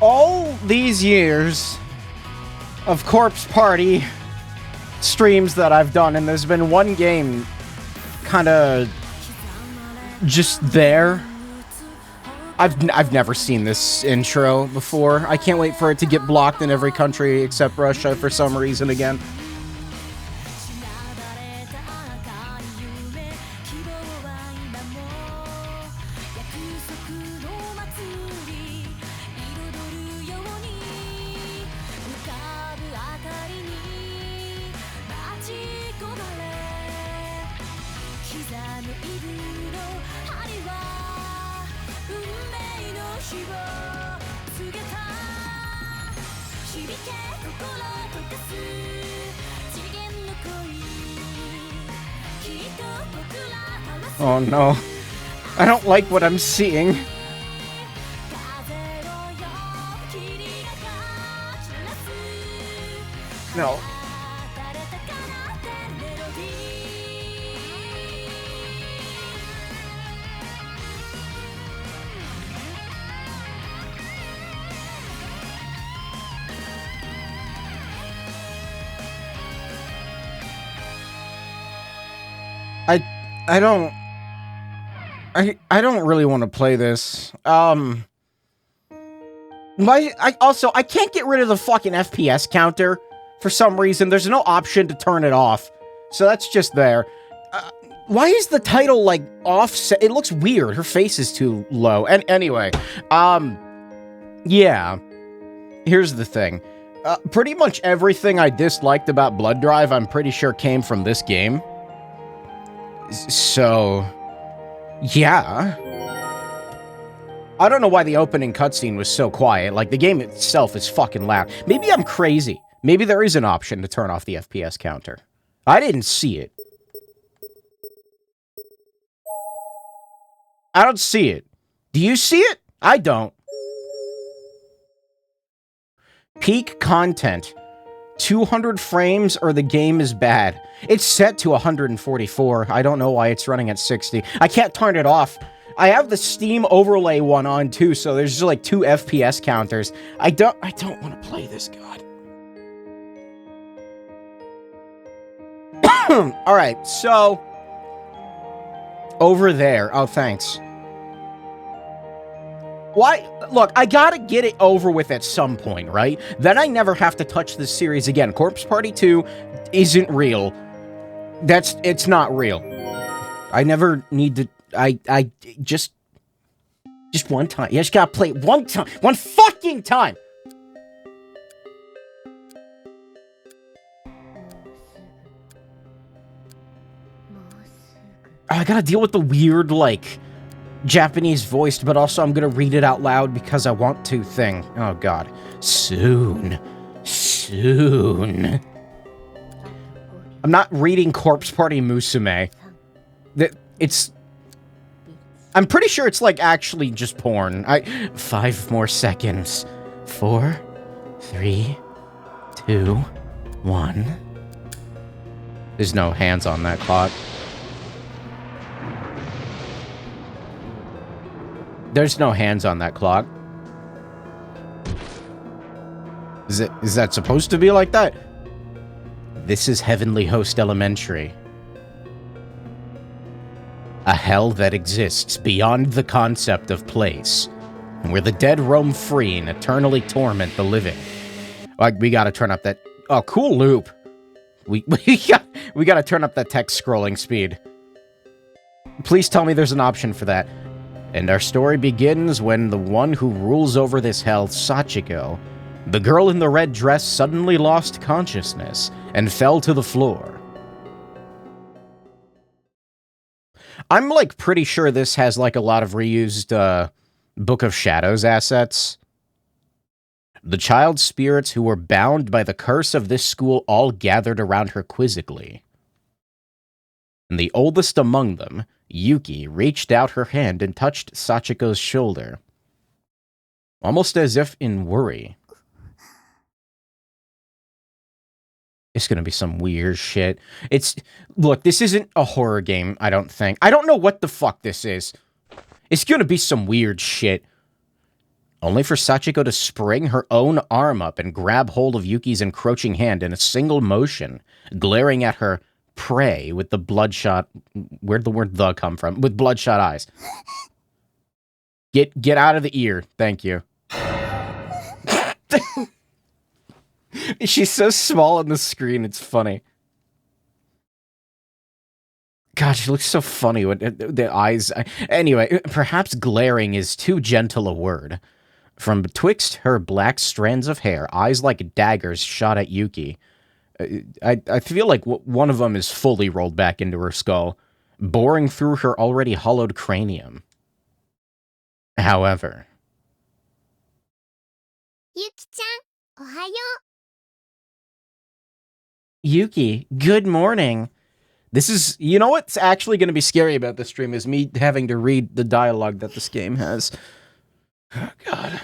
All these years of Corpse Party streams that I've done, and there's been one game kind of just there. I've never seen this intro before. I can't wait for it to get blocked in every country except Russia for some reason again. Oh no. I don't like what I'm seeing. No. I don't really want to play this. I can't get rid of the fucking FPS counter for some reason. There's no option to turn it off. So that's just there. Why is the title, like, offset? It looks weird. Her face is too low. And anyway, yeah. Here's the thing. Pretty much everything I disliked about Blood Drive, I'm pretty sure came from this game. So, yeah. I don't know why the opening cutscene was so quiet. Like, the game itself is fucking loud. Maybe I'm crazy. Maybe there is an option to turn off the FPS counter. I didn't see it. I don't see it. Do you see it? I don't. Peak content. 200 frames or the game is bad. It's set to 144. I don't know why it's running at 60. I can't turn it off. I have the Steam overlay one on too, so there's just like 2 FPS counters. I don't want to play this, God. Alright, so over there. Oh, thanks. Why? Look, I gotta get it over with at some point, right? Then I never have to touch this series again. Corpse Party 2 isn't real. It's not real. I never need to, I just one time. You just gotta play it one time. One fucking time! I gotta deal with the weird, like, Japanese voiced, but also I'm gonna read it out loud because I want to thing. Oh god. Soon. Soon. I'm not reading Corpse Party Musume. It's... I'm pretty sure it's like actually just porn. 5 more seconds. 4, 3, 2, 1. There's no hands on that clock. There's no hands on that clock. Is that supposed to be like that? This is Heavenly Host Elementary. A hell that exists beyond the concept of place, where the dead roam free and eternally torment the living. Like, we gotta turn up that... Oh, cool loop. We gotta turn up that text scrolling speed. Please tell me there's an option for that. And our story begins when the one who rules over this hell, Sachiko, the girl in the red dress, suddenly lost consciousness and fell to the floor. I'm, like, pretty sure this has, like, a lot of reused, Book of Shadows assets. The child spirits who were bound by the curse of this school all gathered around her quizzically. And the oldest among them, Yuki, reached out her hand and touched Sachiko's shoulder, almost as if in worry. It's gonna be some weird shit. Look, this isn't a horror game, I don't think. I don't know what the fuck this is. It's gonna be some weird shit. only for Sachiko to spring her own arm up and grab hold of Yuki's encroaching hand in a single motion, glaring at her prey with the bloodshot... Where'd the word "the" come from? With bloodshot eyes. Get out of the ear. Thank you. She's so small on the screen, it's funny. God, she looks so funny with the eyes. Anyway, perhaps glaring is too gentle a word. From betwixt her black strands of hair, eyes like daggers shot at Yuki. I feel like one of them is fully rolled back into her skull, boring through her already hollowed cranium. However... Yuki-chan, ohayo. Yuki, good morning. This is... You know what's actually going to be scary about this stream is me having to read the dialogue that this game has. Oh, God.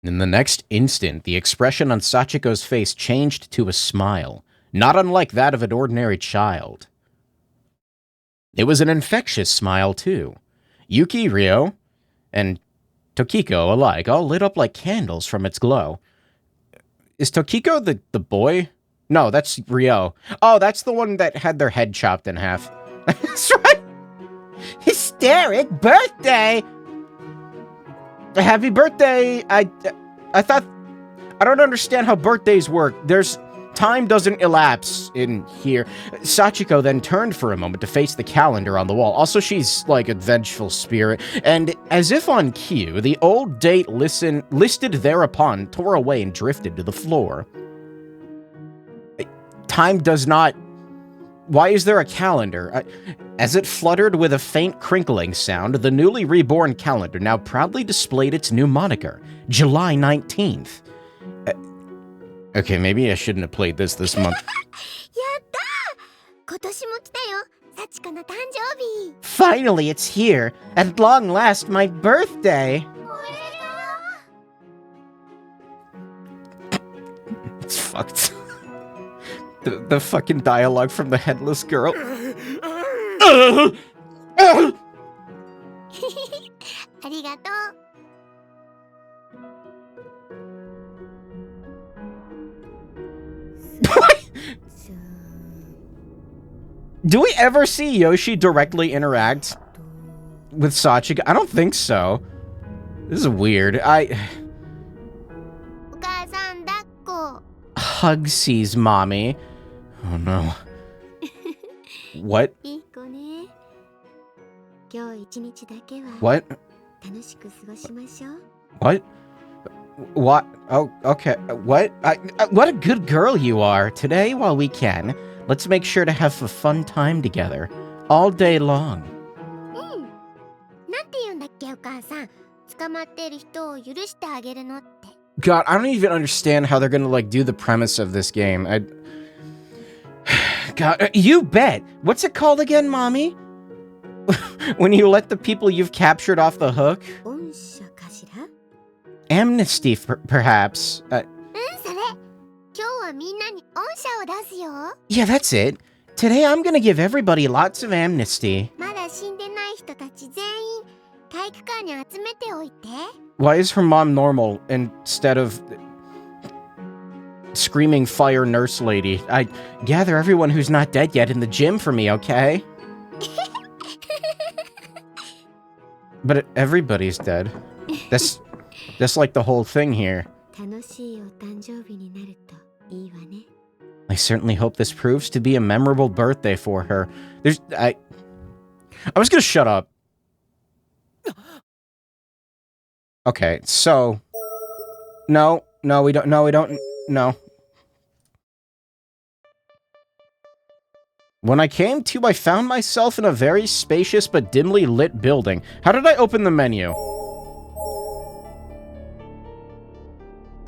In the next instant, the expression on Sachiko's face changed to a smile, not unlike that of an ordinary child. It was an infectious smile, too. Yuki, Ryo, and Tokiko alike all lit up like candles from its glow. Is Tokiko the boy? No, that's Ryo. Oh, that's the one that had their head chopped in half. That's right! Hysteric birthday! Happy birthday! I thought... I don't understand how birthdays work. Time doesn't elapse in here. Sachiko then turned for a moment to face the calendar on the wall. Also, she's like a vengeful spirit. And as if on cue, the old date listed thereupon tore away and drifted to the floor. Time does not... Why is there a calendar? As it fluttered with a faint crinkling sound, the newly reborn calendar now proudly displayed its new moniker, July 19th. Okay, maybe I shouldn't have played this month. Finally, it's here. At long last, my birthday. It's fucked. The fucking dialogue from the headless girl. Do we ever see Yoshi directly interact with Sachiko? I don't think so. This is weird. Hugsies, mommy. Oh no. What? What? What? What? Oh, okay. What? What a good girl you are. Today, while we can, let's make sure to have a fun time together. All day long. God, I don't even understand how they're gonna, like, do the premise of this game. God, you bet! What's it called again, mommy? When you let the people you've captured off the hook? Amnesty, perhaps. Yeah, that's it. Today I'm gonna give everybody lots of amnesty. Why is her mom normal instead of screaming fire nurse lady? I gather everyone who's not dead yet in the gym for me, okay? But everybody's dead. That's like the whole thing here. I certainly hope this proves to be a memorable birthday for her. I was gonna shut up. Okay, so... No, we don't, no. When I came to, I found myself in a very spacious but dimly lit building. How did I open the menu?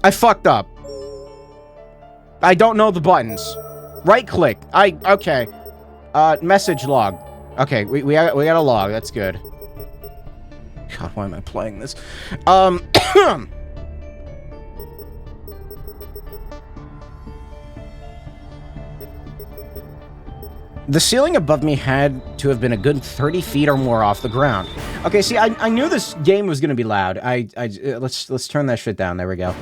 I fucked up. I don't know the buttons. Right click. Okay. Message log. Okay, we got a log. That's good. God, why am I playing this? The ceiling above me had to have been a good 30 feet or more off the ground. Okay, see, I knew this game was gonna be loud. Let's turn that shit down. There we go.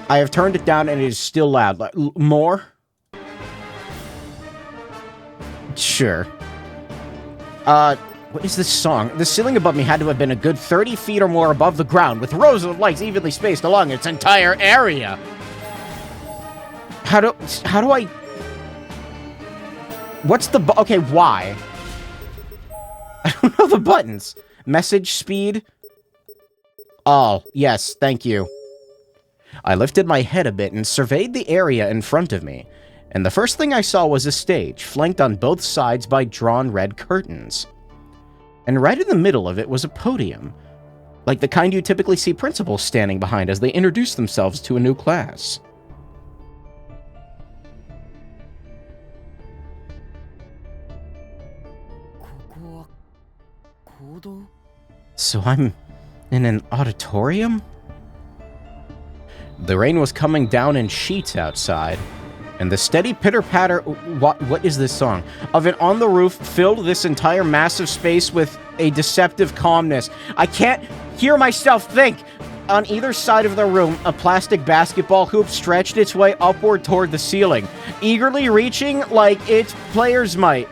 I have turned it down and it is still loud. More? Sure. What is this song? The ceiling above me had to have been a good 30 feet or more above the ground, with rows of lights evenly spaced along its entire area. How do I... What's the okay, why? I don't know the buttons. Message speed? All. Yes, thank you. I lifted my head a bit and surveyed the area in front of me, and the first thing I saw was a stage, flanked on both sides by drawn red curtains. And right in the middle of it was a podium, like the kind you typically see principals standing behind as they introduce themselves to a new class. So I'm in an auditorium? The rain was coming down in sheets outside, and the steady pitter-patter, what is this song, of it on the roof filled this entire massive space with a deceptive calmness. I can't hear myself think. On either side of the room, a plastic basketball hoop stretched its way upward toward the ceiling, eagerly reaching like its players might.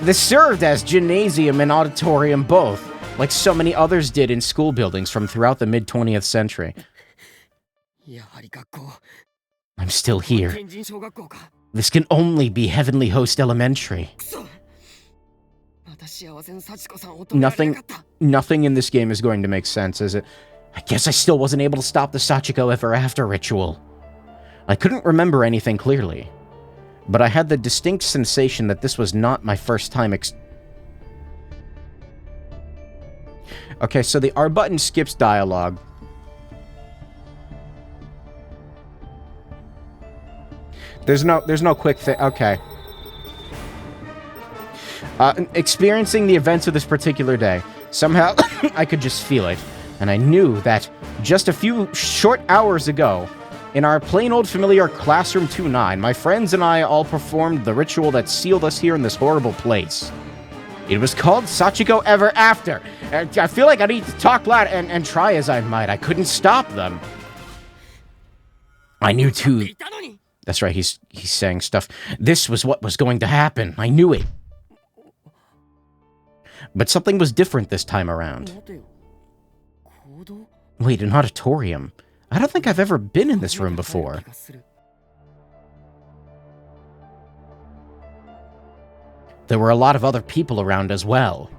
This served as gymnasium and auditorium both, like so many others did in school buildings from throughout the mid-20th century. I'm still here. This can only be Heavenly Host Elementary. Nothing in this game is going to make sense, is it? I guess I still wasn't able to stop the Sachiko Ever After ritual. I couldn't remember anything clearly, but I had the distinct sensation that this was not my first time Okay, so the R button skips dialogue. There's no quick thing. Okay. Experiencing the events of this particular day. Somehow, I could just feel it. And I knew that just a few short hours ago, in our plain old familiar Classroom 2-9, my friends and I all performed the ritual that sealed us here in this horrible place. It was called Sachiko Ever After. And I feel like I need to talk loud and try as I might. I couldn't stop them. I knew too... That's right, he's saying stuff. This was what was going to happen. I knew it. But something was different this time around. Wait, an auditorium? I don't think I've ever been in this room before. There were a lot of other people around as well.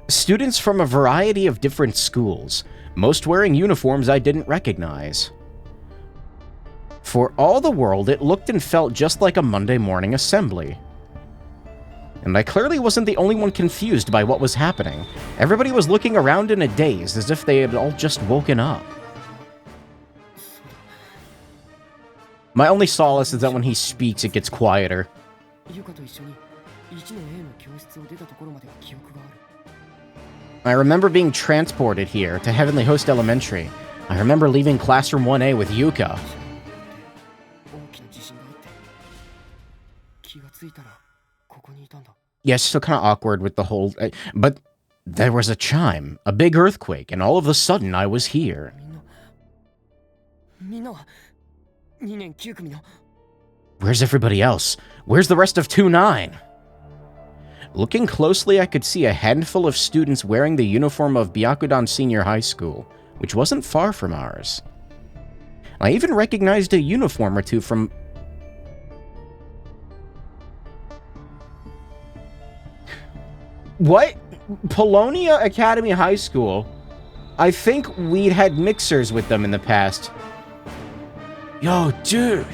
Students from a variety of different schools, most wearing uniforms I didn't recognize. For all the world, it looked and felt just like a Monday morning assembly. And I clearly wasn't the only one confused by what was happening. Everybody was looking around in a daze, as if they had all just woken up. My only solace is that when he speaks, it gets quieter. I remember being transported here to Heavenly Host Elementary. I remember leaving Classroom 1A with Yuka. Yeah, still kind of awkward with the whole... but there was a chime, a big earthquake, and all of a sudden I was here. Where's everybody else? Where's the rest of 2-9? Looking closely, I could see a handful of students wearing the uniform of Byakudan Senior High School, which wasn't far from ours. I even recognized a uniform or two from... What? Polonia Academy High School? I think we'd had mixers with them in the past. Yo, dude.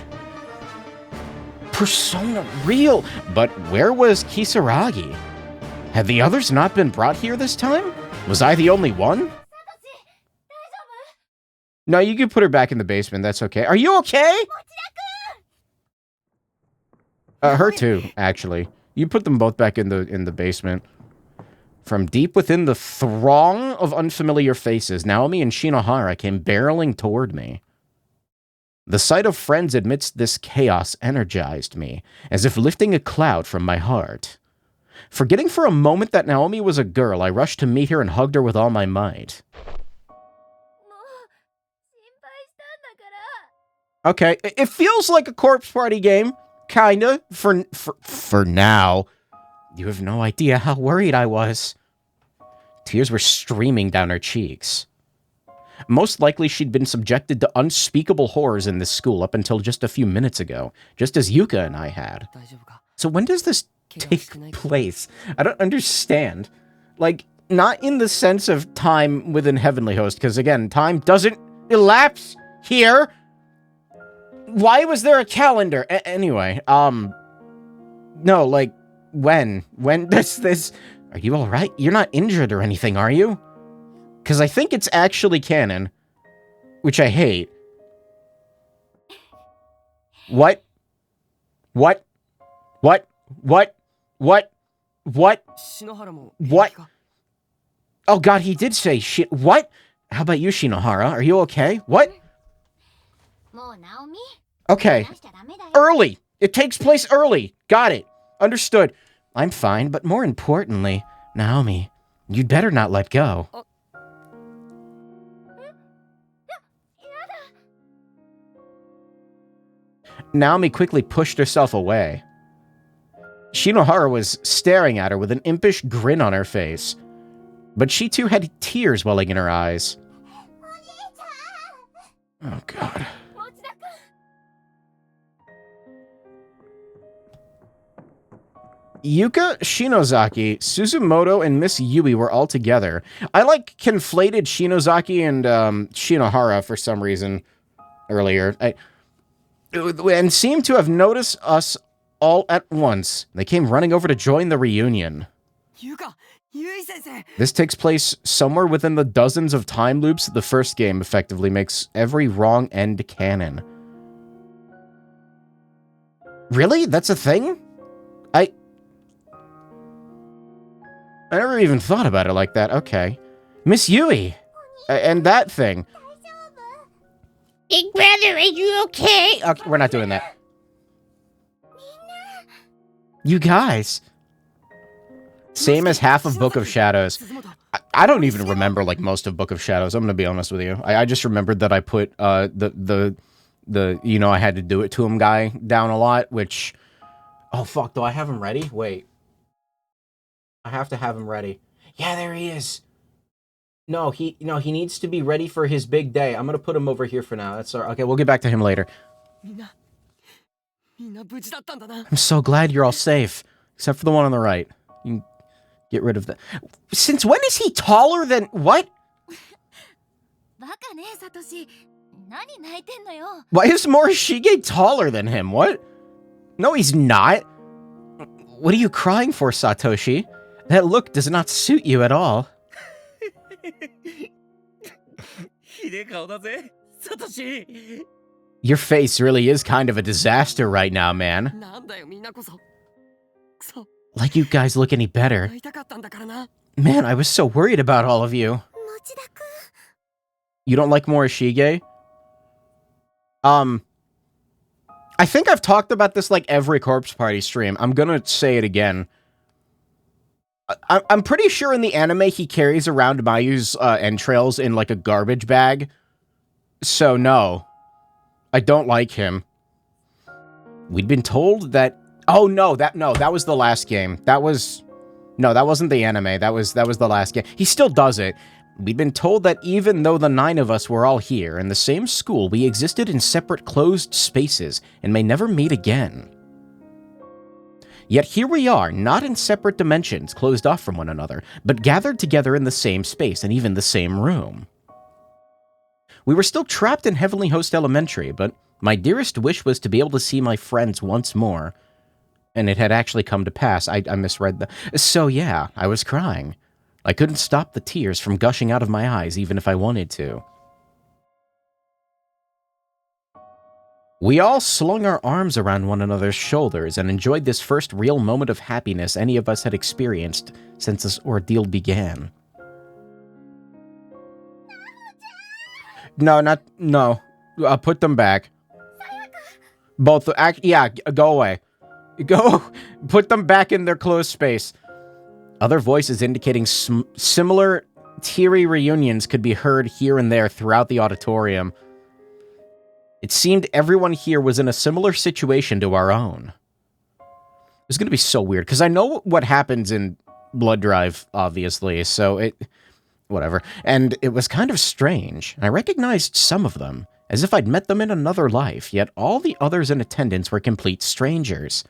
Persona real. But where was Kisaragi? Had the others not been brought here this time? Was I the only one? No, you can put her back in the basement. That's okay. Are you okay? Her too, actually. You put them both back in the basement. From deep within the throng of unfamiliar faces, Naomi and Shinohara came barreling toward me. The sight of friends amidst this chaos energized me, as if lifting a cloud from my heart. Forgetting for a moment that Naomi was a girl, I rushed to meet her and hugged her with all my might. Okay, it feels like a corpse party game, kinda, for now. You have no idea how worried I was. Tears were streaming down her cheeks. Most likely she'd been subjected to unspeakable horrors in this school up until just a few minutes ago, just as Yuka and I had. So when does this take place? I don't understand. Like, not in the sense of time within Heavenly Host, because again, time doesn't elapse here. Why was there a calendar? Anyway, no, like, when does this... Are you alright? You're not injured or anything, are you? Because I think it's actually canon, which I hate. What? What? What? What? What? What? What? Oh god, he did say shit. What? How about you, Shinohara? Are you okay? What? Okay. Early. It takes place early. Got it. Understood. I'm fine, but more importantly, Naomi, you'd better not let go. Naomi quickly pushed herself away. Shinohara was staring at her with an impish grin on her face, but she too had tears welling in her eyes. Oh god. Yuka, Shinozaki, Suzumoto, and Miss Yui were all together. I, like, conflated Shinozaki and Shinohara for some reason earlier. And seemed to have noticed us all at once. They came running over to join the reunion. This takes place somewhere within the dozens of time loops the first game effectively makes every wrong end canon. Really? That's a thing? I never even thought about it like that. Okay. Miss Yui! And that thing. Big brother, are you okay? Okay, we're not doing that. You guys. Same as half of Book of Shadows. I don't even remember, like, most of Book of Shadows. I'm gonna be honest with you. I just remembered that I put, the you know, I had to do it to him guy down a lot, which... Oh, fuck, do I have him ready? Wait. I have to have him ready. Yeah, there he is. No, he needs to be ready for his big day. I'm gonna put him over here for now. That's all right. Okay, we'll get back to him later. I'm so glad you're all safe. Except for the one on the right. You can get rid of that. Since when is he taller than... What? Why is Morishige taller than him? What? No, he's not. What are you crying for, Satoshi? That look does not suit you at all. Your face really is kind of a disaster right now, man. Like you guys look any better. Man, I was so worried about all of you. You don't like Morishige? I think I've talked about this like every Corpse Party stream. I'm gonna say it again. I'm pretty sure in the anime he carries around Mayu's entrails in like a garbage bag. So no, I don't like him. We'd been told that... Oh no, that was the last game. That wasn't the anime. That was the last game. He still does it. We'd been told that even though the 9 of us were all here in the same school, we existed in separate closed spaces and may never meet again. Yet here we are, not in separate dimensions, closed off from one another, but gathered together in the same space and even the same room. We were still trapped in Heavenly Host Elementary, but my dearest wish was to be able to see my friends once more. And it had actually come to pass. I misread the... So yeah, I was crying. I couldn't stop the tears from gushing out of my eyes even if I wanted to. We all slung our arms around one another's shoulders and enjoyed this first real moment of happiness any of us had experienced since this ordeal began. No. Put them back. Both, yeah, go away. Go, put them back in their closed space. Other voices indicating similar teary reunions could be heard here and there throughout the auditorium. It seemed everyone here was in a similar situation to our own. It's going to be so weird, because I know what happens in Blood Drive, obviously, so whatever. And it was kind of strange. I recognized some of them, as if I'd met them in another life, yet all the others in attendance were complete strangers.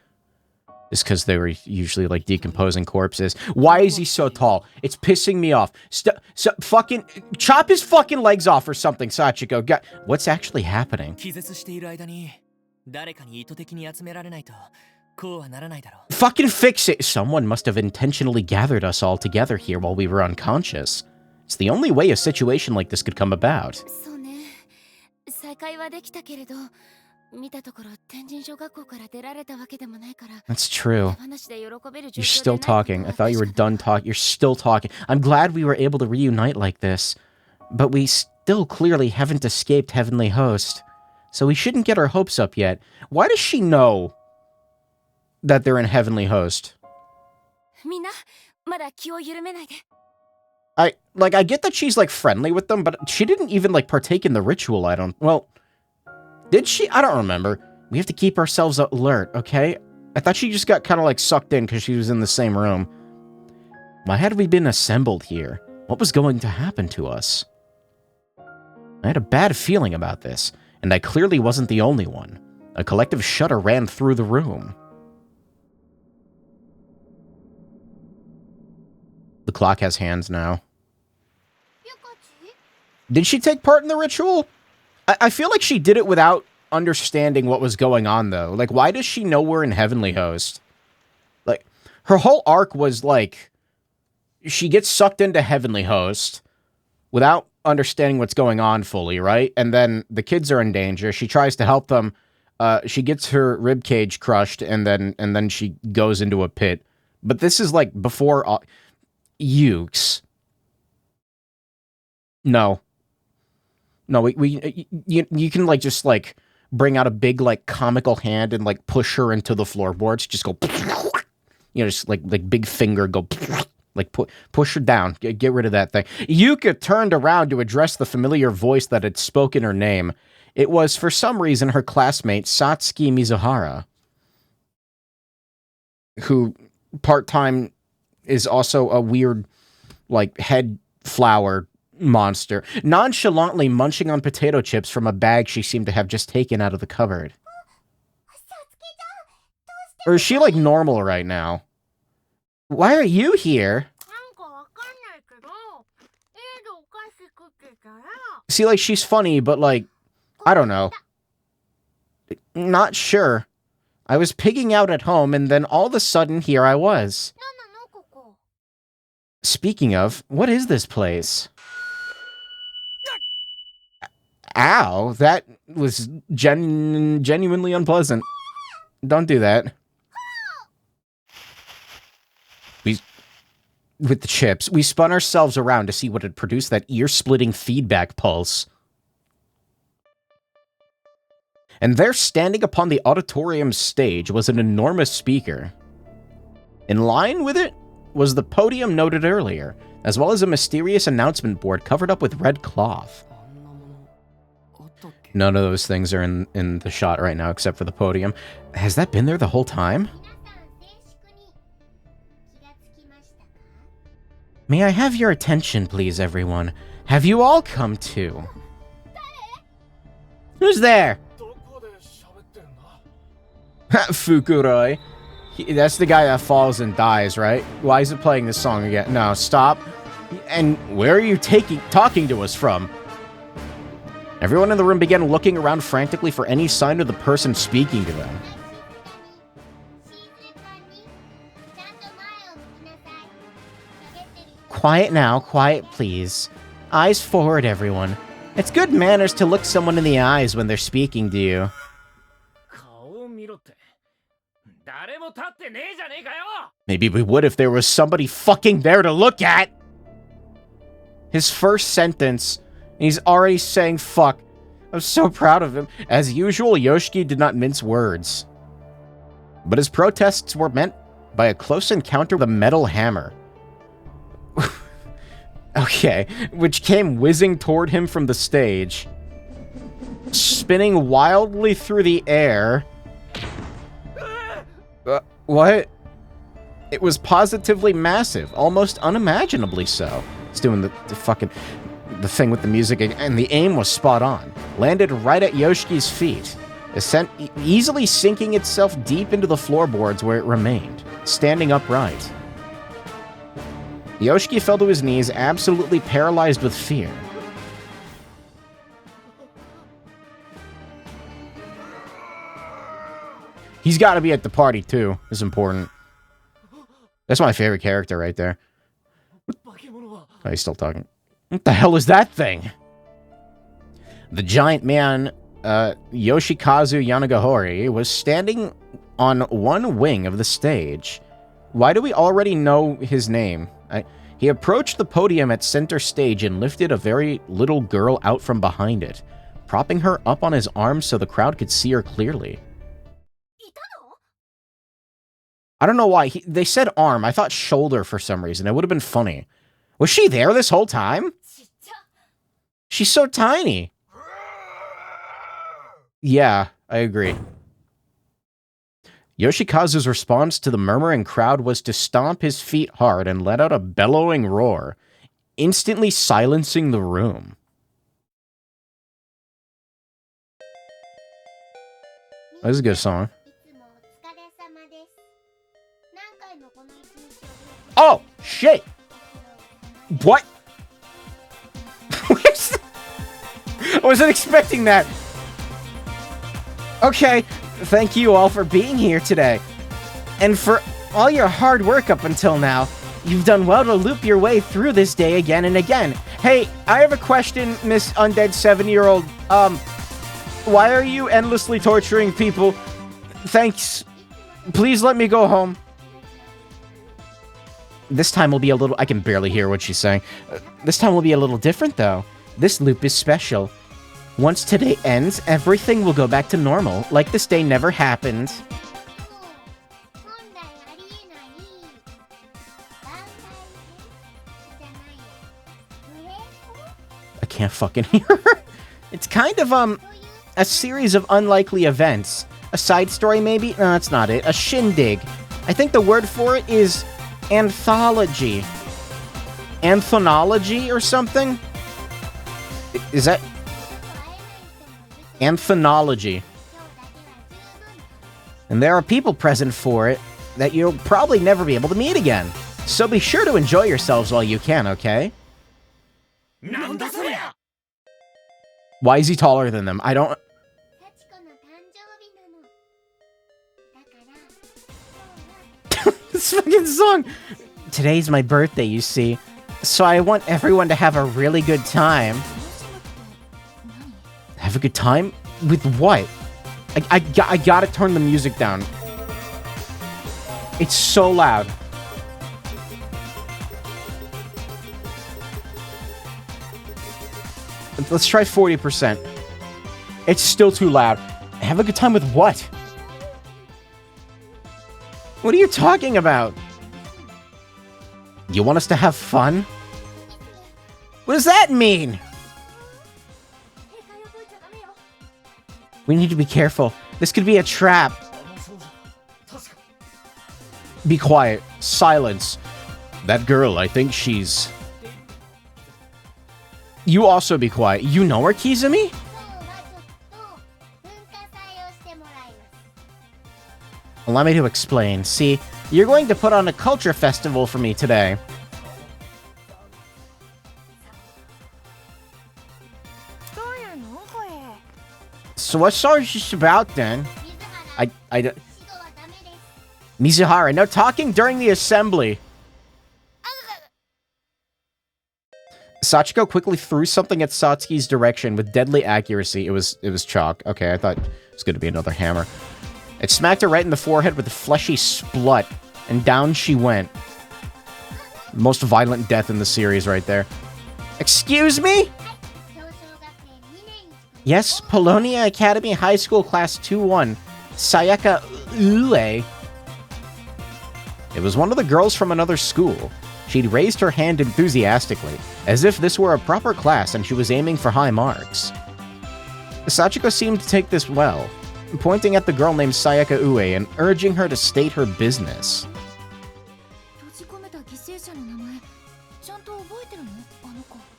Just because they were usually, like, decomposing corpses. Why is he so tall? It's pissing me off. Fucking... Chop his fucking legs off or something, Sachiko. What's actually happening? Fucking fix it! Someone must have intentionally gathered us all together here while we were unconscious. It's the only way a situation like this could come about. That's true. You're still talking. I thought you were done talking. You're still talking. I'm glad we were able to reunite like this. But we still clearly haven't escaped Heavenly Host. So we shouldn't get our hopes up yet. Why does she know that they're in Heavenly Host? I get that she's, like, friendly with them, but she didn't even, like, partake in the ritual, well, did she? I don't remember. We have to keep ourselves alert, okay? I thought she just got kind of, like, sucked in because she was in the same room. Why had we been assembled here? What was going to happen to us? I had a bad feeling about this, and I clearly wasn't the only one. A collective shudder ran through the room. The clock has hands now. Did she take part in the ritual? I feel like she did it without understanding what was going on, though. Like, why does she know we're in Heavenly Host? Like, her whole arc was, like, she gets sucked into Heavenly Host without understanding what's going on fully, right? And then the kids are in danger. She tries to help them. She gets her ribcage crushed, and then she goes into a pit. But this is, like, before... Ukes. No. No, you can, like, just, like, bring out a big, like, comical hand and, like, push her into the floorboards. Just go, you know, just, like big finger go, like, push her down. Get rid of that thing. Yuka turned around to address the familiar voice that had spoken her name. It was, for some reason, her classmate, Satsuki Mizuhara, who, part-time, is also a weird, like, head flower monster, nonchalantly munching on potato chips from a bag she seemed to have just taken out of the cupboard. Or is she, like, normal right now? Why are you here? See, like, she's funny, but, like, I don't know. Not sure. I was pigging out at home, and then all of a sudden, here I was. Speaking of, what is this place? Ow, that was genuinely unpleasant. Don't do that. With the chips, we spun ourselves around to see what had produced that ear-splitting feedback pulse. And there, standing upon the auditorium stage, was an enormous speaker. In line with it was the podium noted earlier, as well as a mysterious announcement board covered up with red cloth. None of those things are in the shot right now, except for the podium. Has that been there the whole time? May I have your attention, please, everyone? Have you all come to? Who's there? Fukuroi. That's the guy that falls and dies, right? Why is it playing this song again? No, stop. And where are you talking to us from? Everyone in the room began looking around frantically for any sign of the person speaking to them. Quiet now, quiet please. Eyes forward, everyone. It's good manners to look someone in the eyes when they're speaking to you. Maybe we would if there was somebody fucking there to look at! His first sentence, he's already saying fuck. I'm so proud of him. As usual, Yoshiki did not mince words. But his protests were met by a close encounter with a metal hammer. Okay, which came whizzing toward him from the stage, spinning wildly through the air. What? It was positively massive, almost unimaginably so. It's doing the thing with the music, and the aim was spot on. Landed right at Yoshiki's feet, easily sinking itself deep into the floorboards where it remained, standing upright. Yoshiki fell to his knees, absolutely paralyzed with fear. He's got to be at the party, too. It's important. That's my favorite character right there. Oh, he's still talking. What the hell is that thing? The giant man, Yoshikazu Yanagihori, was standing on one wing of the stage. Why do we already know his name? He approached the podium at center stage and lifted a very little girl out from behind it, propping her up on his arms so the crowd could see her clearly. I don't know why. They said arm. I thought shoulder for some reason. It would have been funny. Was she there this whole time? She's so tiny. Yeah, I agree. Yoshikazu's response to the murmuring crowd was to stomp his feet hard and let out a bellowing roar, instantly silencing the room. This is a good song. Oh, shit! What? I wasn't expecting that. Okay, thank you all for being here today. And for all your hard work up until now. You've done well to loop your way through this day again and again. Hey, I have a question, Miss Undead 7-year-old. Why are you endlessly torturing people? Thanks. Please let me go home. This time will be a little... I can barely hear what she's saying. This time will be a little different, though. This loop is special. Once today ends, everything will go back to normal, like this day never happened. I can't fucking hear her. It's kind of, a series of unlikely events. A side story, maybe? No, that's not it. A shindig. I think the word for it is anthology. Anthology or something? Is that... Anthology. And there are people present for it that you'll probably never be able to meet again. So be sure to enjoy yourselves while you can, okay? Why is he taller than them? I don't... This fucking song! Today's my birthday, you see. So I want everyone to have a really good time. Have a good time? With what? I gotta turn the music down. It's so loud. Let's try 40%. It's still too loud. Have a good time with what? What are you talking about? You want us to have fun? What does that mean? We need to be careful. This could be a trap. Be quiet. Silence. That girl, I think she's... You also be quiet. You know her, Kizumi? Allow me to explain. See, you're going to put on a culture festival for me today. So what song is this about, then? Mizuhara, no talking during the assembly. Sachiko quickly threw something at Satsuki's direction with deadly accuracy. It was chalk. Okay, I thought it was going to be another hammer. It smacked her right in the forehead with a fleshy splut, and down she went. Most violent death in the series right there. Excuse me? Yes, Polonia Academy High School Class 2-1, Sayaka Ue. It was one of the girls from another school. She'd raised her hand enthusiastically, as if this were a proper class and she was aiming for high marks. Sachiko seemed to take this well, pointing at the girl named Sayaka Ue and urging her to state her business.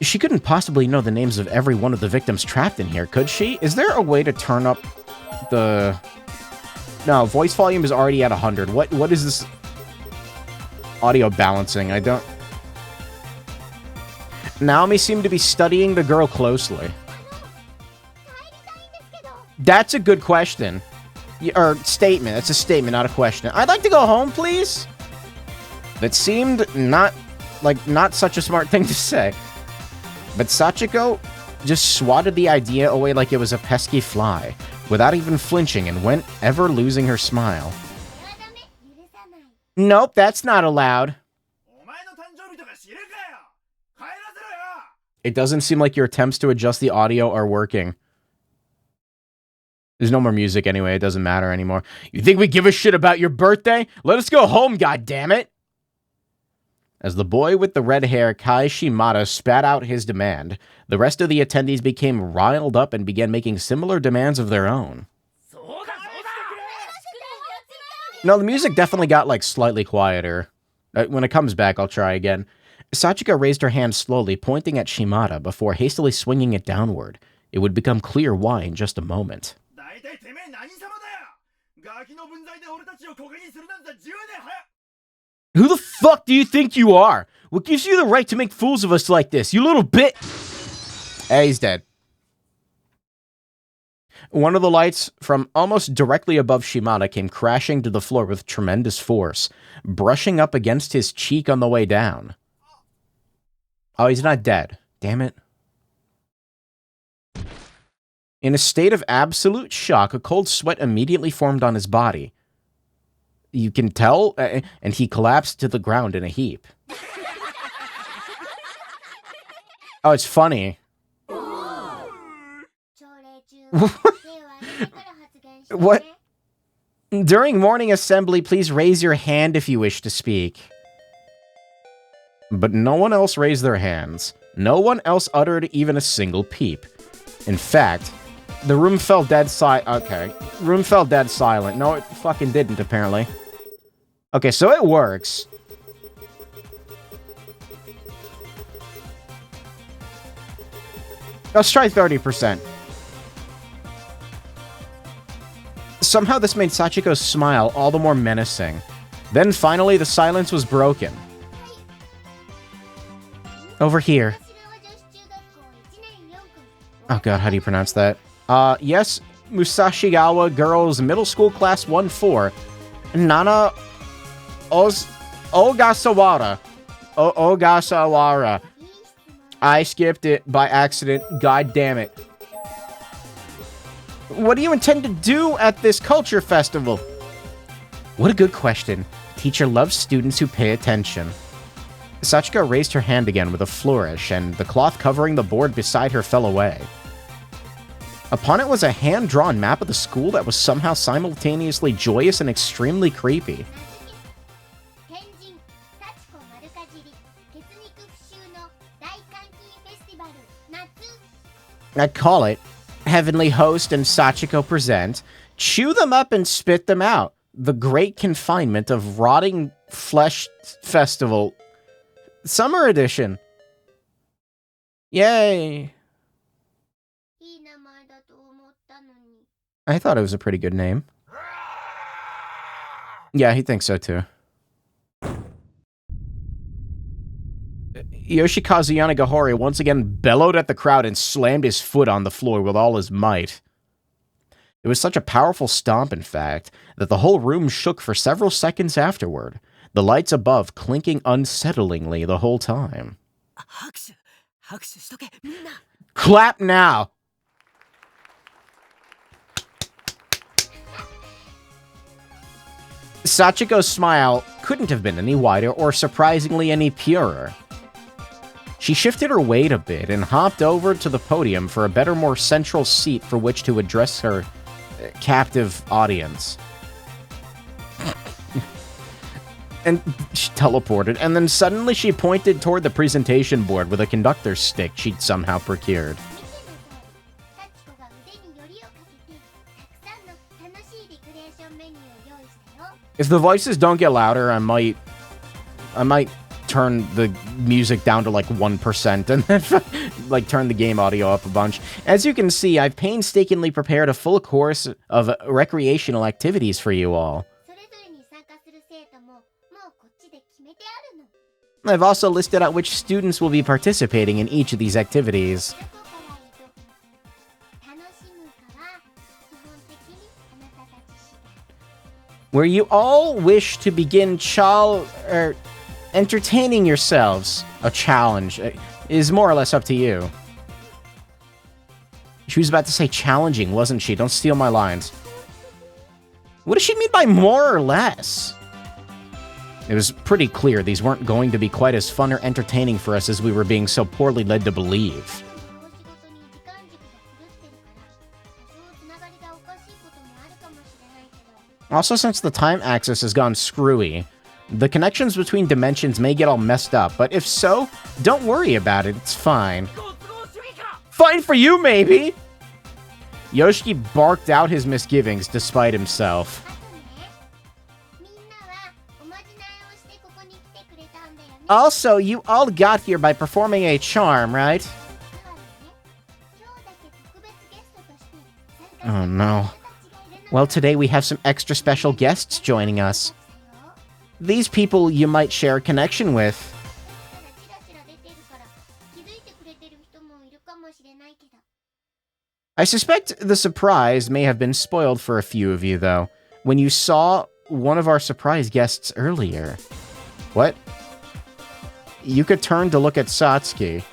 She couldn't possibly know the names of every one of the victims trapped in here, could she? Is there a way to turn up the... No, voice volume is already at 100. What is this audio balancing? I don't... Naomi seemed to be studying the girl closely. That's a good question. Or statement. It's a statement, not a question. I'd like to go home, please. That seemed not such a smart thing to say. But Sachiko just swatted the idea away like it was a pesky fly, without even flinching, and went ever losing her smile. Nope, that's not allowed. It doesn't seem like your attempts to adjust the audio are working. There's no more music anyway, it doesn't matter anymore. You think we give a shit about your birthday? Let us go home, goddammit! As the boy with the red hair, Kai Shimada, spat out his demand, the rest of the attendees became riled up and began making similar demands of their own. No, the music definitely got, like, slightly quieter. When it comes back, I'll try again. Sachiko raised her hand slowly, pointing at Shimada, before hastily swinging it downward. It would become clear why in just a moment. Who the fuck do you think you are? What gives you the right to make fools of us like this, you little bit? Hey, he's dead. One of the lights from almost directly above Shimada came crashing to the floor with tremendous force, brushing up against his cheek on the way down. Oh, he's not dead. Damn it. In a state of absolute shock, a cold sweat immediately formed on his body. You can tell, and he collapsed to the ground in a heap. Oh, it's funny. What? During morning assembly, please raise your hand if you wish to speak. But no one else raised their hands. No one else uttered even a single peep. In fact, the room fell dead silent. Okay. Room fell dead silent. No, it fucking didn't, apparently. Okay, so it works. Let's try 30%. Somehow this made Sachiko smile all the more menacing. Then finally the silence was broken. Over here. Oh god, how do you pronounce that? Yes, Musashigawa Girls Middle School Class 1-4. Nana Ogasawara. Ogasawara. I skipped it by accident. God damn it. What do you intend to do at this culture festival? What a good question. Teacher loves students who pay attention. Sachiko raised her hand again with a flourish, and the cloth covering the board beside her fell away. Upon it was a hand-drawn map of the school that was somehow simultaneously joyous and extremely creepy. I'd call it Heavenly Host and Sachiko present Chew Them Up and Spit Them Out, the Great Confinement of Rotting Flesh Festival. Summer Edition. Yay. I thought it was a pretty good name. Yeah, he thinks so too. Yoshikazu Yanagihori once again bellowed at the crowd and slammed his foot on the floor with all his might. It was such a powerful stomp, in fact, that the whole room shook for several seconds afterward, the lights above clinking unsettlingly the whole time. Clap now! Sachiko's smile couldn't have been any wider or surprisingly any purer. She shifted her weight a bit and hopped over to the podium for a better, more central seat for which to address her captive audience. And she teleported, and then suddenly she pointed toward the presentation board with a conductor's stick she'd somehow procured. If the voices don't get louder, I might turn the music down to like 1% and then like turn the game audio up a bunch. As you can see, I've painstakingly prepared a full course of recreational activities for you all. I've also listed out which students will be participating in each of these activities. Where you all wish to begin entertaining yourselves, a challenge, is more or less up to you. She was about to say challenging, wasn't she? Don't steal my lines. What does she mean by more or less? It was pretty clear these weren't going to be quite as fun or entertaining for us as we were being so poorly led to believe. Also, since the time axis has gone screwy, the connections between dimensions may get all messed up, but if so, don't worry about it, it's fine. Fine for you, maybe! Yoshiki barked out his misgivings despite himself. Also, you all got here by performing a charm, right? Oh no. Well, today we have some extra special guests joining us. These people you might share a connection with. I suspect the surprise may have been spoiled for a few of you, though, when you saw one of our surprise guests earlier. What? You could turn to look at Satsuki.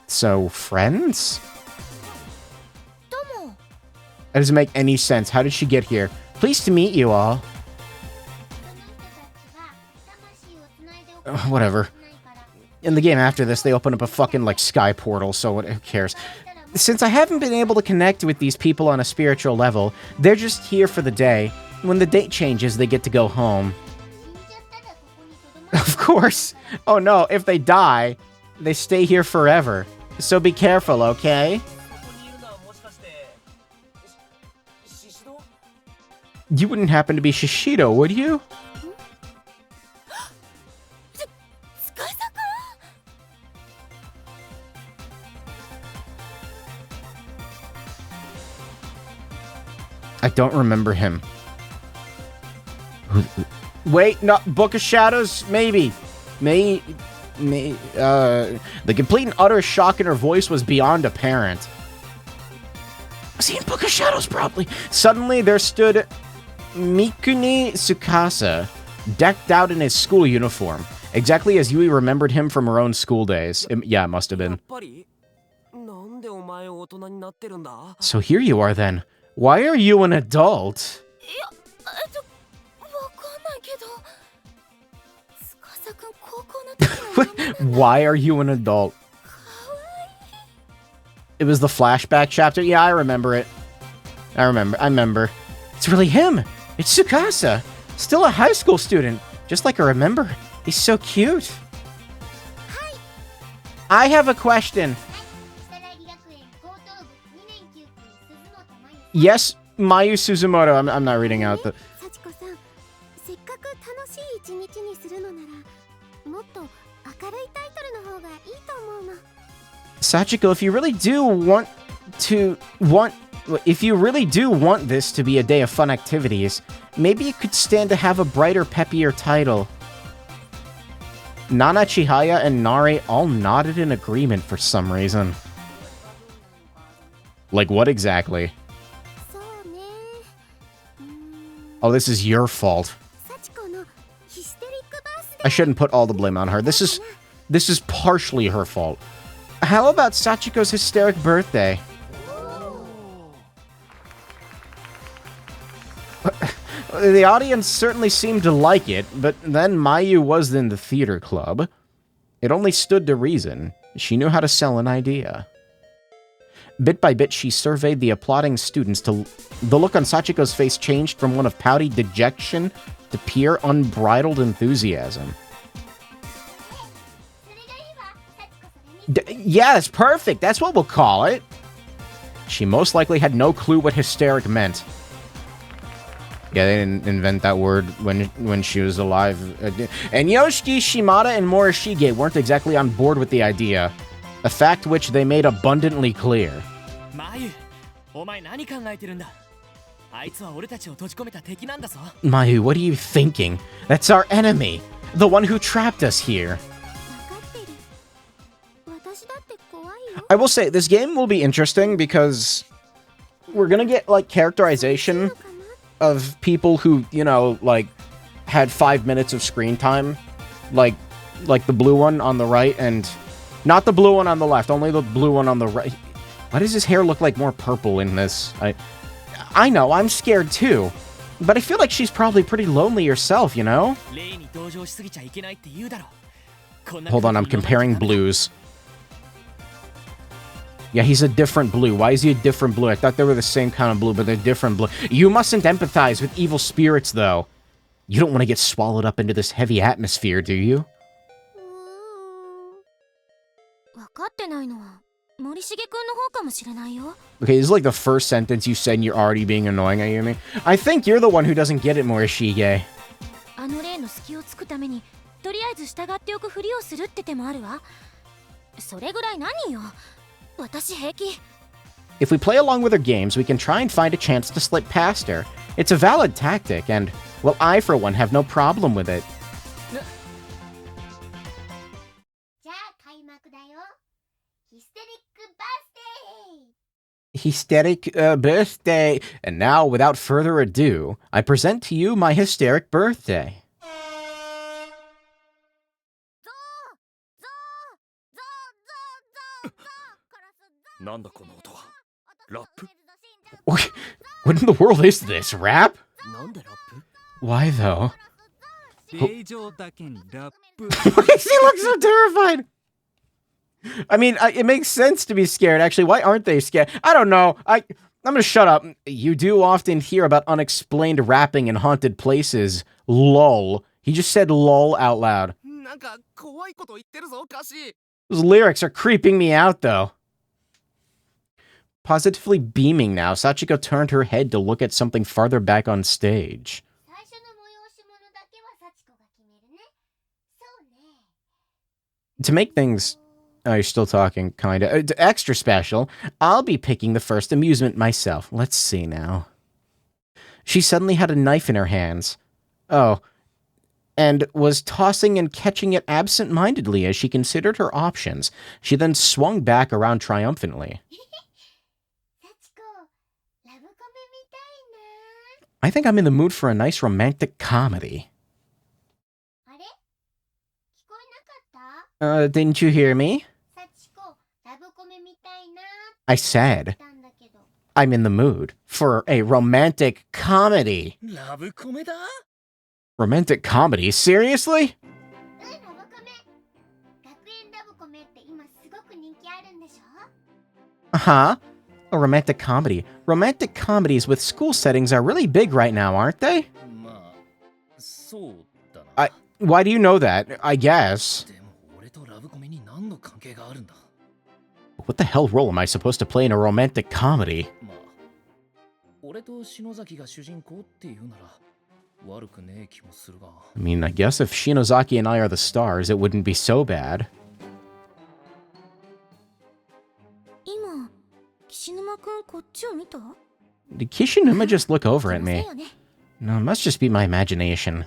So, friends? That doesn't make any sense. How did she get here? Pleased to meet you all. Whatever. In the game after this, they open up a fucking, like, sky portal, so who cares? Since I haven't been able to connect with these people on a spiritual level, they're just here for the day. When the date changes, they get to go home. Of course. Oh no, if they die, they stay here forever. So be careful, okay? You wouldn't happen to be Shishido, would you? I don't remember him. Wait, no, Book of Shadows? Maybe. The complete and utter shock in her voice was beyond apparent. Was he in Book of Shadows, probably? Suddenly, there stood Mikuni Tsukasa, decked out in his school uniform, exactly as Yui remembered him from her own school days. Yeah, it must have been. So here you are, then. Why are you an adult? Why are you an adult? It was the flashback chapter? Yeah, I remember it. I remember. It's really him! It's Tsukasa! Still a high school student, just like I remember. He's so cute. I have a question. Yes, Mayu Suzumoto. I'm not reading out the... Sachiko, if you really do want this to be a day of fun activities, maybe it could stand to have a brighter, peppier title. Nana, Chihaya, and Nari all nodded in agreement for some reason. Like what exactly? Oh, this is your fault. I shouldn't put all the blame on her. This is partially her fault. How about Sachiko's hysteric birthday? The audience certainly seemed to like it, but then Mayu was in the theater club. It only stood to reason. She knew how to sell an idea. Bit by bit, she surveyed the applauding students till the look on Sachiko's face changed from one of pouty dejection to pure unbridled enthusiasm. Yeah, that's perfect. That's what we'll call it. She most likely had no clue what hysteric meant. Yeah, they didn't invent that word when she was alive. And Yoshiki, Shimada, and Morishige weren't exactly on board with the idea. A fact which they made abundantly clear. Mayu, what are you thinking? That's our enemy. The one who trapped us here. I will say, this game will be interesting because we're gonna get, like, characterization of people who, you know, like, had 5 minutes of screen time. Like the blue one on the right, and not the blue one on the left, only the blue one on the right. Why does his hair look like more purple in this? I know, I'm scared too. But I feel like she's probably pretty lonely herself, you know? Hold on, I'm comparing blues. Yeah, he's a different blue. Why is he a different blue? I thought they were the same kind of blue, but they're different blue. You mustn't empathize with evil spirits, though. You don't want to get swallowed up into this heavy atmosphere, do you? Okay, this is like the first sentence you said and you're already being annoying, Ayumi. I think you're the one who doesn't get it, Morishige. If we play along with her games, we can try and find a chance to slip past her. It's a valid tactic, and, well, I, for one, have no problem with it. Hysteric birthday! And now, without further ado, I present to you my hysteric birthday. What in the world is this? Rap? Why, though? He looks so terrified! I mean, it makes sense to be scared, actually. Why aren't they scared? I don't know. I'm gonna shut up. You do often hear about unexplained rapping in haunted places. Lol. He just said lol out loud. Those lyrics are creeping me out, though. Positively beaming now, Sachiko turned her head to look at something farther back on stage. To make things... Oh, you're still talking, kinda. Extra special. I'll be picking the first amusement myself. Let's see now. She suddenly had a knife in her hands. Oh. And was tossing and catching it absent-mindedly as she considered her options. She then swung back around triumphantly. I think I'm in the mood for a nice romantic comedy. Didn't you hear me? I said, I'm in the mood for a romantic comedy. Romantic comedy? Seriously? Uh-huh. A romantic comedy. Romantic comedies with school settings are really big right now, aren't they? Why do you know that? I guess. What the hell role am I supposed to play in a romantic comedy? I mean, I guess if Shinozaki and I are the stars, it wouldn't be so bad. Did Kishinuma just look over at me? No, it must just be my imagination.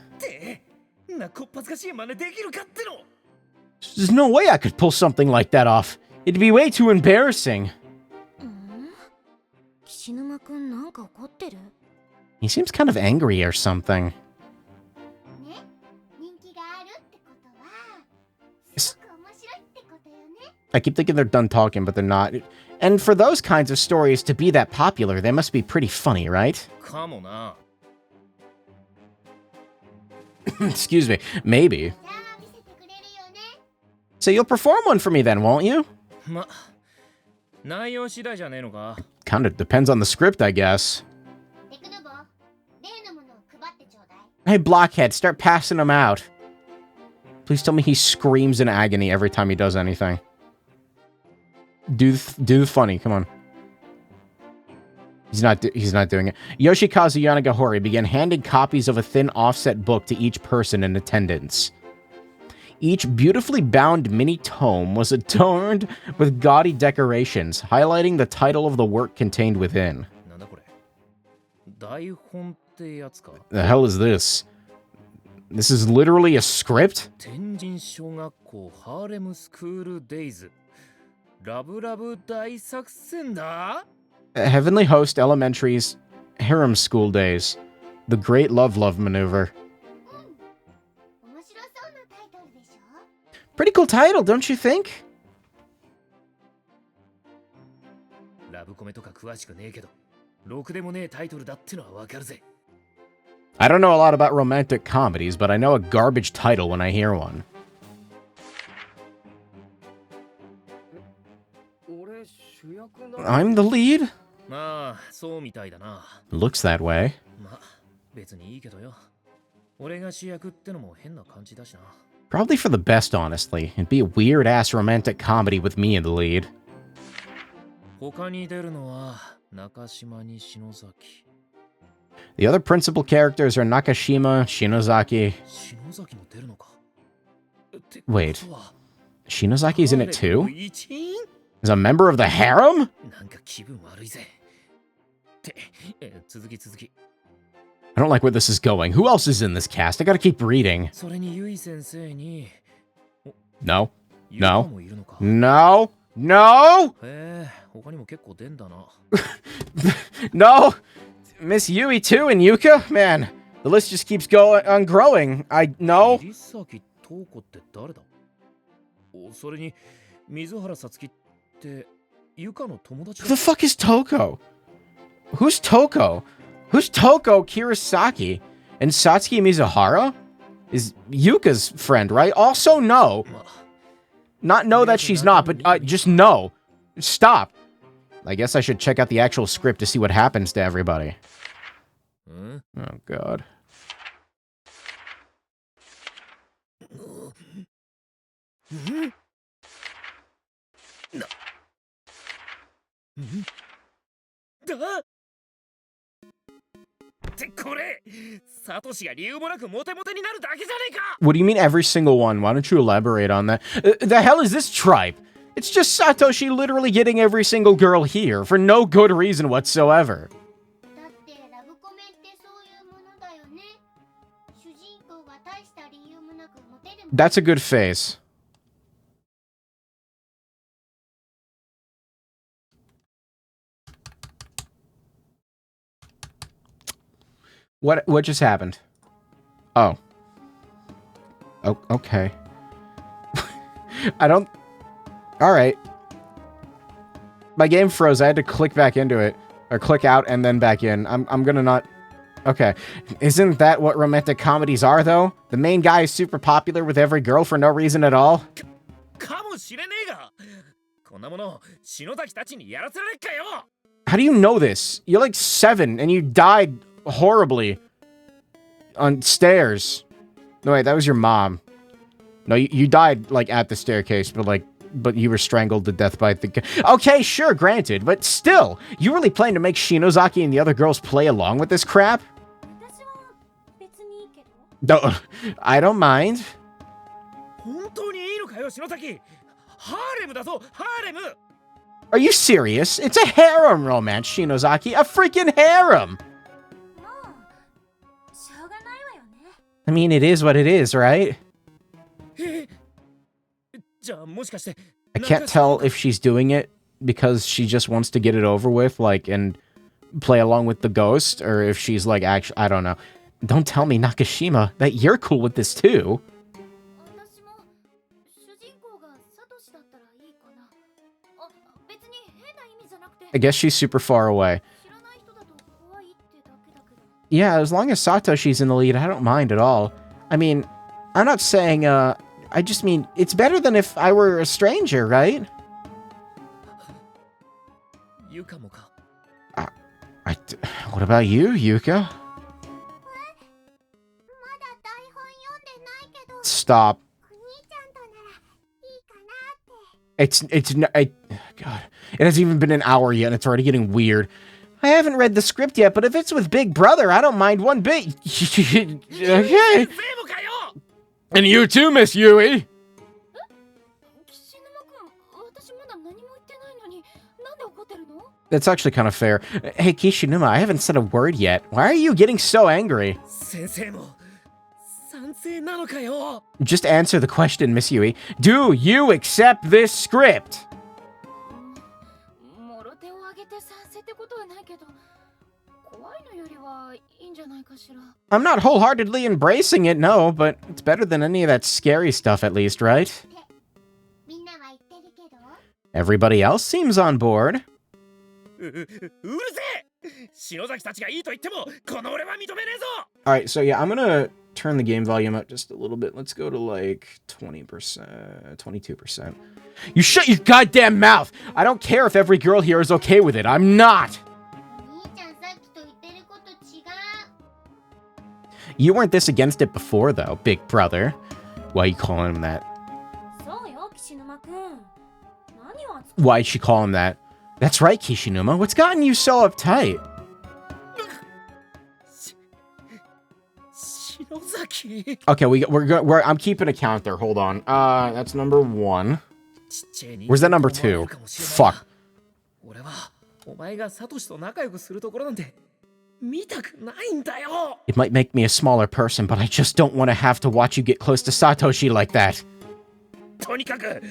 There's no way I could pull something like that off. It'd be way too embarrassing. He seems kind of angry or something. I keep thinking they're done talking, but they're not. And for those kinds of stories to be that popular, they must be pretty funny, right? Excuse me, maybe. So you'll perform one for me then, won't you? ま、内容次第じゃねえのか Kind of depends on the script, I guess. テクノボ、例のものを配ってちょうだい。 Hey, Blockhead, start passing them out. Please tell me he screams in agony every time he does anything. Do the funny, come on. He's not doing it. Yoshikazu Yanagihori began handing copies of a thin offset book to each person in attendance. Each beautifully bound mini tome was adorned with gaudy decorations, highlighting the title of the work contained within. なんだこれ台本ってやつか The hell is this? This is literally a script? 天神小学校ハーレムスクールデイズラブラブ大作戦だ Heavenly Host Elementary's Harem School Days. The Great Love Maneuver. 面白そうなタイトルでしょ。 Pretty cool title, don't you think? ラブコメとか詳しくねえけどろくでもねえタイトルだってのはわかるぜ I don't know a lot about romantic comedies, but I know a garbage title when I hear one. 俺主役な I'm the lead? まあそうみたいだな Looks that way. まあ別にいいけどよ俺が主役ってのも変な感じだしな Probably for the best, honestly. It'd be a weird-ass romantic comedy with me in the lead. 他に出るのは中島に篠崎 The other principal characters are Nakashima, Shinozaki. 篠崎も出るのかってこ Wait. とは Shinozaki's in it ハーレム too? の一員 Is a member of the harem? なんか気分悪いぜって続き I don't like where this is going. Who else is in this cast? I gotta keep reading. それにゆい先生に No. ゆかもいるのか No. No! へえ他にも結構出んだな No! Miss Yui too and Yuka? Man, the list just keeps on growing. No. 桐崎東子って誰だそれに水原さつきってゆかの友達 Who the fuck is Toko? Who's Toko? Who's Toko Kirasaki? And Satsuki Mizuhara? Is Yuka's friend, right? Also, no. ま Not know that she's not, but just no. Stop. I guess I should check out the actual script to see what happens to everybody. うん Oh, God. だってこれサトシが理由もなくモテモテになるだけじゃねえか What do you mean every single one? Why don't you elaborate on that? The hell is this tripe? It's just Satoshi literally getting every single girl here for no good reason whatsoever. だってラブコメってそういうものだよね。主人公が大した理由もなくモテるも That's a good face. What just happened? Oh. Oh, okay. I don't... Alright. My game froze. I had to click back into it. Or click out and then back in. I'm gonna not... Okay. Isn't that what romantic comedies are, though? The main guy is super popular with every girl for no reason at all? かもしれねえがこんなもの篠崎たちにやらせられっかよ How do you know this? You're like 7 and you died horribly on stairs. No, wait, that was your mom. No, you died like at the staircase, but you were strangled to death by the... Okay, sure, granted, but still, you really plan to make Shinozaki and the other girls play along with this crap? 私は別にいいけど。 No, I don't mind. 本当にいいのかよ篠崎ハーレムだぞハーレム Are you serious? It's a harem romance, Shinozaki. A freaking harem! もうしょうがないわよね。 I mean, it is what it is, right? じゃあもしかして I can't tell if she's doing it because she just wants to get it over with, like, and play along with the ghost, or if she's, like, actually, I don't know. Don't tell me, Nakashima, that you're cool with this, too. 私も主人公がサトシだったらいいかな。あ、別に変な意味じゃなくて。 I guess she's super far away. 知らない人だと怖いってだけだけど。 Yeah, as long as Satoshi's in the lead, I don't mind at all. I mean, I'm not saying, I just mean, it's better than if I were a stranger, right? ユカもか。 What about you, Yuka? まだ台本読んでないけど、 Stop. お兄ちゃんとならいいかなって。God. It hasn't even been an hour yet and it's already getting weird. I haven't read the script yet, but if it's with Big Brother, I don't mind one bit. Okay. And you too, Miss Yui. 岸沼君、私まだ何も言ってないのに、なんで怒ってるの？ That's actually kind of fair. Hey, Kishinuma, I haven't said a word yet. Why are you getting so angry? 先生も賛成なのかよ。 Just answer the question, Miss Yui. Do you accept this script? もろ手を挙げて賛成ってことはないけど、怖いのよりはいいんじゃないかしら。 I'm not wholeheartedly embracing it, no, but it's better than any of that scary stuff at least, right? みんなは言ってるけど。 Everybody else seems on board. うるせえ。篠崎たちがいいと言ってもこの俺は認めねえぞ。 Alright, so yeah, I'm gonna turn the game volume up just a little bit. Let's go to like 20%, 22%. You shut your goddamn mouth! I don't care if every girl here is okay with it. I'm not! お兄ちゃんさっきと言ってること違う。 You weren't this against it before, though, big brother. Why you calling him that? そうよ、岸沼君。何を熱く。 Why'd she call him that? That's right, Kishinuma. What's gotten you so uptight? 篠崎。 Okay, I'm keeping a count there. Hold on. That's number 1. Where's that number 2? Fuck. 俺はお前がサトシと仲良くするところなんて見たくないんだよ。 It might make me a smaller person, but I just don't want to have to watch you get close to Satoshi like that. とにかく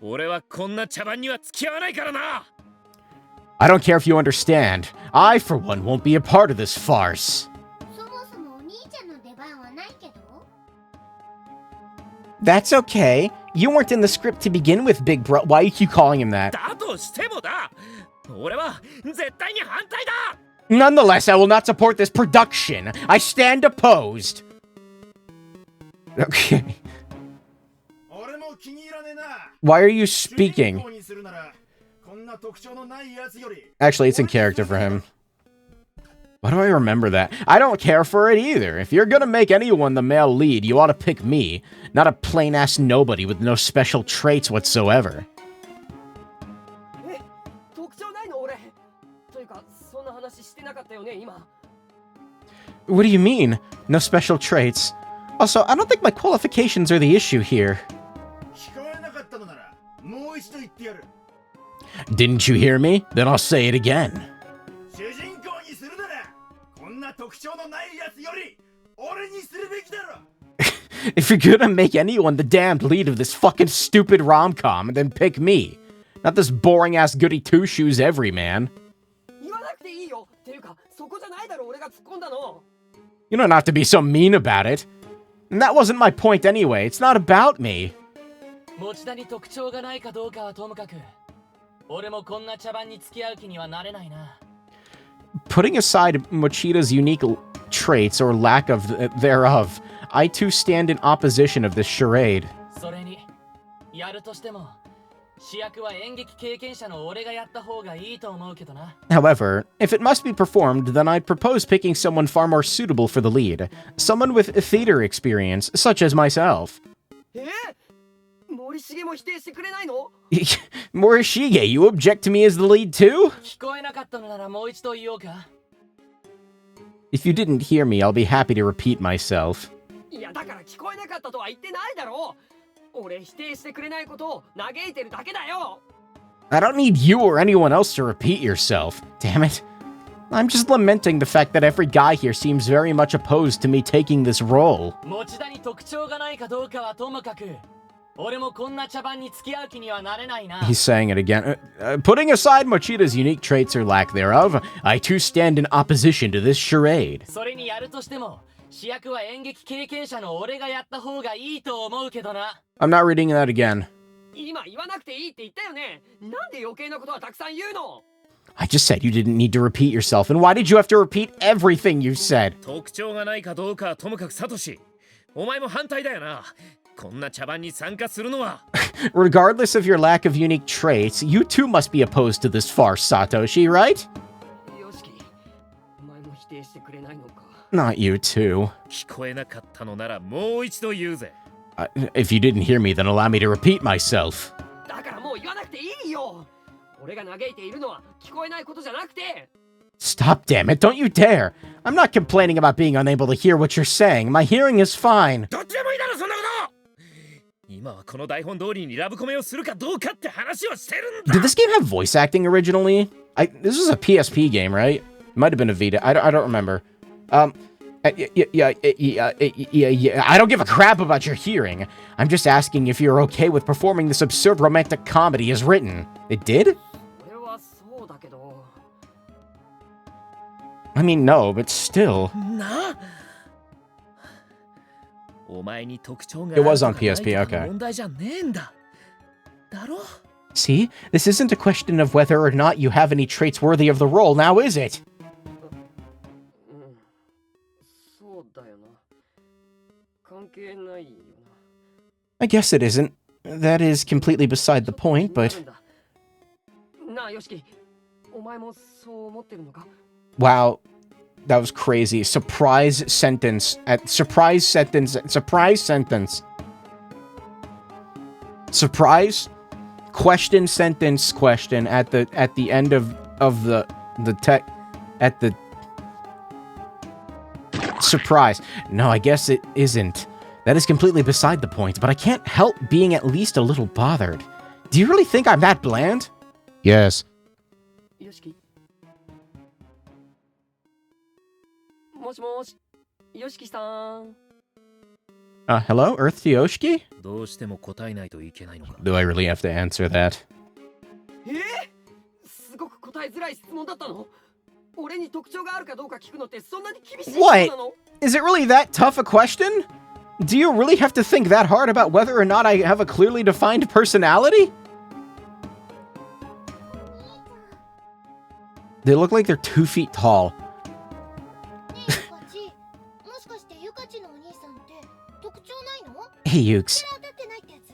俺はこんな茶番には付き合わないからな。 I don't care if you understand. I, for one, won't be a part of this farce. そもそもお兄ちゃんの出番はないけど。 That's okay. You weren't in the script to begin with, big bro. Why you keep calling him that? だとしてもだ。俺は絶対に反対だ。 Nonetheless, I will not support this production. I stand opposed. Okay. Why are you speaking? Actually, it's in character for him. Why do I remember that? I don't care for it either. If you're gonna make anyone the male lead, you ought to pick me, not a plain-ass nobody with no special traits whatsoever. What do you mean? No special traits? Also, I don't think my qualifications are the issue here. Didn't you hear me? Then I'll say it again. If you're gonna make anyone the damned lead of this fucking stupid rom-com, then pick me. Not this boring-ass goody two-shoes everyman. You don't have to be so mean about it. And that wasn't my point anyway. It's not about me. Putting aside Mochida's unique traits or lack of thereof, I too stand in opposition of this charade. However, if it must be performed, then I'd propose picking someone far more suitable for the lead. Someone with theater experience, such as myself. Morishige, you object to me as the lead too? If you didn't hear me, I'll be happy to repeat myself. I don't need you or anyone else to repeat yourself. Damn it. I'm just lamenting the fact that every guy here seems very much opposed to me taking this role. He's saying it again. Putting aside Mochida's unique traits or lack thereof, I too stand in opposition to this charade. I'm not reading that again. I just said you didn't need to repeat yourself, and why did you have to repeat everything you said? 特徴がないかどうかはともかくサトシ。お前も反対だよな。こんな茶番に参加するのは。Regardless of your lack of unique traits, you too must be opposed to this farce, Satoshi, right? よしき、お前も否定してくれないのか。Not you too. 聞こえなかったのならもう一度言うぜ。If you didn't hear me, then allow me to repeat myself. だからもう言わなくていいよ。俺が嘆いているのは聞こえないことじゃなくて。Stop, damn it, don't you dare! I'm not complaining about being unable to hear what you're saying. My hearing is fine. どっちでもいいだろそんなこと。今はこの台本通りにラブコメをするかどうかって話をしてるんだ。 Did this game have voice acting originally? This was a PSP game, right? It might have been a Vita. I don't remember. Yeah. I don't give a crap about your hearing. I'm just asking if you're okay with performing this absurd romantic comedy as written. It did? 俺はそうだけど。I mean, no, but still. な。お前に特徴が It was on PSP, okay. 問題じゃねえんだ。だろ? See? This isn't a question of whether or not you have any traits worthy of the role, now is it? そうだよな。関係ないよな。I guess it isn't. That is completely beside the point, but... なあ、よしき。お前もそう思ってるのか? Wow. That was crazy. Surprise sentence. Surprise sentence. Surprise sentence. Surprise question sentence question at the end of the tech at the surprise. No, I guess it isn't. That is completely beside the point, but I can't help being at least a little bothered. Do you really think I'm that bland? Yes. よしき。もしもし、よしきさん。Hello, Earth to Yoshiki? どうしても答えないといけないのか。 Do I really have to answer that? すごく答えづらい質問だったの？俺に特徴があるかどうか聞くのってそんなに厳しいことなの？ Is it really that tough a question? Do you really have to think that hard about whether or not I have a clearly defined personality? They look like they're 2 feet tall. もしかしてゆかちのお兄さんって特徴ないの？ Hey, Ukes. 当たってないってやつ？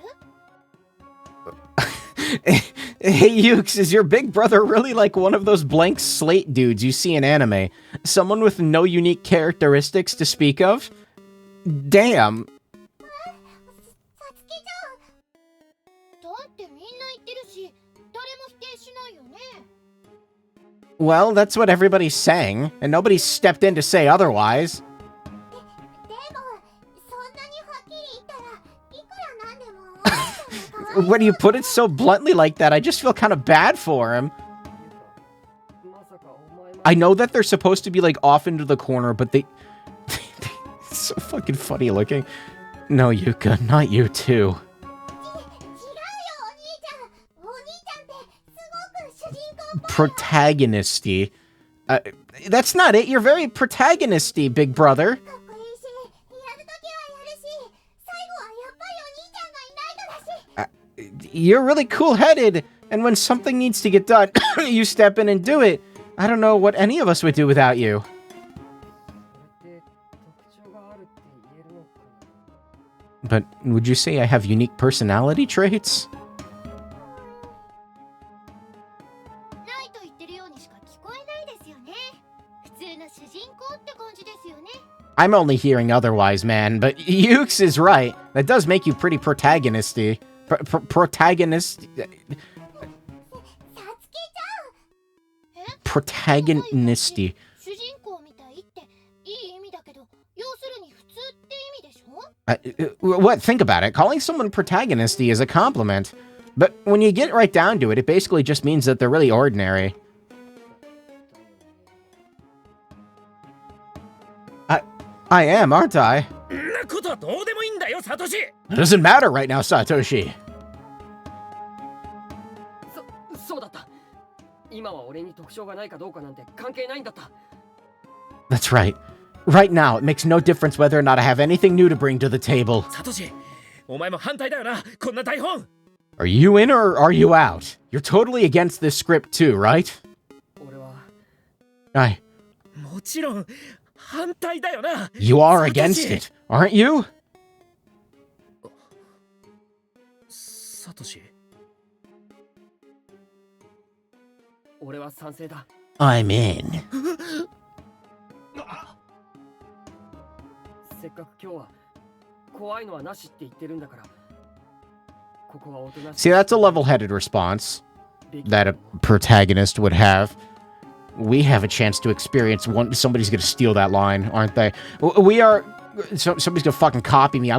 Hey, Ukes, is your big brother really like one of those blank slate dudes you see in anime? Someone with no unique characteristics to speak of? Damn. さつきちゃん。だってみんな言ってるし、誰も否定しないよね。 Well, that's what everybody's saying, and nobody's stepped in to say otherwise. でも、そんなにはっきり言ったらいくらなんでもお兄さんが可愛い。 When you put it so bluntly like that, I just feel kind of bad for him. まさかお前も。 I know that they're supposed to be like off into the corner, but they it's so fucking funny looking. No, Yuka, not you too. 違うよ、お兄ちゃん。お兄ちゃんってすごく主人公っぽい。 Protagonisty. That's not it. You're very protagonisty, big brother. かっこいいし、やるときはやるし、最後はやっぱりお兄ちゃんがいないとだし。 You're really cool-headed, and when something needs to get done, you step in and do it. I don't know what any of us would do without you. それって特徴があるって言えるのかな？ But would you say I have unique personality traits? ないと言ってるようにしか聞こえないですよね。普通の主人公って感じですよね。 I'm only hearing otherwise, man, but Ukes is right. That does make you pretty protagonisty. Protagonist... さつきちゃん。Protagonisty. 主人公みたいっていい意味だけど、要するに普通って意味でしょ？ What? Think about it. Calling someone protagonisty is a compliment. But when you get right down to it, it basically just means that they're really ordinary. I am, aren't I? んなことはどうでもいいんだよ、サトシ。 It doesn't matter right now, Satoshi. そうだった。今は俺に特徴がないかどうかなんて関係ないんだった。 That's right. Right now, it makes no difference whether or not I have anything new to bring to the table. サトシ、お前も反対だよな、こんな台本。 Are you in or are you out? You're totally against this script too, right? 俺は。もちろん反対だよな。 You are サトシ。 against it, aren't you? トシ。俺は賛成だ。 I'm in. せっかく今日は怖いのはなしって言ってるんだから。ここはおとなし See, that's a level-headed response that a protagonist would have. We have a chance to experience one. Somebody's gonna steal that line, aren't they? We are. Somebody's gonna fucking copy me.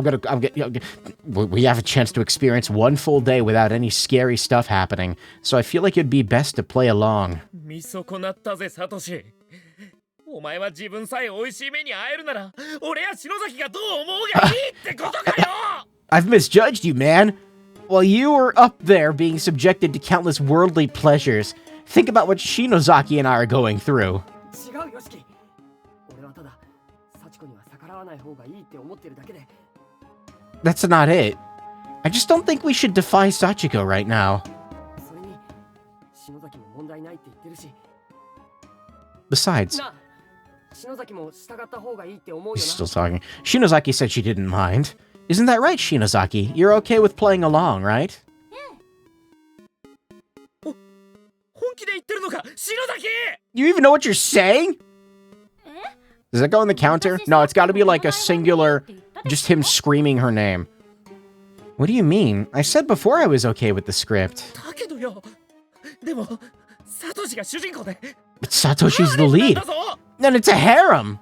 We have a chance to experience one full day without any scary stuff happening. So I feel like it'd be best to play along. 見損なったぜ、サトシ。お前は自分さえ美味しい目に会えるなら、俺や篠崎がどう思うがいいってことかよ。 I've misjudged you, man. While you were up there being subjected to countless worldly pleasures, think about what Shinozaki and I are going through. 違うよしき。俺はただ幸子には逆らわない方がいいって思ってるだけで。 That's not it. I just don't think we should defy Sachiko right now. それに篠崎も問題ないって言ってるし。 Besides, なあ、篠崎も従った方がいいって思うよ he's な。 still talking. Shinozaki said she didn't mind. Isn't that right, Shinozaki? You're okay with playing along, right? 本気で言ってるのか、篠崎。 You even know what you're saying? Does that go on the counter? No, it's got to be like a singular, just him screaming her name. What do you mean? I said before I was okay with the script. だけどよ。でも、サトシが主人公で。 But Satoshi's the lead. だぞ。 Then it's a harem.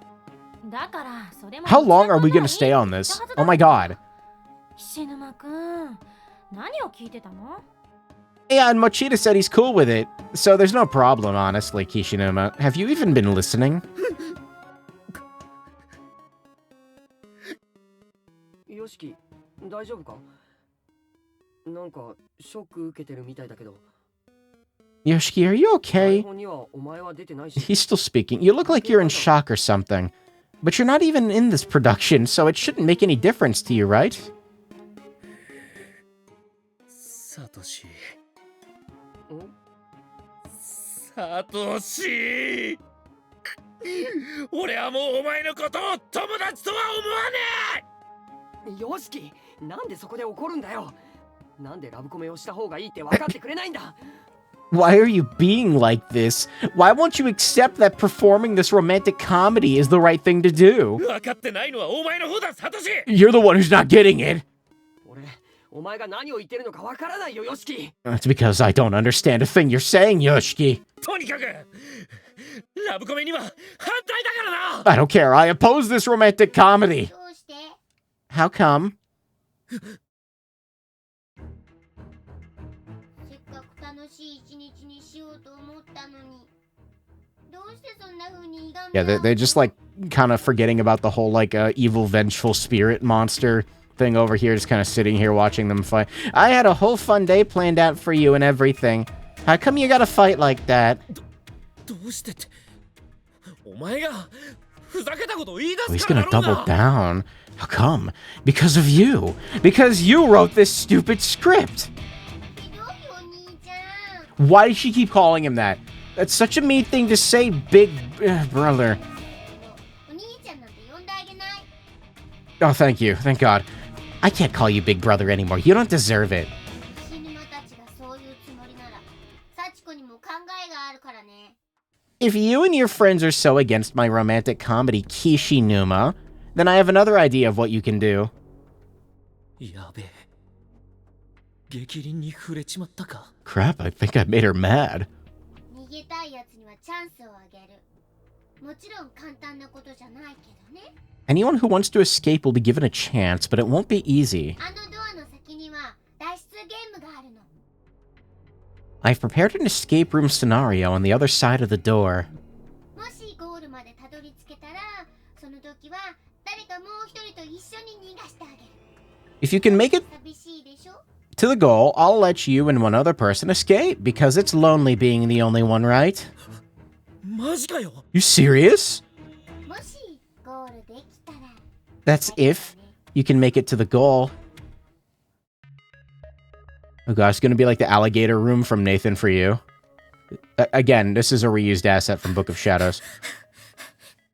だからそれも How long are we going to stay on this? Oh my god. 菱沼くん、何を聞いてたの？ Yeah, and Mochita said he's cool with it. So there's no problem, honestly, Kishinuma. Have you even been listening? よしき、大丈夫か？なんかショック受けてるみたいだけど。 Yoshiki, are you 台 okay? 本にはお前は出てないし。 He's still speaking. You look like you're in shock or something. But you're not even in this production, so it shouldn't make any difference to you, right? サトシ。ん？サトシ。俺はもうお前のことを友達とは思わねえ。よしき、なんでそこで怒るんだよ。なんでラブコメをした方がいいって分かってくれないんだ。 Why are you being like this? Why won't you accept that performing this romantic comedy is the right thing to do? 分かってないのはお前の方だ、サトシ。 You're the one who's not getting it. 俺、お前が何を言ってるのか分からないよ、よしき。 That's because I don't understand a thing you're saying, Yoshiki. とにかくラブコメには反対だからな。 I don't care. I oppose this romantic comedy. どうして？ How come? せっかく楽しい一日にしようと思ったのに、どうしてそんな風にいがみ合 Yeah, う they're just like kind of forgetting about the whole like evil, vengeful spirit monster thing over here, just kind of sitting here watching them fight. I had a whole fun day planned out for you and everything. How come you gotta fight like that? どうしてって。お前がふざけたことを言い Oh, 出 he's すから gonna だろう double な。 down. How come? Because of you. Because you wrote this stupid script. ひどいお兄ちゃん。 Why does she keep calling him that? That's such a mean thing to say, big brother. お兄ちゃんなんて呼んであげない。 Oh, thank you. Thank God. I can't call you big brother anymore. You don't deserve it. 菱沼たちがそういうつもりなら、幸子にも考えがあるからね。 If you and your friends are so against my romantic comedy, Kishinuma, then I have another idea of what you can do. やべえ。激鱗に触れちまったか。 Crap, I think I made her mad. 逃げたいやつにはチャンスをあげる。もちろん簡単なことじゃないけどね。 Anyone who wants to escape will be given a chance, but it won't be easy. あのドアの先には脱出ゲームがあるの。 I've prepared an escape room scenario on the other side of the door. もしゴールまでたどり着けたら、その時は誰かもう一人と一緒に逃がしてあげる。 If you can make it 寂しいでしょ？ to the goal, I'll let you and one other person escape, because it's lonely being the only one, right? マジかよ。 You serious? もしゴールできたら。 That's if you can make it to the goal. Oh gosh, it's gonna be like the alligator room from Nathan for You. Again, this is a reused asset from Book of Shadows.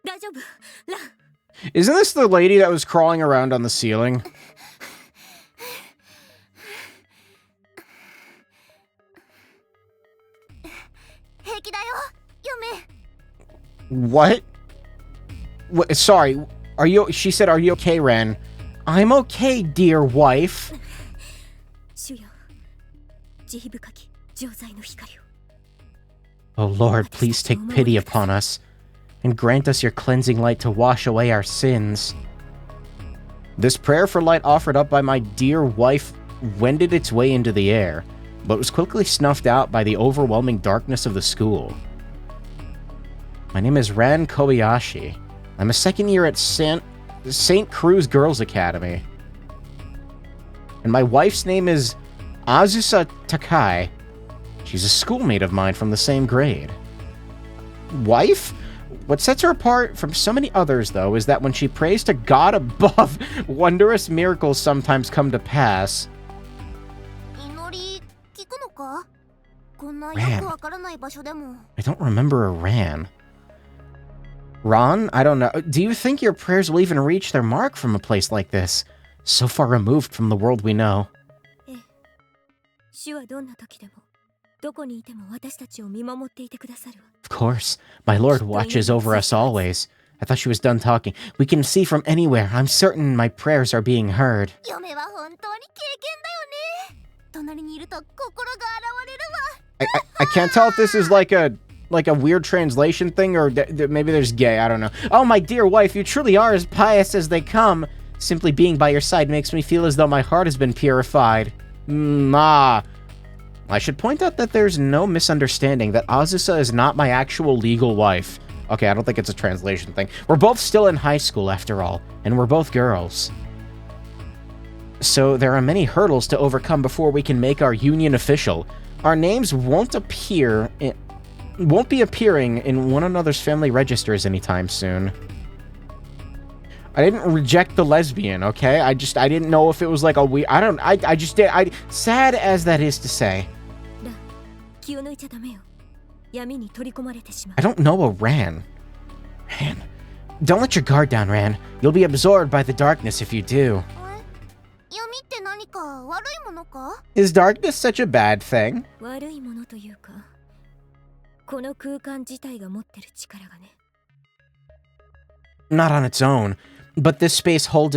大丈夫？ラン。 Isn't this the lady that was crawling around on the ceiling? What? Sorry, are you... She said, are you okay, Ren? I'm okay, dear wife. 主よ、慈悲深き錠剤の光を。 Oh Lord, please take pity upon us, and grant us your cleansing light to wash away our sins. This prayer for light offered up by my dear wife wended its way into the air, but was quickly snuffed out by the overwhelming darkness of the school. My name is Ran Kobayashi. I'm a second year at St. Cruz Girls Academy. And my wife's name is Azusa Takai. She's a schoolmate of mine from the same grade. Wife? What sets her apart from so many others, though, is that when she prays to God above, wondrous miracles sometimes come to pass. 祈り聞くのか？こんなよくわからない場所でも。 I don't remember a Ran. Ron? I don't know. Do you think your prayers will even reach their mark from a place like this? So far removed from the world we know. ええ。主はどんな時でも、どこにいても私たちを見守っていてくださるわ。 Of course. My Lord watches over us always. I thought she was done talking. We can see from anywhere. I'm certain my prayers are being heard. 嫁は本当に経験だよね。隣にいると心が現れるわ。 I can't tell if this is like a weird translation thing or maybe there's gay. I don't know. Oh, my dear wife, you truly are as pious as they come. Simply being by your side makes me feel as though my heart has been purified. I should point out that there's no misunderstanding that Azusa is not my actual legal wife. Okay, I don't think it's a translation thing. We're both still in high school after all, and we're both girls. So there are many hurdles to overcome before we can make our union official. Our names won't be appearing in one another's family registers anytime soon. I didn't reject the lesbian, okay? I didn't know if it was like a weird... I just did... sad as that is to say. I don't know a Ran. Ran. Don't let your guard down, Ran. You'll be absorbed by the darkness if you do. 闇って何か悪いものか？ Is darkness such a bad thing? 悪いものというか、この空間自体が持ってる力がね。 Not on its own, but this space holds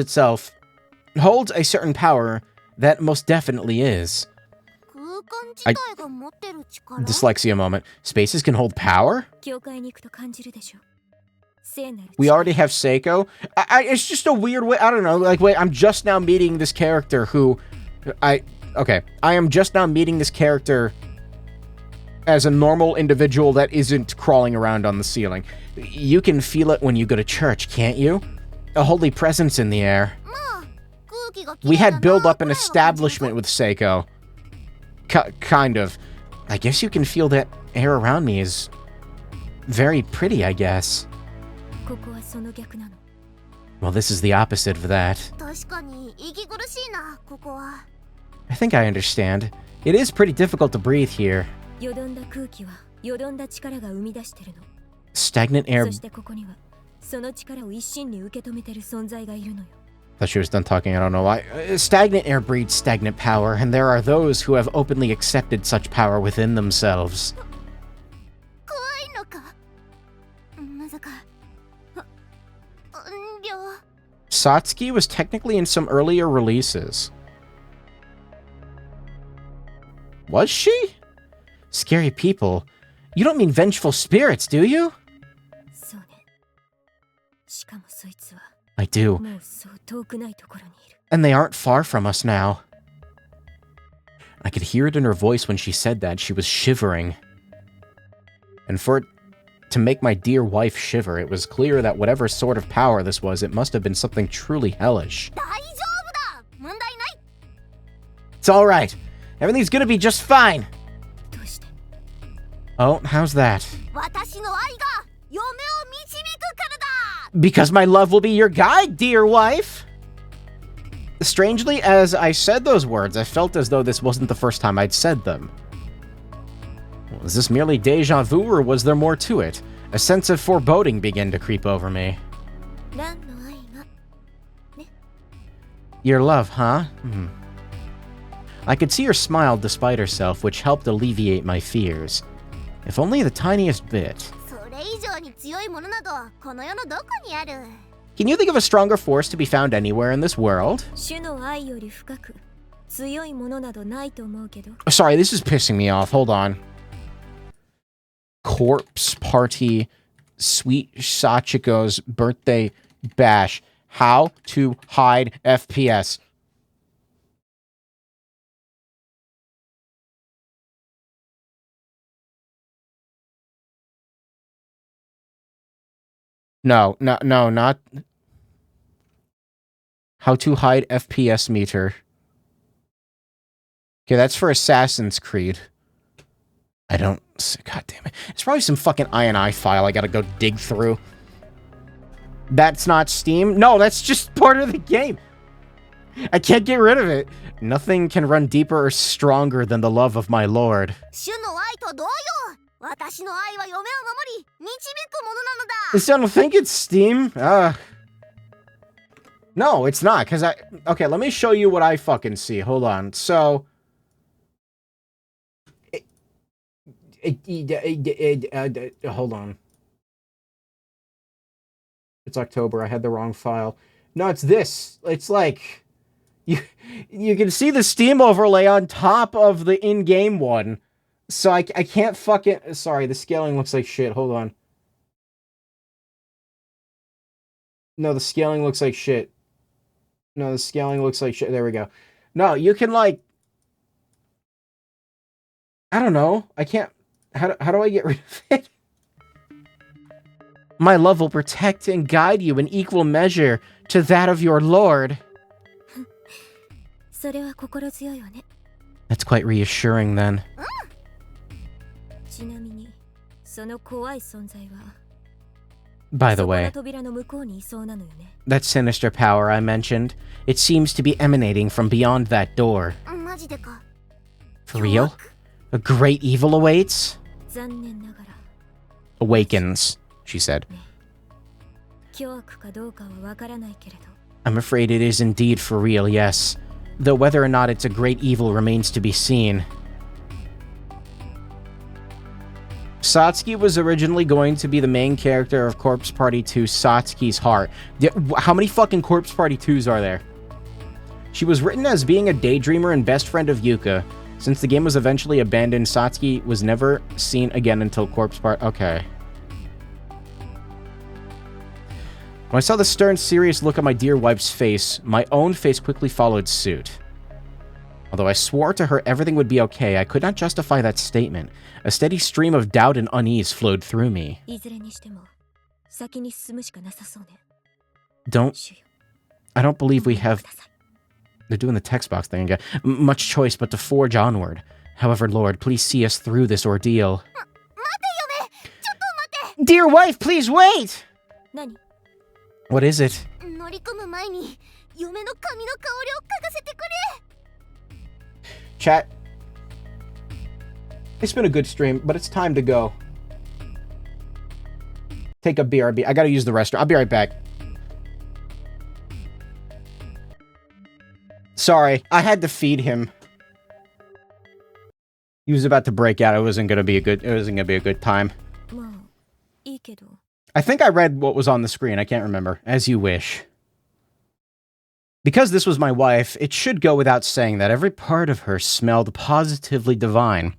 a certain power that most definitely is. 空間自体が持ってる力？ Dyslexia moment. Spaces can hold power? 教会に行くと感じるでしょ。 We already have Seiko? It's just a weird way. I don't know. Like, wait, I'm just now meeting this character who... Okay. I am just now meeting this character as a normal individual that isn't crawling around on the ceiling. You can feel it when you go to church, can't you? A holy presence in the air. We had built up an establishment with Seiko. Kind of. I guess you can feel that air around me is very pretty, I guess. Well, this is the opposite of that. 確かに息苦しいな、ここは。 I think I understand. It is pretty difficult to breathe here. よどんだ空気はよどんだ力が生み出してるの。 Stagnant air... そしてここにはその力を一身に受け止めてる存在がいるのよ。 Thought she was done talking, I don't know why. Stagnant air breeds stagnant power, and there are those who have openly accepted such power within themselves. 怖いのか？まさか。Satsuki was technically in some earlier releases. Was she? Scary people. You don't mean vengeful spirits, do you? そうね。しかもそいつは I do. もうそう遠くないところにいる。 And they aren't far from us now. I could hear it in her voice when she said that. She was shivering. And for it to make my dear wife shiver, it was clear that whatever sort of power this was, it must have been something truly hellish. 大丈夫だ。問題ない。 It's alright. Everything's gonna be just fine. どうして？ Oh, how's that? 私の愛が嫁を導くからだ。 Because my love will be your guide, dear wife. Strangely, as I said those words, I felt as though this wasn't the first time I'd said them. Was this merely deja vu, or was there more to it? A sense of foreboding began to creep over me. ランの愛がね。 Your love, huh? I could see her smile despite herself, which helped alleviate my fears. If only the tiniest bit. それ以上に強いものなどこの世のどこにある？ Can you think of a stronger force to be found anywhere in this world? 主の愛より深く強いものなどないと思うけど。 Sorry, this is pissing me off. Hold on. Corpse Party Sweet Sachiko's Birthday Bash. How to hide FPS. No, not... How to hide FPS meter. Okay, that's for Assassin's Creed. I don't... God damn it. It's probably some fucking INI file I gotta go dig through. That's not Steam? No, that's just part of the game. I can't get rid of it. Nothing can run deeper or stronger than the love of my lord. 主の愛と同様、私の愛は嫁を守り、導くものなのだ。 I don't think it's Steam. No, it's not, because I... Okay, let me show you what I fucking see. Hold on. So... hold on. It's October. I had the wrong file. No, it's this. It's like... You can see the Steam overlay on top of the in-game one. So I can't fucking... Sorry, the scaling looks like shit. Hold on. No, the scaling looks like shit. No, the scaling looks like shit. There we go. No, you can, like... I don't know. I can't... How do I get rid of it? My love will protect and guide you in equal measure to that of your lord. それは心強いわね。 That's quite reassuring then. ちなみに、その怖い存在は By the way, そこの扉の向こうにいそうなのよね。 that sinister power I mentioned, it seems to be emanating from beyond that door. マジでか。 For real? A great evil awaits? 残念ながら Awakens, she said. 凶悪かどうかはわからないけれど。 I'm afraid it is indeed for real, yes. Though whether or not it's a great evil remains to be seen. Satsuki was originally going to be the main character of Corpse Party 2 Satsuki's Heart. How many fucking Corpse Party 2s are there? She was written as being a daydreamer and best friend of Yuka. Since the game was eventually abandoned, Satsuki was never seen again until Corpse Party... Okay. When I saw the stern, serious look on my dear wife's face, my own face quickly followed suit. Although I swore to her everything would be okay, I could not justify that statement. A steady stream of doubt and unease flowed through me. いずれにしても先に進むしかなさそうね。 Don't... 主よ、 I don't believe we くだ have... さい。 They're doing the text box thing again. Much choice but to forge onward. However, Lord, please see us through this ordeal. 待て嫁、ちょっと待って。 Dear wife, please wait! 何？ What is it? 乗り込む前に嫁の髪の香りを嗅がせてくれ。 Chat. It's been a good stream, but it's time to go. Take a BRB. I gotta use the restroom. I'll be right back. Sorry, I had to feed him. He was about to break out. It wasn't gonna be a good time. まあいいけど。 I think I read what was on the screen. I can't remember. As you wish. Because this was my wife, it should go without saying that every part of her smelled positively divine.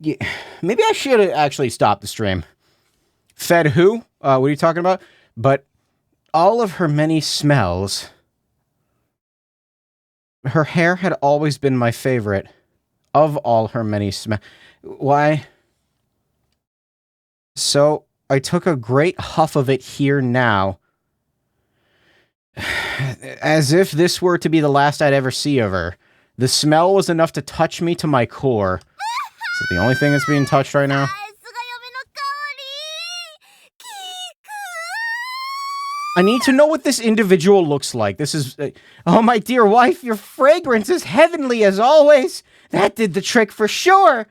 Yeah, maybe I should actually stop the stream. Fed who? What are you talking about? But all of her many smells... Her hair had always been my favorite. Of all her many smells. Why? So... I took a great huff of it here now. As if this were to be the last I'd ever see of her. The smell was enough to touch me to my core. Is it the only thing that's being touched right now? さすが嫁の香り。キーク。 I need to know what this individual looks like. This is... oh, my dear wife, your fragrance is heavenly as always. That did the trick for sure.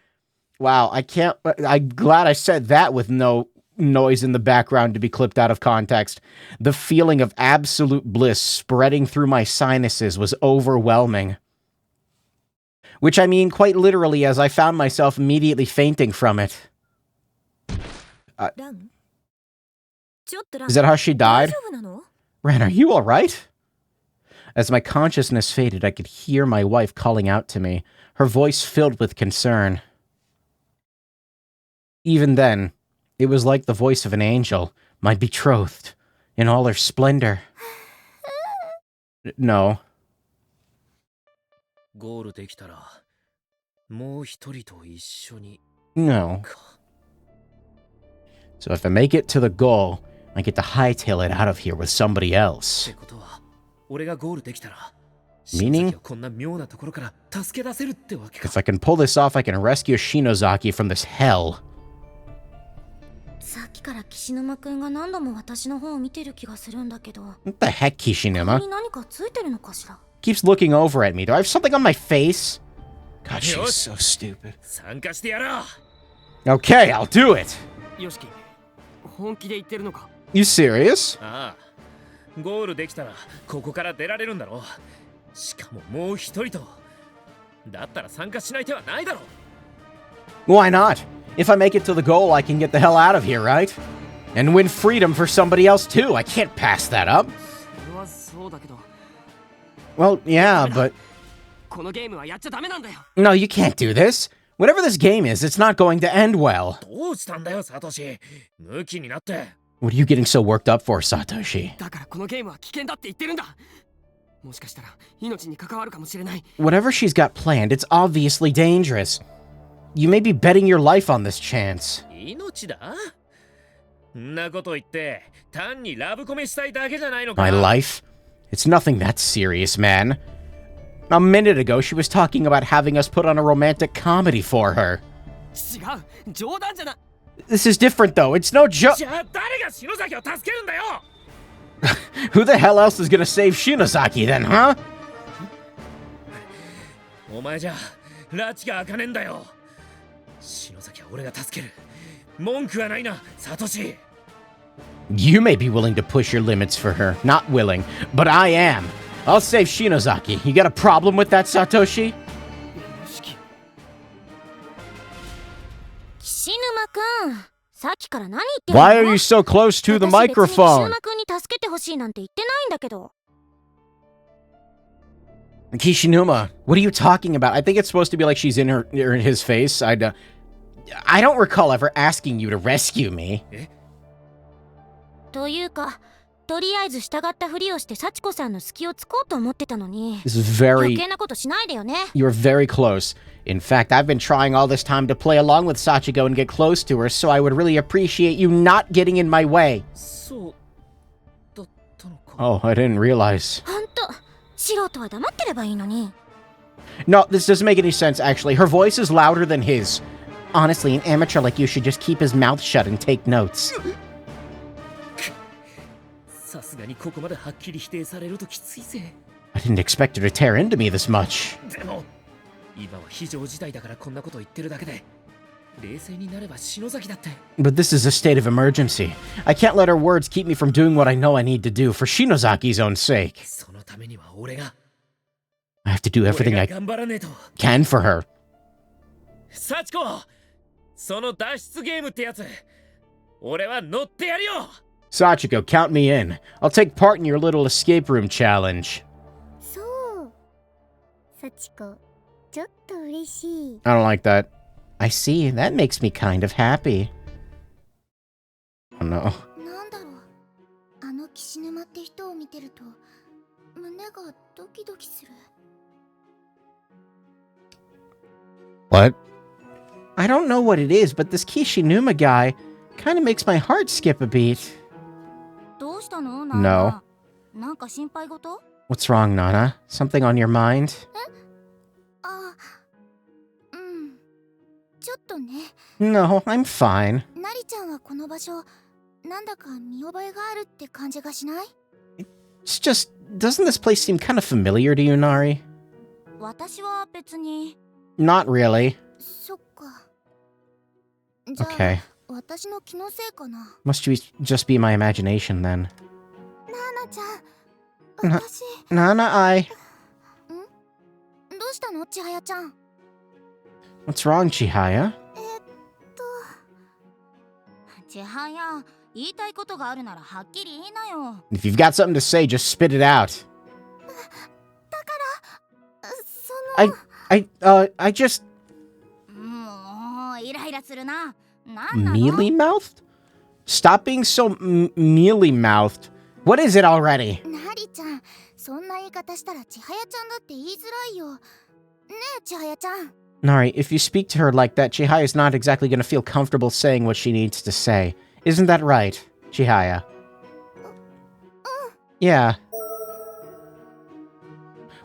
Wow, I can't... I'm glad I said that with no... noise in the background to be clipped out of context. The feeling of absolute bliss spreading through my sinuses was overwhelming. Which I mean quite literally, as I found myself immediately fainting from it. ランちょっとラン Is that how she 大 died? 丈夫なの Ran, are you alright? As my consciousness faded, I could hear my wife calling out to me, her voice filled with concern. Even then, it was like the voice of an angel, my betrothed, in all her splendor. No. ゴールできたらもう一人と一緒に No. か So if I make it to the goal, I get to hightail it out of here with somebody っ else. てことは俺がゴールできたら Meaning? 篠崎をこんな妙なところから助け出せるってわけか If I can pull this off, I can rescue Shinozaki from this hell. さっきから岸沼くんが何度も私の方を見てる気がするんだけど What the heck, 顔 Kishinuma? に何かついてるのかしら Keeps looking over at me. Do I have something on my face? God, she's Yosh. so stupid. 参加してやろう Okay, I'll do it. よしき本気で言ってるのか You serious? ああゴールできたらここから出られるんだろうしかももう一人とだったら参加しない手はないだろう Why not? If I make it to the goal, I can get the hell out of here, right? And win freedom for somebody else too. I can't pass that up. それはそうだけど Well, yeah, but このゲームはやっちゃダメなんだよ no, you can't do this. Whatever this game is, it's not going to end well. どうしたんだよサトシムキになって What are you getting so worked up for, Satoshi? だからこのゲームは危険だって言ってるんだもしかしたら命に関わるかもしれない Whatever she's got planned, it's obviously dangerous. You may be betting your life on this chance. 命だんなこと言って単にラブコメしたいだけじゃないのか My life? It's nothing that serious, man. A minute ago, she was talking about having us put on a romantic comedy for her. 違う冗談じゃな This is different, though. It's no joke. じゃあ誰が篠崎を助けるんだよ Who the hell else is gonna save Shinozaki then, huh? お前じゃ拉致が開かねえんだよ篠崎は俺が助ける文句はないなサトシ You may be willing to push your limits for her. Not willing, but I am. I'll save Shinozaki. You got a problem with that, Satoshi? よしき岸沼くんさっきから何言ってるの Why are you so close to the 私別に岸 microphone? 沼くんに助けてほしいなんて言ってないんだけど Kishinuma, what are you talking about? I think it's supposed to be like she's in his face. I don't recall ever asking you to rescue me. というかとりあえず従ったふりをして幸子さんの隙をつこうと思ってたのに This is 余 very... 計なことしないでよね You're very close. In fact, I've been trying all this time to play along with Sachiko and get close to her, so I would really appreciate you not getting in my way. そうだったのか Oh, I didn't realize. ほんと素人は黙ってればいいのに No, this doesn't make any sense, actually. Her voice is louder than his. Honestly, an amateur like you should just keep his mouth shut and take notes. さすがにここまではっきり否定されるときついぜ I didn't expect her to tear into me this much. でも今は非常事態だからこんなこと言ってるだけで冷静になれば篠崎だって But this is a state of emergency. I can't let her words keep me from doing what I know I need to do for Shinozaki's own sake. そのためには俺が I have to do 俺 everything が I 頑張らねえと can for her. サチコその脱出ゲームってやつ俺は乗ってやるよ Sachiko, count me in. I'll take part in your little escape room challenge. そう幸子ちょっと嬉しい I don't like that. I see. That makes me kind of happy. Oh no. なんだろうあの岸沼って人を見てると胸がドキドキする What? I don't know what it is, but this Kishinuma guy kind of makes my heart skip a beat. どうしたの No. なんか心配事 What's wrong, Nana? Something on your mind? あうんちょっとね No, I'm fine. なりちゃんはこの場所なんだか見覚えがあるって感じがしない It's just, doesn't this place seem kind of familiar to you, Nari? 私は別に Not really. そっかじゃあ、 Okay. 私の気のせいかな Must just be my imagination then. ナーナちゃんな私 Nana, どうしたの千早ちゃん What's wrong, Chihaya? 千早、言いたいことがあるならはっきり言いなよ。 If you've got something to say, just spit it out. I just... もうイライラするな。なんなの？ Mealy-mouthed? Stop being so mealy-mouthed. What is it already? なりちゃん、そんな言い方したら千早ちゃんだって言いづらいよ。ねえ、千早ちゃん。 Nari, if you speak to her like that, Chihaya's not exactly going to feel comfortable saying what she needs to say. Isn't that right, Chihaya? Yeah.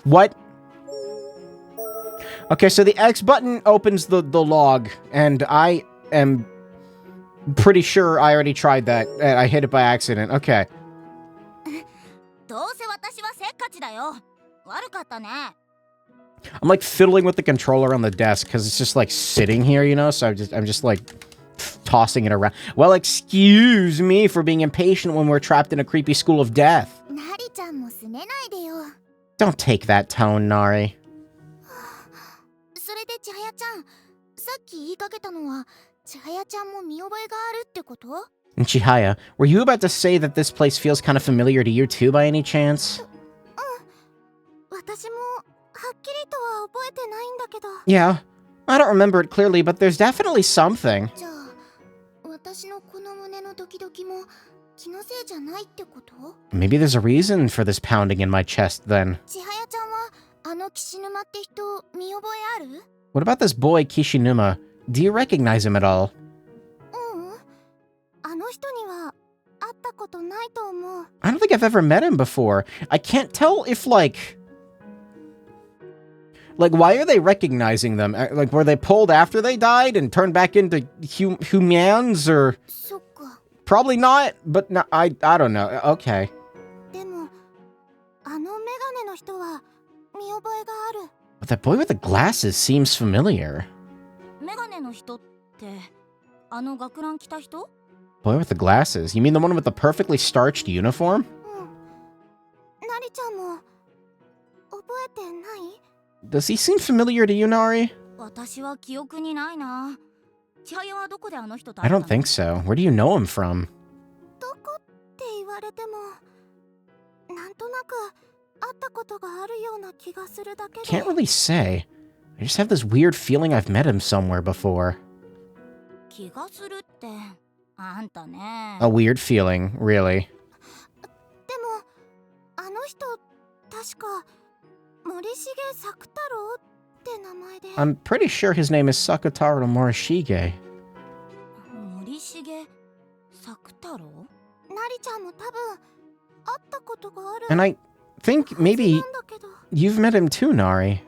What? Okay, so the X button opens the log, and I am pretty sure I already tried that, and I hit it by accident. Okay. どうせ私はせっかちだよ。悪かったね。 I'm like fiddling with the controller on the desk because it's just like sitting here, you know? So I'm just like tossing it around. Well, excuse me for being impatient when we're trapped in a creepy school of death. なりちゃんもすねないでよ。 Don't take that tone, Nari. それで千早ちゃん、さっき言いかけたのは千早ちゃんも見覚えがあるってこと？ And Chihaya, were you about to say that this place feels kind of familiar to you too by any chance? 私もはっきりとは覚えてないんだけど。 Yeah, I don't remember it clearly, but there's definitely something. じゃあ、私のこの胸のドキドキも気のせいじゃないってこと？ Maybe there's a reason for this pounding in my chest then. 千早ちゃんはあの岸沼って人見覚えある？ What about this boy Kishinuma? Do you recognize him at all? あの人には会ったことないと思う。 I don't think I've ever met him before. I can't tell if, like, why are they recognizing them? Like, were they pulled after they died and turned back into humans, or... そっか。 Probably not, but no, I don't know. Okay. でも、あのメガネの人は見覚えがある。 But that boy with the glasses seems familiar. メガネの人って、あの学ラン着た人？ Boy with the glasses? You mean the one with the perfectly starched uniform? なりちゃんも覚えてない？ Does he seem familiar to you, Nari? 私は記憶にないな。千早はどこであの人と I 会ったの？ don't think so. Where do you know him from? どこって言われても、なんとなく会ったことがあるような気がするだけで。 Can't really say. I just have this weird feeling I've met him somewhere before. 気がするってあんたね。 A weird feeling, really. でもあの人確か森重作太郎って名前で。 I'm pretty sure his name is Sakutaro Morishige. 森重作太郎？なりちゃんも多分会ったことがある。 And I think maybe なんだけど。 you've met him too, Nari.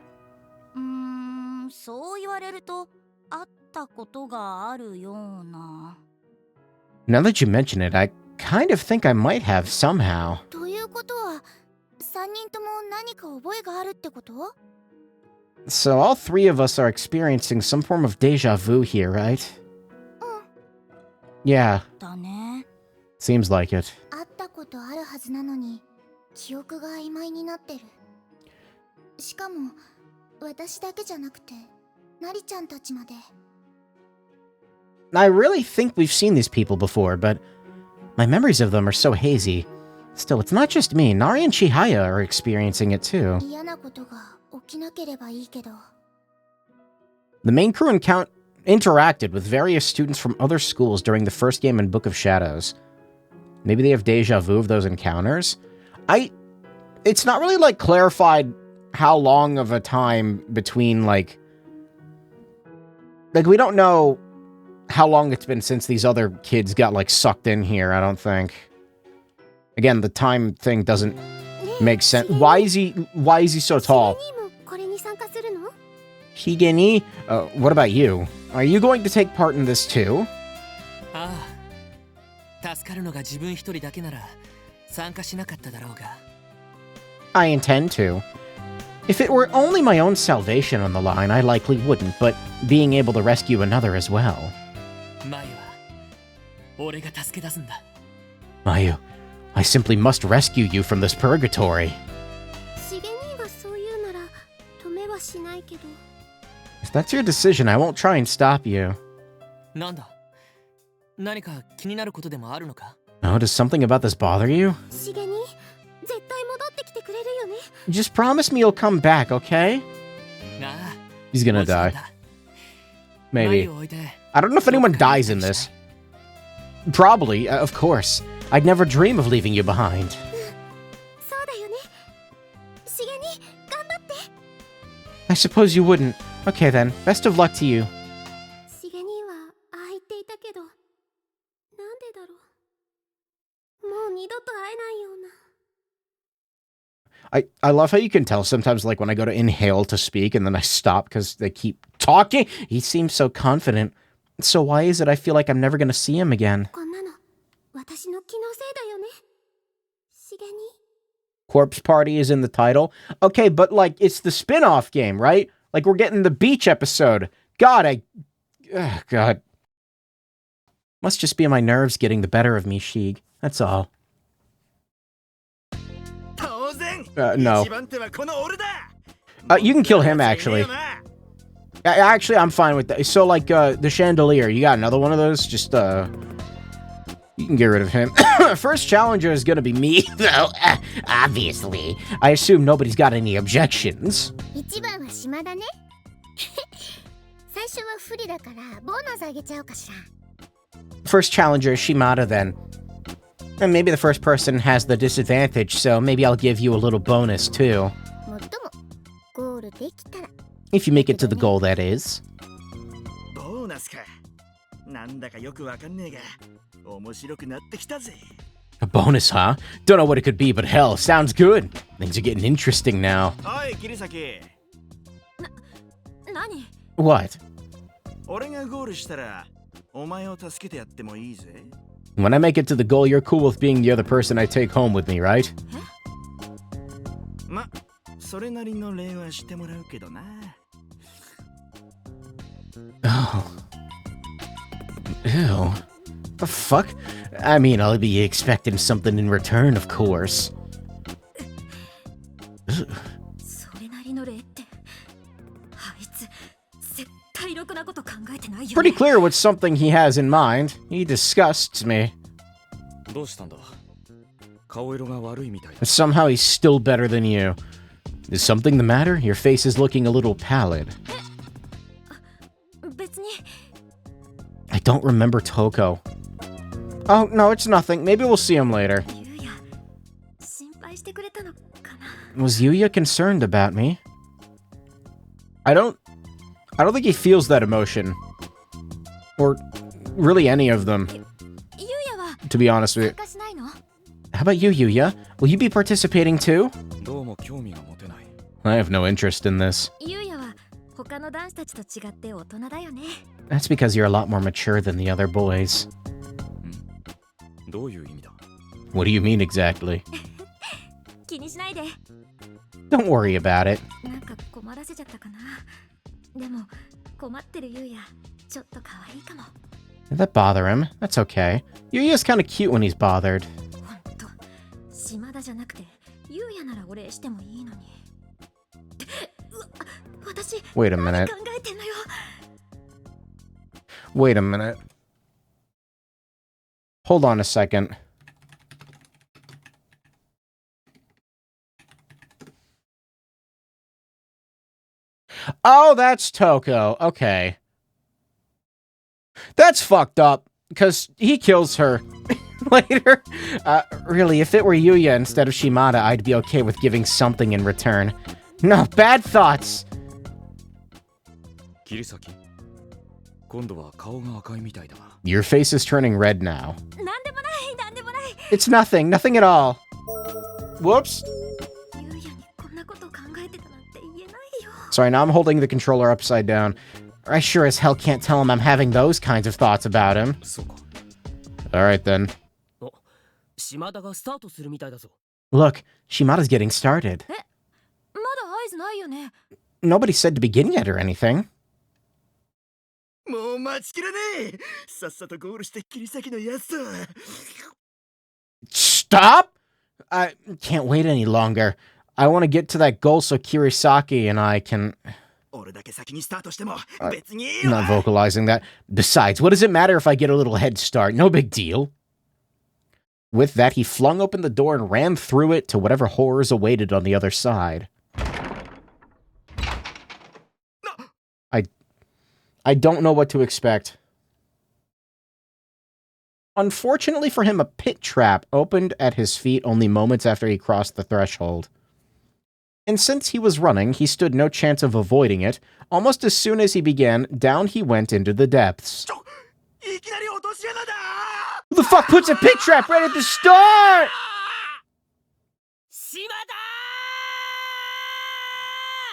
そう言われると会ったことがあるような。 Now that you mention it, I kind of think I might have somehow. ということは3人とも何か覚えがあるってこと？ So all three of us are experiencing some form of deja vu here, right? Yeah, だね。 seems like it. 会ったことあるはずなのに記憶が曖昧になってる。しかも私だけじゃなくてなりちゃんたちまで。 I really think we've seen these people before, but my memories of them are so hazy. Still, it's not just me. Nari and Chihaya are experiencing it too. 嫌なことが起きなければいいけど。 The main crew interacted with various students from other schools during the first game in Book of Shadows. Maybe they have deja vu of those encounters? It's not really, like, clarified how long of a time between, like, we don't know how long it's been since these other kids got, like, sucked in here, I don't think. Again, the time thing doesn't make sense. Why is he so tall? これに参加するの？ Higeni? What about you? Are you going to take part in this too? ああ、助かるのが自分一人だけなら参加しなかっただろうが。 I intend to. If it were only my own salvation on the line, I likely wouldn't, but being able to rescue another as well. マユは俺が助け出すんだ。 Mayu, I simply must rescue you from this purgatory. しげ兄がそう言うなら止めはしないけど。 If that's your decision, I won't try and stop you. なんだ何か気になることでもあるのか? Oh, does something about this bother you? しげに絶対戻ってきてくれるよね。 Just promise me you'll come back, okay? ああ、 He's gonna もちろん die. だ。 Maybe. マリを置いて I don't know if anyone dies in this. Probably, of course. I'd never dream of leaving you behind. そうだよね。しげに頑張って。 I suppose you wouldn't. Okay then, best of luck to you. しげにはああ言っていたけど、なんでだろう。もう二度と会えないような。 I love how you can tell sometimes, like, when I go to inhale to speak and then I stop because they keep talking. He seems so confident. So why is it I feel like I'm never gonna see him again? こんなの私の気のせいだよね。しげに。 Corpse Party is in the title. Okay, but, like, it's the spin-off game, right? Like, we're getting the beach episode. God, God. Must just be my nerves getting the better of me, Sheeg. That's all. No. You can kill him, actually. Actually, I'm fine with that. So, like, the chandelier. You got another one of those? Just, you can get rid of him. First challenger is gonna be me, though. Obviously. I assume nobody's got any objections. 一番は島だね。最初は不利だからボーナスあげちゃおうかしら。 First challenger is Shimada, then. And maybe the first person has the disadvantage, so maybe I'll give you a little bonus, too. もっともゴールできたら。 If you make it to the goal, that is. ボーナスか。なんだかよくわかんねえが、面白くなってきたぜ。 A bonus, huh? Don't know what it could be, but hell, sounds good. Things are getting interesting now. おい、キリサキ。何？ What? 俺がゴールしたら、お前を助けてやってもいいぜ。 When I make it to the goal, you're cool with being the other person I take home with me, right? ま、それなりの礼はしてもらうけどな。 Oh. Ew. The fuck? I mean, I'll be expecting something in return, of course. それなりの礼ってあいつ絶対ろくなこと考えてないよね。 Pretty clear what's something he has in mind. He disgusts me. どうしたんだ顔色が悪いみたいだ But somehow he's still better than you. Is something the matter? Your face is looking a little pallid. 別に I don't remember Toko. Oh, no, it's nothing. Maybe we'll see him later. ゆうや心配してくれたのかな。 Was Yuya concerned about me? I don't think he feels that emotion. Or really any of them, ゆうやは to be honest with you. 参加しないの？ How about you, Yuya? Will you be participating too? どうも興味が持てない I have no interest in this. ゆうやは他の男子たちと違って大人だよね。 That's because you're a lot more mature than the other boys. どういう意味だ What do you mean exactly? 気にしないで。 Don't worry about it. なんか困らせちゃったかな。でも困ってるゆうやちょっと可愛いかも。 Did that bother him? That's okay. Yuya's kind of cute when he's bothered. ほんと島田じゃなくてゆうやならお礼してもいいのに。うわ、私 Wait a 何 minute. 考えてんのよ。 Wait a minute. Hold on a second. Oh, that's Toko. Okay. That's fucked up, because he kills her later. Really, if it were Yuya instead of Shimada, I'd be okay with giving something in return. No, bad thoughts. 桐崎今度は顔が赤いみたいだな Your face is turning red now. なんでもないなんでもない。 It's nothing, nothing at all. Whoops. ゆうやにこんなこと考えてたなんて言えないよ。 Sorry, now I'm holding the controller upside down. I sure as hell can't tell him I'm having those kinds of thoughts about him. そうか Alright then. お、島田がスタートするみたいだぞ。 Look, Shimada's getting started. まだ合図ないよね。 Nobody said to begin yet or anything. もう待ちきれねえ。さっさとゴールしてキリサキのやつと。 Stop! I can't wait any longer. I want to get to that goal so Kirisaki and I can... 俺だけ先にスタートしても別にいい I'm わ not vocalizing that. Besides, what does it matter if I get a little head start? No big deal. With that, he flung open the door and ran through it to whatever horrors awaited on the other side. I don't know what to expect. Unfortunately for him, a pit trap opened at his feet only moments after he crossed the threshold. And since he was running, he stood no chance of avoiding it. Almost as soon as he began, down he went into the depths. いきなり落とし穴だ Who the fuck puts a pit trap right at the start? 島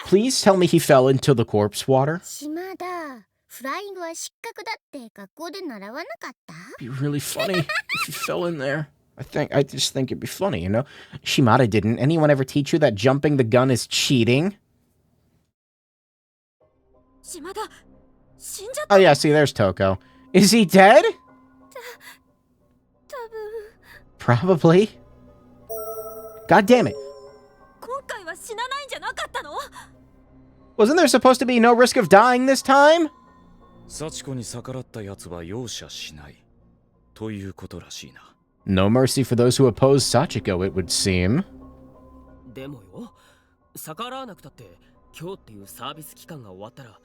田 Please tell me he fell into the corpse water. 島田、フライングは失格だって学校で習わなかった？ It'd be really funny if he fell in there. I just think it'd be funny, you know? Shimada didn't. Anyone ever teach you that jumping the gun is cheating? 島田死んじゃった Oh yeah, see, there's Toko. Is he dead? 多分 Probably. God damn it. 今回は死なないんじゃなかったの Wasn't there supposed to be no risk of dying this time? サチコに逆らった奴は容赦しないということらしいな。 No mercy for those who oppose Sachiko, it would seem. でもよ、逆らわなくたって今日っていうサービス期間が終わったら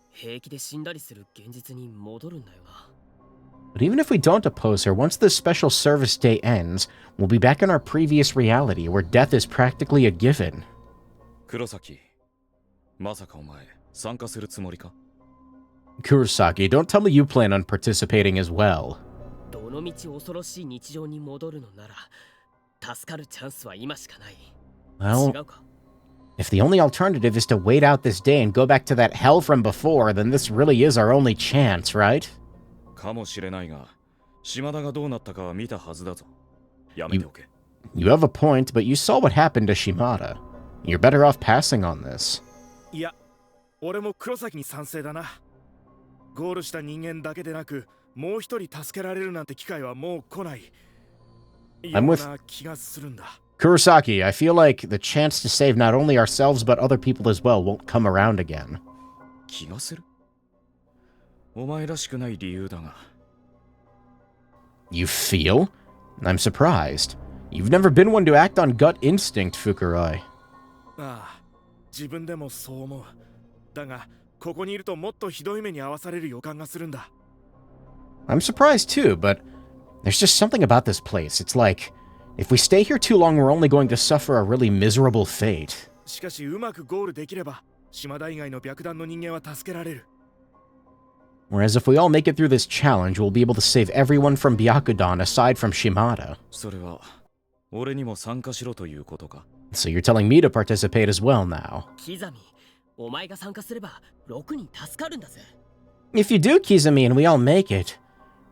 平気で死んだりする現実に戻るんだよな。 But even if we don't oppose her, once this special service day ends, we'll be back in our previous reality, where death is practically a given. 黒崎、まさかお前参加するつもりか？ Kurosaki, don't tell me you plan on participating as well. どのみち恐ろしい日常に戻るのなら助かるチャンスは今しかない。 Well, 違うか？ if the only alternative is to wait out this day and go back to that hell from before, then this really is our only chance, right? かもしれないが、島田がどうなったかは見たはずだぞ。やめておけ。 You have a point, but you saw what happened to Shimada. You're better off passing on this. いや俺も黒崎に賛成だなゴールした人間だけでなくもう一人助けられるなんて機会はもう来ないような気がするんだ Kurosaki, I feel like the chance to save not only ourselves but other people as well won't come around again. 気がする？お前らしくない理由だが。 You feel? I'm surprised. You've never been one to act on gut instinct, Fukuroi. ああ自分でもそう思うだがここにいるともっとひどい目に遭わされる予感がするんだ I'm surprised too, but there's just something about this place. It's like, if we stay here too long, we're only going to suffer a really miserable fate. しかしうまくゴールできれば島田以外の白弾の人間は助けられる Whereas if we all make it through this challenge, we'll be able to save everyone from Byakudan aside from Shimada. それは俺にも参加しろということか？ So you're telling me to participate as well now. キザミ、お前が参加すれば6人助かるんだぜ。 If you do, Kizumi, and we all make it,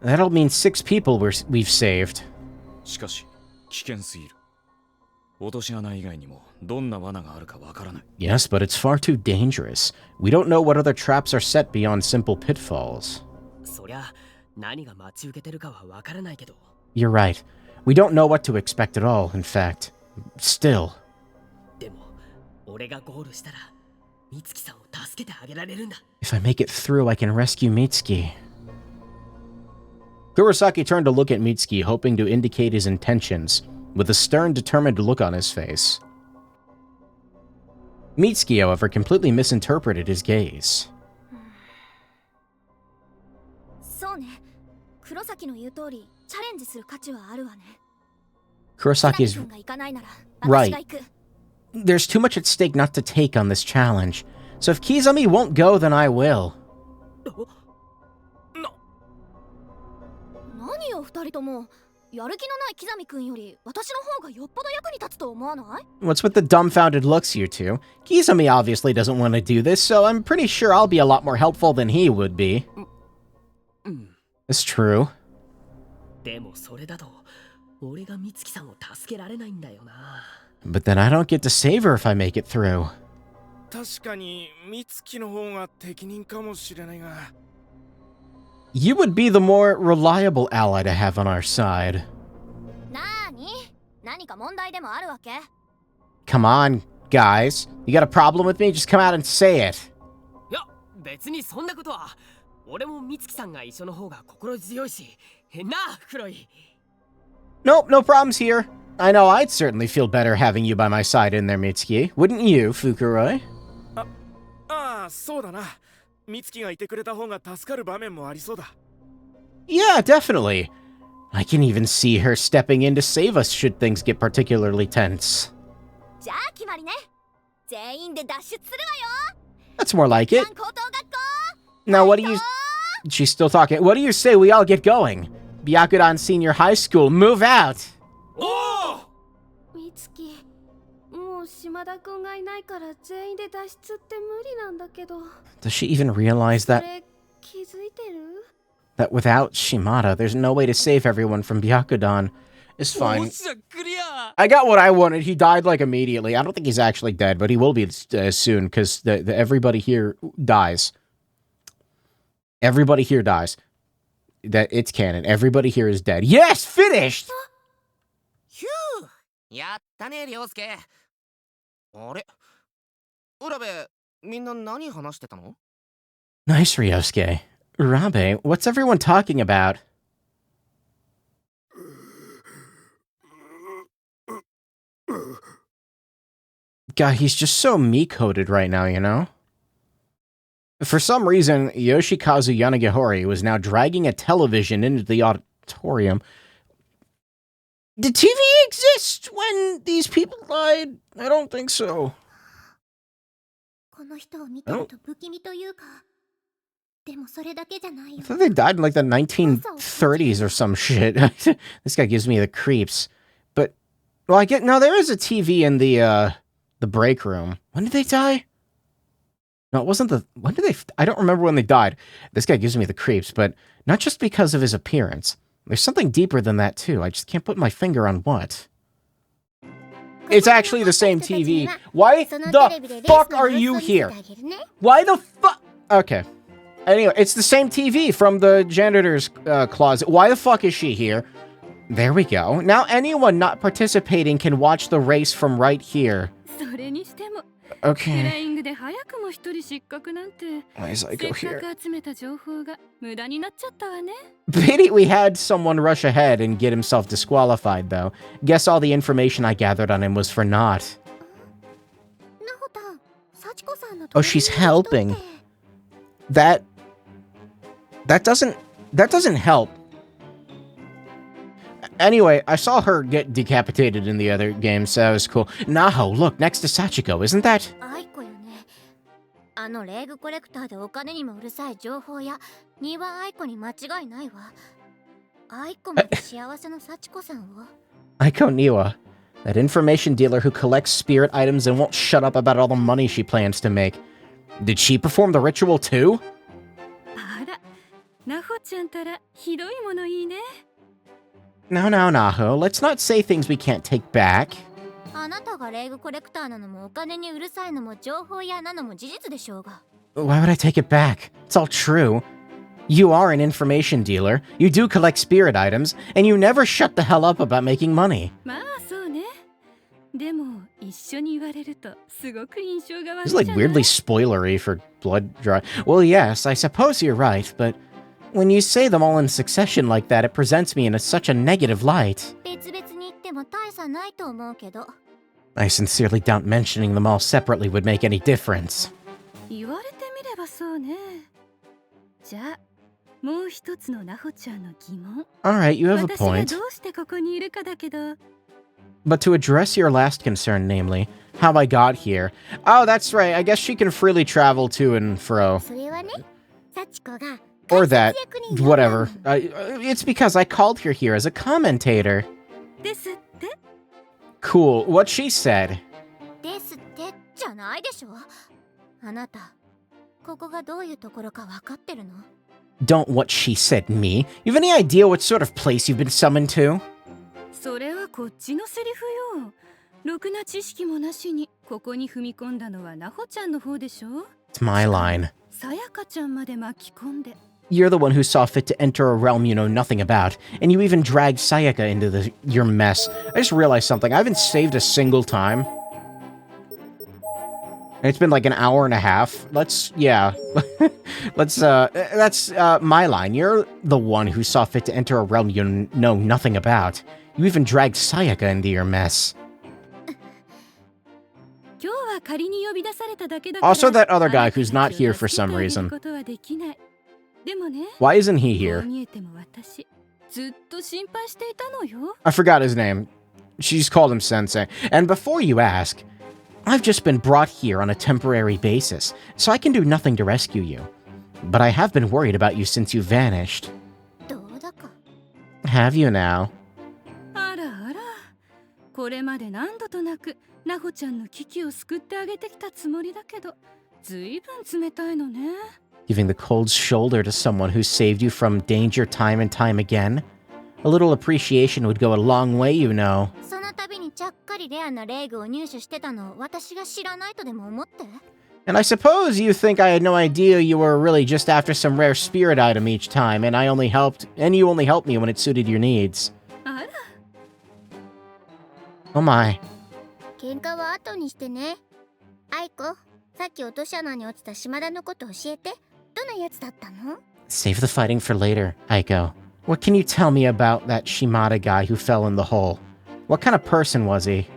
that'll mean 6 people we've saved. しかし危険すぎる。落とし穴以外にもどんな罠があるかわからない。 Yes, but it's far too dangerous. We don't know what other traps are set beyond simple pitfalls. そりゃ何が待ち受けてるかはわからないけど。 You're right. We don't know what to expect at all, in fact. Still. でも俺がゴールしたら美月さんを助けてあげられるんだ。 If I make it through, I can rescue Mitsuki. Kurosaki turned to look at Mitsuki, hoping to indicate his intentions, with a stern, determined look on his face. Mitsuki, however, completely misinterpreted his gaze. そうね黒崎の言う通りチャレンジする価値はあるわね Kurosaki is 君が行かないなら私が行く There's too much at stake not to take on this challenge. So if Kizami won't go, then I will. 何よ二人ともやる気のないキザミ君より私の方がよっぽど役に立つと思わない What's with the dumbfounded looks, you two? Kizami obviously doesn't want to do this, so I'm pretty sure I'll be a lot more helpful than he would be. It's true. でもそれだと俺が美月さんを助けられないんだよな。 But then I don't get to save her if I make it through. 確かに美月の方が適任かもしれないが You would be the more reliable ally to have on our side. 何か問題でもあるわけ Come on, guys. You got a problem with me? Just come out and say it. 別にそんなことは。俺も美月さんが一緒の方が心強いし。なあ、フロイ。Nope, no problems here. I know I'd certainly feel better having you by my side in there, Mitsuki. Wouldn't you, Fukuroi? ああ、そうだな。美月がいてくれた方が助かる場面もありそうだ。Yeah, definitely. I can even see her stepping in to save us should things get particularly tense. じゃあ決まりね。全員で脱出するわよ。 That's more like it. 高等学校 Now, what do you... She's still talking. What do you say we all get going? Byakudan Senior High School, move out! 美月、もう島田くんがいないから全員で脱出って無理なんだけど。 Does she even realize そ that れ気づいてる？ that without Shimada, there's no way to save everyone from Byakudan? It's お fine. っしゃクリア。 I got what I wanted. He died like immediately. I don't think he's actually dead, but he will be soon because everybody here dies. Everybody here dies. That it's canon. Everybody here is dead. Yes, finished. ヒュー。やったね、涼介。あれ、浦部、みんな何話してたの？ Nice, Ryosuke. Urabe, what's everyone talking about? God, he's just so me-coded right now, you know? For some reason, Yoshikazu Yanagihori was now dragging a television into the auditorium. Did TV exist when these people died? I don't think so. この人を見てると不気味というか。でもそれだけじゃない I よ。 thought they died in like the 1930s or some shit. This guy gives me the creeps. But, well, I get, no, there is a TV in the break room. When did they die? No, it wasn't the, when did they, I don't remember when they died. This guy gives me the creeps, but not just because of his appearance. There's something deeper than that too. I just can't put my finger on what. It's actually the same TV. Why the fuck are you here? Why the fuck? Okay. Anyway, it's the same TV from the janitor's closet. Why the fuck is she here? There we go. Now anyone not participating can watch the race from right here. それにしても、 Okay. フライングで早くも一人失格なんて。 Why is I せ go っか here? く集めた情報が無駄になっちゃったわね。 Pity we had someone rush ahead and get himself disqualified, though. Guess all the information I gathered on him was for naught. なほたん、幸子さんの Oh, she's helping. That doesn't help. Anyway, I saw her get decapitated in the other game, so that was cool. Naho, look, next to Sachiko, isn't that? 愛子よね。あのレーグコレクターでお金にもうるさい情報や庭愛子に間違いないわ。愛子も幸せの幸子さんを。 Aiko Niwa, that information dealer who collects spirit items and won't shut up about all the money she plans to make. Did she perform the ritual too? あら、なほちゃんたらひどいものいいね。 No, Naho, let's not say things we can't take back. あなたがレーグコレクターなのもお金にうるさいのも情報屋なのも事実でしょうが。 Why would I take it back? It's all true. You are an information dealer, you do collect spirit items, and you never shut the hell up about making money. まあそうね。でも一緒に言われるとすごく印象が悪い This じ is ゃ like ない weirdly spoilery for blood dry. Well, yes, I suppose you're right, but when you say them all in succession like that, it presents me in such a negative light. 別々に言っても大差ないと思うけど。 I sincerely doubt mentioning them all separately would make any difference. 言われてみればそうね。じゃあもう一つのなほちゃんの疑問。 Alright, you have a 私が point. どうしてここにいるかだけど。 But to address your last concern, namely, how I got here. Oh, that's right, I guess she can freely travel to and fro. それはね、幸子が Or that. 活躍に Whatever. It's because I called her here as a commentator. ですって。 Cool. What she said. ですってじゃないでしょ。あなた、ここがどういうところか分かってるの？ Don't what she said me. You have any idea what sort of place you've been summoned to? それはこっちのセリフよ。ろくな知識もなしにここに踏み込んだのはなほちゃんの方でしょ。 It's my line. さやかちゃんまで巻き込んで。 You're the one who saw fit to enter a realm you know nothing about, and you even dragged Sayaka into your mess. I just realized something. I haven't saved a single time. It's been like an hour and a half. Yeah. That's my line. You're the one who saw fit to enter a realm you know nothing about. You even dragged Sayaka into your mess. Also, that other guy who's not here for some reason. Why isn't he here? I forgot his name. She's called him Sensei. And before you ask, I've just been brought here on a temporary basis, so I can do nothing to rescue you. But I have been worried about you since you vanished. Have you now? Giving the cold shoulder to someone who saved you from danger time and time again? A little appreciation would go a long way, you know. And I suppose you think I had no idea you were really just after some rare spirit item each time, and you only helped me when it suited your needs. Oh my. Save the fighting for later, Aiko. What can you tell me about that Shimada guy who fell in the hole? What kind of person was he?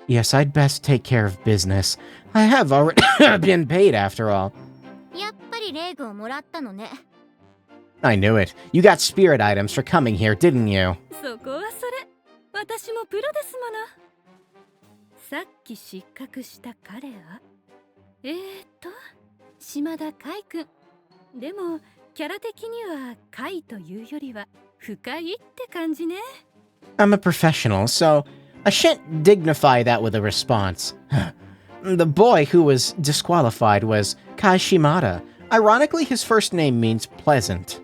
Yes, I'd best take care of business. I have already been paid after all. I knew it. You got spirit items for coming here, didn't you? I'm a professional, so I shan't dignify that with a response. The boy who was disqualified was Kai Shimada. Ironically, his first name means pleasant.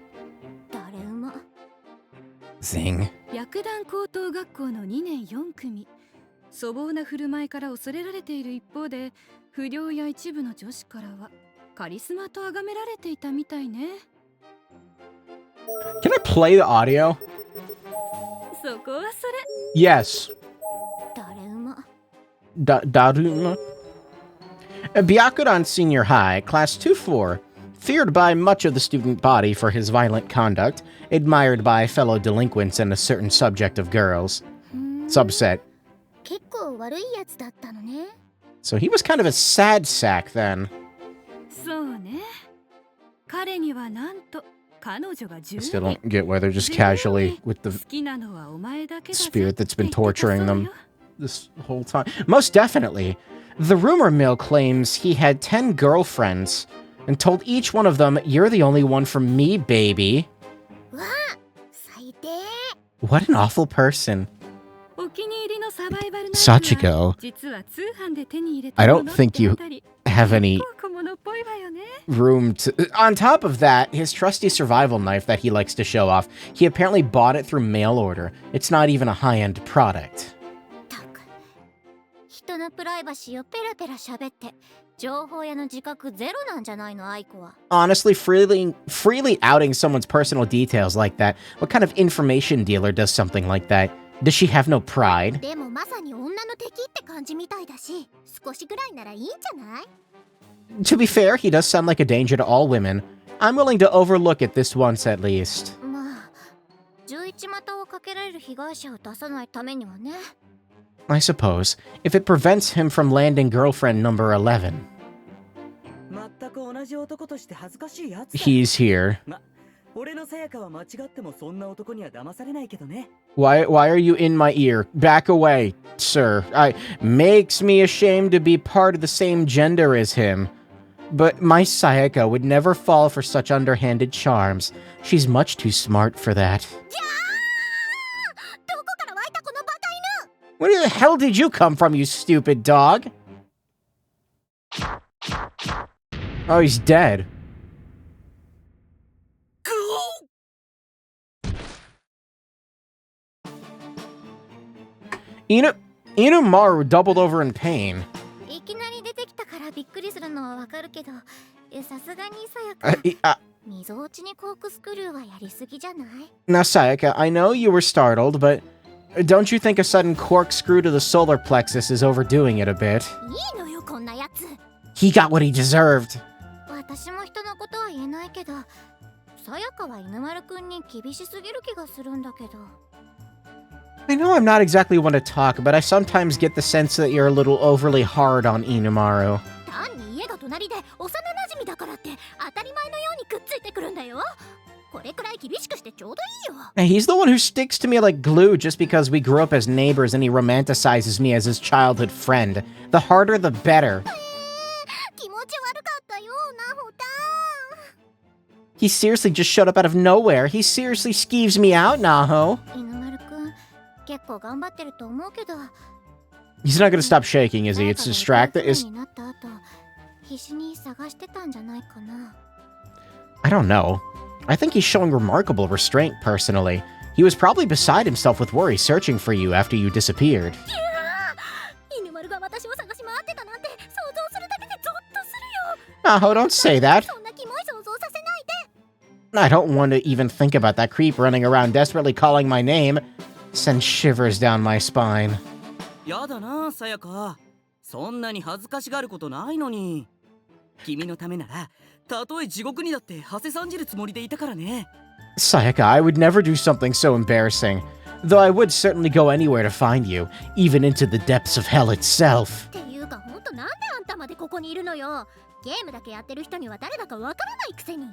Zing. Can I play the audio? Yes. Daruma. Byakuran Senior High, Class 2-4. Feared by much of the student body for his violent conduct, admired by fellow delinquents and a certain subject of girls. Subset. So he was kind of a sad sack then. I still don't get why they're just casually with the spirit that's been torturing them this whole time. Most definitely. The rumor mill claims he had 10 girlfriends and told each one of them, "You're the only one for me, baby." What an awful person. Sachiko, I don't think you have any room to... On top of that, his trusty survival knife that he likes to show off, he apparently bought it through mail order. It's not even a high-end product. Honestly, freely outing someone's personal details like that, what kind of information dealer does something like that? Does she have no pride? To be fair, he does sound like a danger to all women. I'm willing to overlook it this once at least. I suppose, if it prevents him from landing girlfriend number 11. He's here. Why are you in my ear? Back away, sir. Makes me ashamed to be part of the same gender as him. But my Sayaka would never fall for such underhanded charms. She's much too smart for that. Where the hell did you come from, you stupid dog? Oh, he's dead. Inumaru doubled over in pain. Now, Sayaka, I know you were startled, but Don't you think a sudden corkscrew to the solar plexus is overdoing it a bit? いいのよこんなやつ。 He got what he deserved. 私も人のことは言えないけど、さやかは犬丸くんに厳しすぎる気がするんだけど。I know I'm not exactly one to talk, but I sometimes get the sense that you're a little overly hard on Inumaru. 単に家が隣で幼馴染だからって当たり前のようにくっついてくるんだよ。これくらい厳しくしてちょうどいいよ。 And he's the one who sticks to me like glue just because we grew up as neighbors and he romanticizes me as his childhood friend. The harder, the better. 気持ち悪かったよ、なほたん。 He seriously just showed up out of nowhere. He seriously skeeves me out, Naho. 犬丸くん、結構頑張ってると思うけど。 He's not gonna stop shaking, is he? It's distracted. Is になった後、必死に探してたんじゃないかな。 I don't know. I think he's showing remarkable restraint, personally. He was probably beside himself with worry searching for you after you disappeared. 犬丸が私を探し回ってたなんて想像するだけでゾッとするよ。 Naho, don't say that. そんなキモい想像させないで。 I don't want to even think about that creep running around desperately calling my name. Sends shivers down my spine. やだな、さやか。そんなに恥ずかしがることないのに。君のためなら、たとえ地獄にだってはせさんじるつもりでいたからね。 Sayaka, I would never do something so embarrassing. Though I would certainly go anywhere to find you, even into the depths of hell itself. っていうかほんとなんであんたまでここにいるのよ。ゲームだけやってる人には誰だかわからないくせに。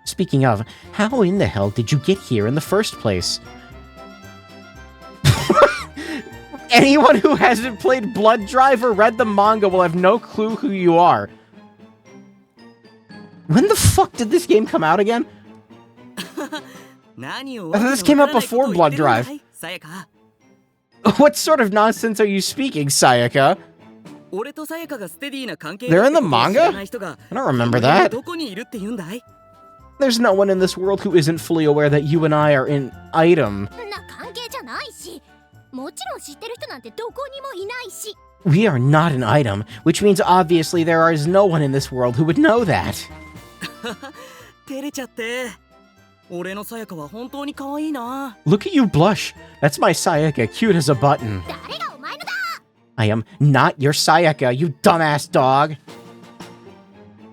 Speaking of, how in the hell did you get here in the first place? Anyone who hasn't played Blood Drive or read the manga will have no clue who you are. When the fuck did this game come out again? I thought this came out before Blood Drive. What sort of nonsense are you speaking, Sayaka? They're in the manga? I don't remember that. There's no one in this world who isn't fully aware that you and I are an item. な関係じゃないし、もちろん知ってる人なんてどこにもいないし。 We are not an item, which means obviously there is no one in this world who would know that. 照れちゃって。俺のさやかは本当に可愛いな。 Look at you blush. That's my Sayaka, cute as a button. 誰がお前のだ。 I am not your Sayaka, you dumbass dog.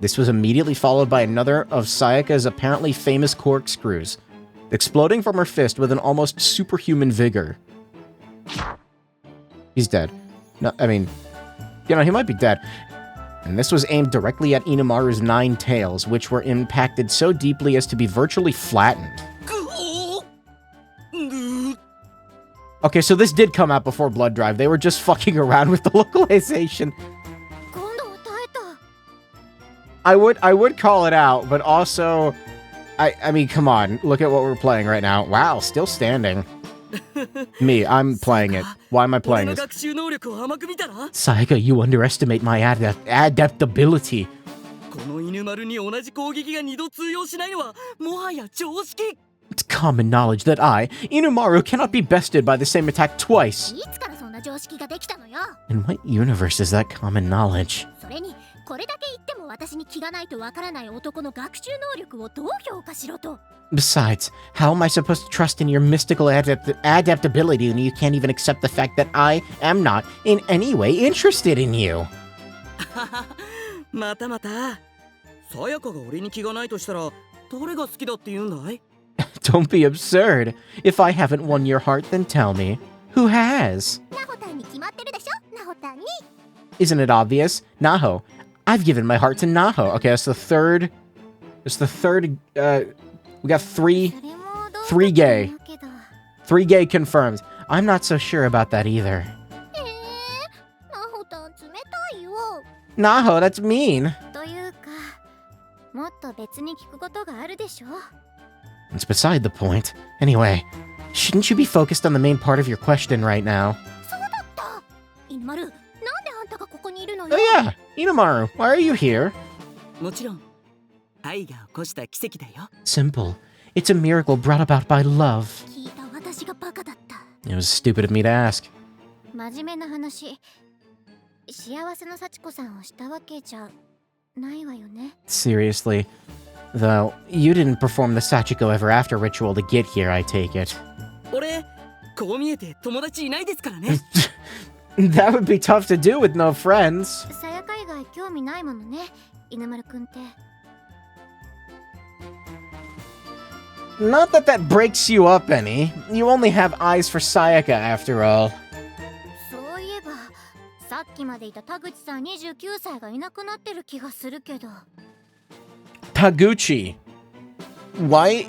This was immediately followed by another of Sayaka's apparently famous corkscrews, exploding from her fist with an almost superhuman vigor. He's dead. No, I mean, you know, he might be dead. And this was aimed directly at Inumaru's 9 tails, which were impacted so deeply as to be virtually flattened. Okay, so this did come out before Blood Drive. They were just fucking around with the localization. 今度は耐えた。 I would call it out, but also, I mean, come on, look at what we're playing right now. Wow, still standing. Me, I'm playing it. Why am I playing this? Sayaka, you underestimate my adaptability. この犬丸に同じ攻撃が2度通用しないのはもはや常識。 It's common knowledge that I, Inumaru, cannot be bested by the same attack twice. いつからそんな常識ができたのよ。 In what universe is that common knowledge? それにこれだけ言っても私に気がないとわからない男の学習能力をどう評価しろと。 Besides, how am I supposed to trust in your mystical adaptability when you can't even accept the fact that I am not in any way interested in you? またまた。さやかが俺に気がないとしたら誰が好きだって言うんだい？ Don't be absurd. If I haven't won your heart, then tell me. Who has? ナホタンに決まってるでしょ。ナホタンに。 Isn't it obvious? Naho. I've given my heart to Naho. Okay, that's the third. It's the third. We got three それもどう Three gay. だけど。 gay confirmed. I'm not so sure about that either. ナホタン冷たいよ。 Naho, that's mean. というか、もっと別に聞くことがあるでしょ。 It's beside the point. Anyway, shouldn't you be focused on the main part of your question right now? そうだった。犬丸、なんであんたがここにいるのよ。 Oh yeah, Inumaru, why are you here? もちろん愛が起こした奇跡だよ。 Simple. It's a miracle brought about by love. 聞いた私がバカだった。 It was stupid of me to ask. 真面目な話、幸せの幸子さんをしたわけじゃないわよね。 Seriously. Though, you didn't perform the Sachiko ever after ritual to get here, I take it. 俺こう見えて友達いないですからね。That would be tough to do with no friends. さやか以外興味ないものね、犬丸くんって。 Not that that breaks you up any. You only have eyes for Sayaka after all. そういえばさっきまでいた田口さん29歳がいなくなってる気がするけど。 Taguchi. Why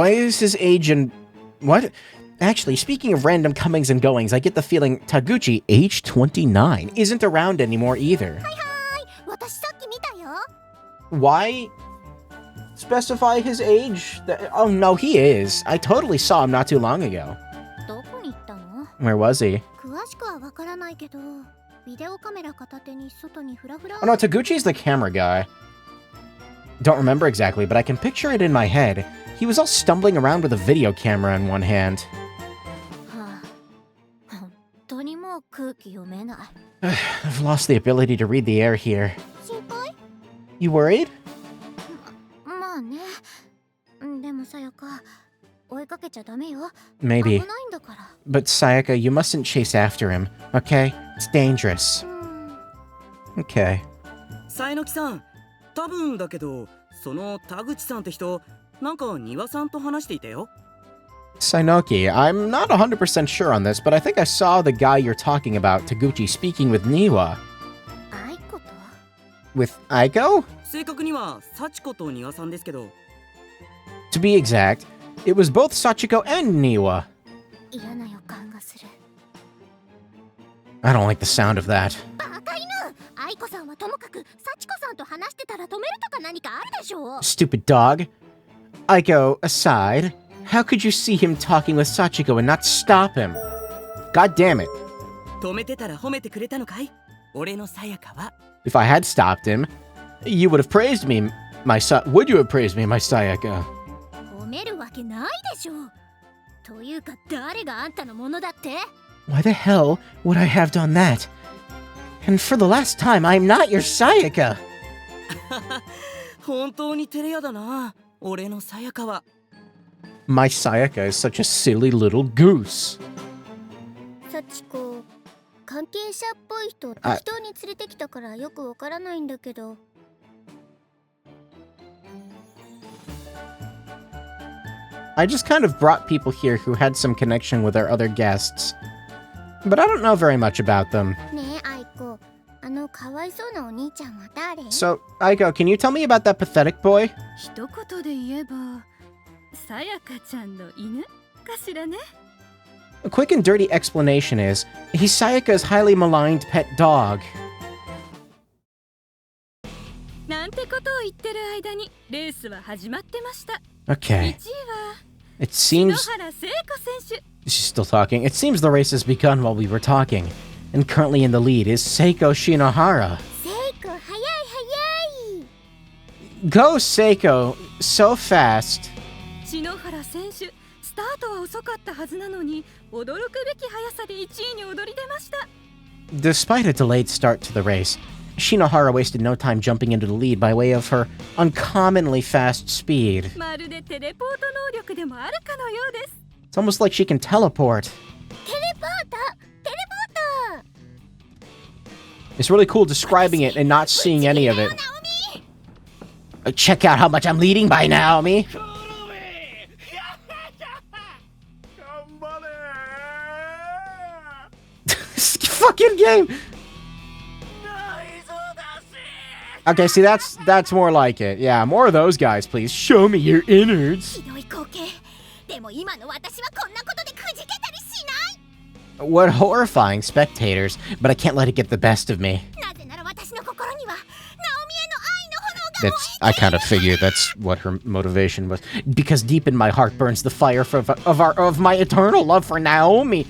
is his age and... What? Actually, speaking of random comings and goings, I get the feeling Taguchi, age 29, isn't around anymore either. 私さっき見たよ。 Why specify his age? Oh no, he is. I totally saw him not too long ago. どこに行ったの？ Where was he? 詳しくはわからないけど、ビデオカメラ片手に外にフラフラ。 Oh no, Taguchi's the camera guy. Don't remember exactly, but I can picture it in my head. He was all stumbling around with a video camera in one hand. はあ、本当にもう空気読めない。 I've lost the ability to read the air here. 心配？ You worried? まあね。でもさやか、追いかけちゃダメよ。 Maybe. 危ないんだから。 But Sayaka, you mustn't chase after him, okay? It's dangerous. Okay. さえのきさん、多分だけど、その田口さんって人、なんか庭さんと話していたよ。 Sainoki, I'm not 100% sure on this, but I think I saw the guy you're talking about, Taguchi, speaking with Niwa. あいこと？ With Aiko? 正確には幸子と庭さんですけど。 To be exact, it was both Sachiko and Niwa. 嫌な予感がする。 I don't like the sound of that. バカ犬！愛子さんはともかく幸子さんと話してたら止めるとか何かあるでしょう。 Stupid dog. Aiko, aside, how could you see him talking with Sachiko and not stop him? God damn it. 止めてたら褒めてくれたのかい？俺のさやかは。 If I had stopped him, you would have praised me, would you have praised me, my Sayaka? 褒めるわけないでしょう。というか誰があんたのものだって？ Why the hell would I have done that? And for the last time, I'm not your Sayaka. 本当に照れ屋だな、俺のさやかは。 My Sayaka is such a silly little goose. 幸子、関係者っぽい人適当に連れてきたからよくわからないんだけど。 I just kind of brought people here who had some connection with our other guests. But I don't know very much about them. ねえ、愛子、あのかわいそうなお兄ちゃんは誰？ So, Aiko, can you tell me about that pathetic boy? 一言で言えば、さやかちゃんの犬かしらね。 A quick and dirty explanation is, he's Sayaka's highly maligned pet dog. なんてことを言ってる間にレースは始まってました。 Okay. 1位は It 篠 seems... 原聖子選手。 She's still talking. It seems the race has begun while we were talking. And currently in the lead is Seiko Shinohara. 聖子、早い早い。 Go, Seiko! So fast. 篠原選手、スタートは遅かったはずなのに、驚くべき速さで1位に躍り出ました。 Despite a delayed start to the race, Shinohara wasted no time jumping into the lead by way of her uncommonly fast speed. まるでテレポート能力でもあるかのようです。 It's almost like she can teleport. テレポート、テレポート。 It's really cool describing it and not seeing any of it. Check out how much I'm leading by Naomi. This fucking game. Okay, see that's more like it. Yeah, more of those guys, please. Show me your innards. ひどい光景。でも今の私はこんなことでくじけたりしない。 What horrifying spectators, but I can't let it get the best of me. なぜなら私の心にはナオミへの愛の炎が That's I kind of figured that's what her motivation was. Because deep in my heart burns the fire of my eternal love for Naomi.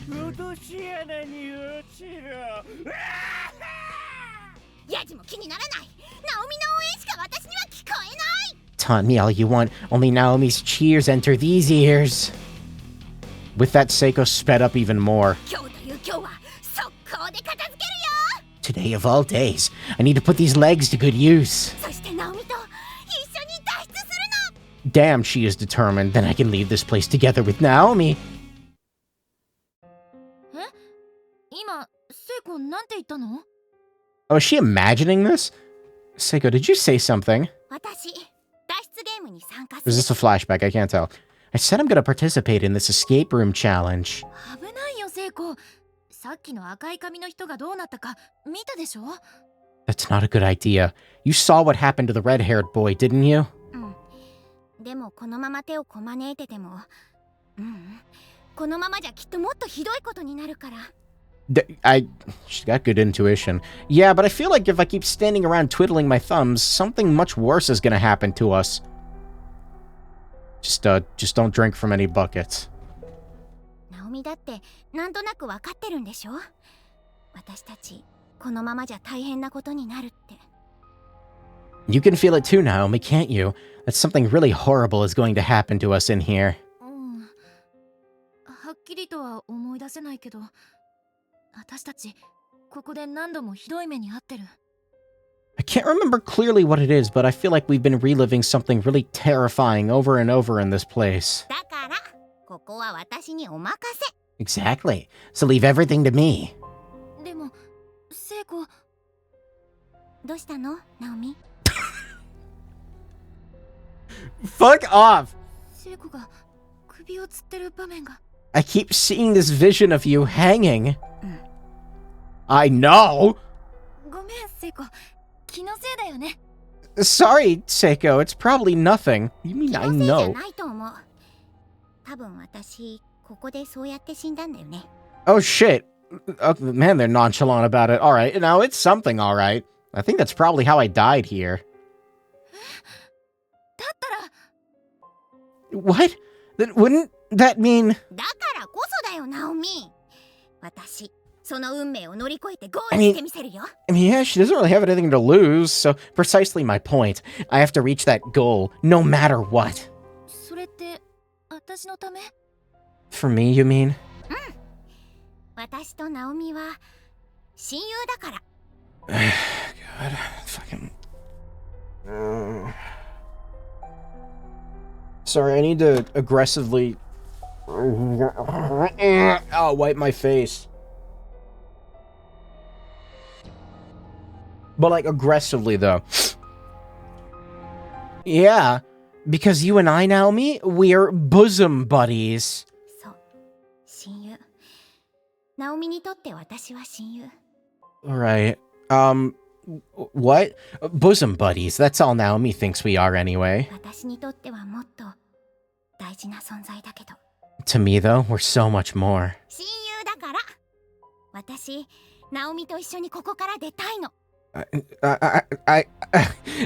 ヤジも気にならない。ナオミの応援しか私には聞こえない。 Taunt me all you want, only Naomi's cheers enter these ears. With that, Seiko sped up even more. 今日という今日は速攻で片付けるよ。 Today of all days, I need to put these legs to good use. そしてナオミと一緒に脱出するの。 Damn, she is determined. Then I can leave this place together with Naomi. 今聖子なんて言ったの？ Oh, is she imagining this? Seiko, did you say something? 私脱出ゲームに参加す Or is る this a flashback? I can't tell. I said I'm gonna participate in this escape room challenge. 危ないよ聖子。さっきの赤い髪の人がどうなったか見たでしょ？ That's not a good idea. You saw what happened to the red-haired boy, didn't you? でもこのまま手をこまねいててもこのままじゃきっともっとひどいことになるから She's got good intuition. Yeah, but I feel like if I keep standing around twiddling my thumbs, something much worse is gonna happen to us. Just don't drink from any buckets. ナオミだってなんとなく分かってるんでしょ？私たちこのままじゃ大変なことになるって。 You can feel it too, Naomi, can't you? That something really horrible is going to happen to us in here. はっきりとは思い出せないけど、私たちここで何度もひどい目に遭ってる。 I can't remember clearly what it is, but I feel like we've been reliving something really terrifying over and over in this place. だからここは私にお任せ。 Exactly. So leave everything to me. でも聖子、どうしたのナオミ？ Fuck off! 聖子が首をつってる場面が。 I keep seeing this vision of you hanging. I know! ごめん聖子、気のせいだよね。 Sorry, Seiko, it's probably nothing. You mean 気 I のせいじゃ know? ないと思う。多分私ここでそうやって死んだんだよね。 Oh shit. Man, they're nonchalant about it. Alright, now it's something alright. I think that's probably how I died here. だったら What? Then wouldn't that mean... だからこそだよナオミ。私その運命を乗り越えてゴールしてみせるよ。 I mean, yeah, she doesn't really have anything to lose, so precisely my point. I have to reach that goal, no matter what. それって私のため？ For me, you mean? 私とナオミは親友だから。 God, fucking... Sorry, I need to aggressively... Oh, wipe my face. But, like, aggressively, though. Yeah, because you and I, Naomi, we're bosom buddies. そう、親友。ナオミにとって私は親友。 Alright, what? Bosom buddies, that's all Naomi thinks we are anyway. 私にとってはもっと大事な存在だけど。 To me, though, we're so much more. 親友だから。私、ナオミと一緒にここから出たいの。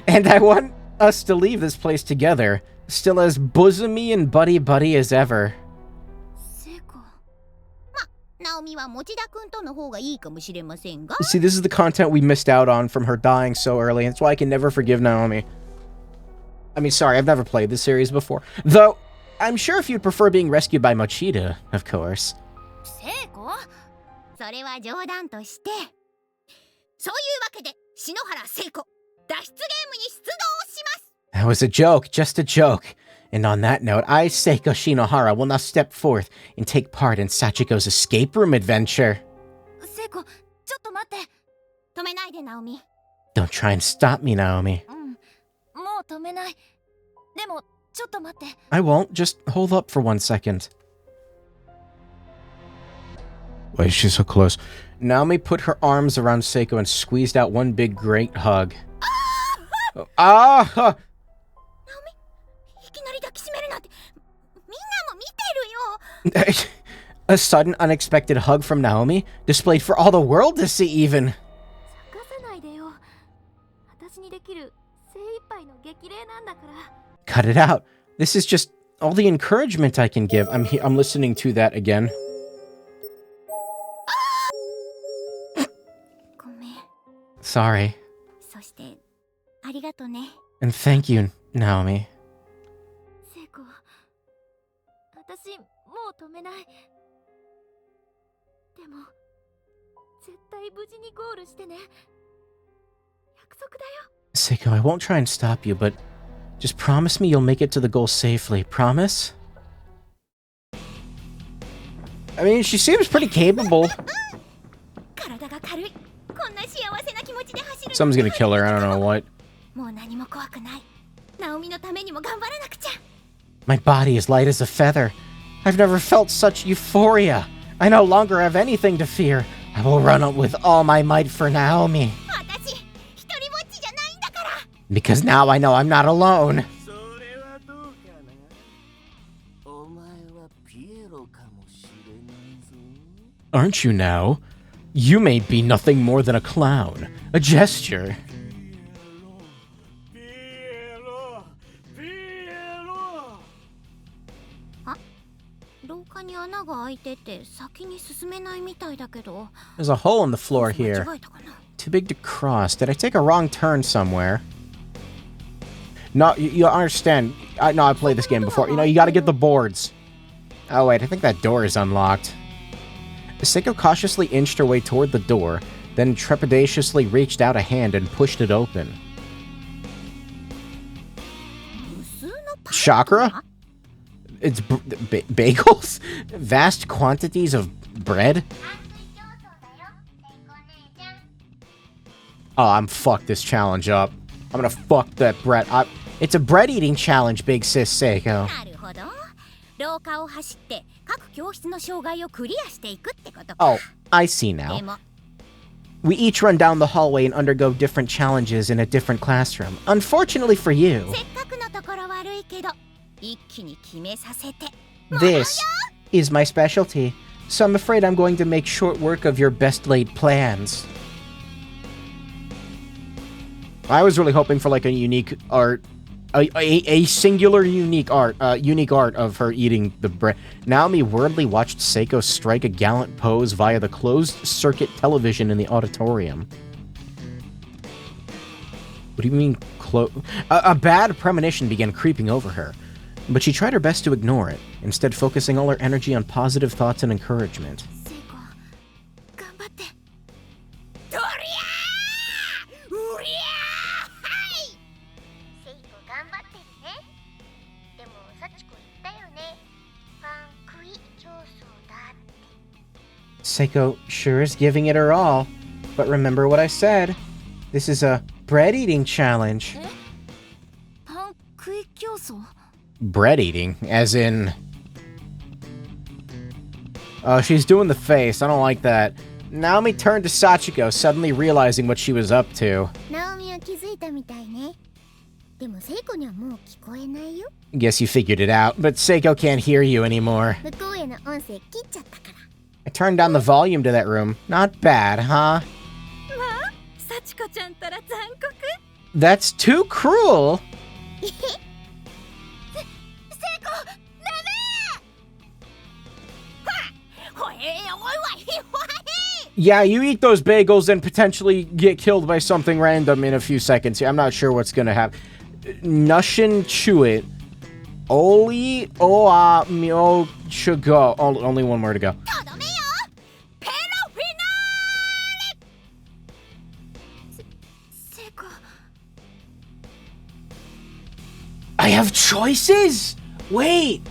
And I want us to leave this place together, still as bosomy and buddy-buddy as ever. 聖子。ナオミは持田くんとの方がいいかもしれませんが。 See, this is the content we missed out on from her dying so early, and it's why I can never forgive Naomi. I mean, sorry, I've never played this series before. Though, I'm sure if you'd prefer being rescued by Mochida, of course. 聖子？それは冗談として。そういうわけで、篠原聖子、脱出ゲームに出動します。 That was a joke, just a joke. And on that note, I, Seiko Shinohara, will now step forth and take part in Sachiko's escape room adventure. 聖子、ちょっと待って。止めないで、ナオミ。 Don't try and stop me, Naomi. もう止めない。でも、ちょっと待って。 I won't, just hold up for 1 second. Why is she so close? Naomi put her arms around Seiko and squeezed out one big great hug. Ah! ナオミ、いきなり抱きしめるなんて、みんなも見てるよ。 A sudden, unexpected hug from Naomi, displayed for all the world to see even. 咲かせないでよ。私にできる精一杯の激励なんだから。 Cut it out. This is just all the encouragement I can give. I'm listening to that again. ごめん。 Sorry. そして、ありがとね。 And thank you, Naomi. 聖子、私もう止めない。でも、絶対無事にゴールしてね。約束だよ。 Seiko, I won't try and stop you, but just promise me you'll make it to the goal safely. Promise? I mean, she seems pretty capable. Someone's gonna kill her, I don't know what. My body is light as a feather. I've never felt such euphoria. I no longer have anything to fear. I will run up with all my might for Naomi. Because now I know I'm not alone. Aren't you now? You may be nothing more than a clown, a gesture. There's a hole in the floor here. Too big to cross. Did I take a wrong turn somewhere? No, you understand. I played this game before. You know, you gotta get the boards. Oh wait, I think that door is unlocked. Sachiko cautiously inched her way toward the door, then trepidatiously reached out a hand and pushed it open. Chakra? It's bagels? Vast quantities of bread? Oh, I'm fucked this challenge up. I'm gonna fuck that bread. It's a bread eating challenge, big sis Sachiko. Oh, I see now. We each run down the hallway and undergo different challenges in a different classroom. Unfortunately for you, this is my specialty, so I'm afraid I'm going to make short work of your best laid plans. I was really hoping for like a unique art, a singular unique art of her eating the bread. Naomi wordly watched Sachiko strike a gallant pose via the closed-circuit television in the auditorium. What do you mean, a bad premonition began creeping over her, but she tried her best to ignore it, instead focusing all her energy on positive thoughts and encouragement. Sachiko sure is giving it her all, but remember what I said. This is a bread eating challenge. Bread eating, as in... Oh, she's doing the face. I don't like that. Naomi turned to Sachiko, suddenly realizing what she was up to. Guess you figured it out, but Sachiko can't hear you anymore. I turned down the volume to that room. Not bad, huh? That's too cruel! Yeah, you eat those bagels and potentially get killed by something random in a few seconds. I'm not sure what's gonna happen. Nushin Chewit. Oli Oa Myo Chugo. Only one more to go. I have choices? Wait,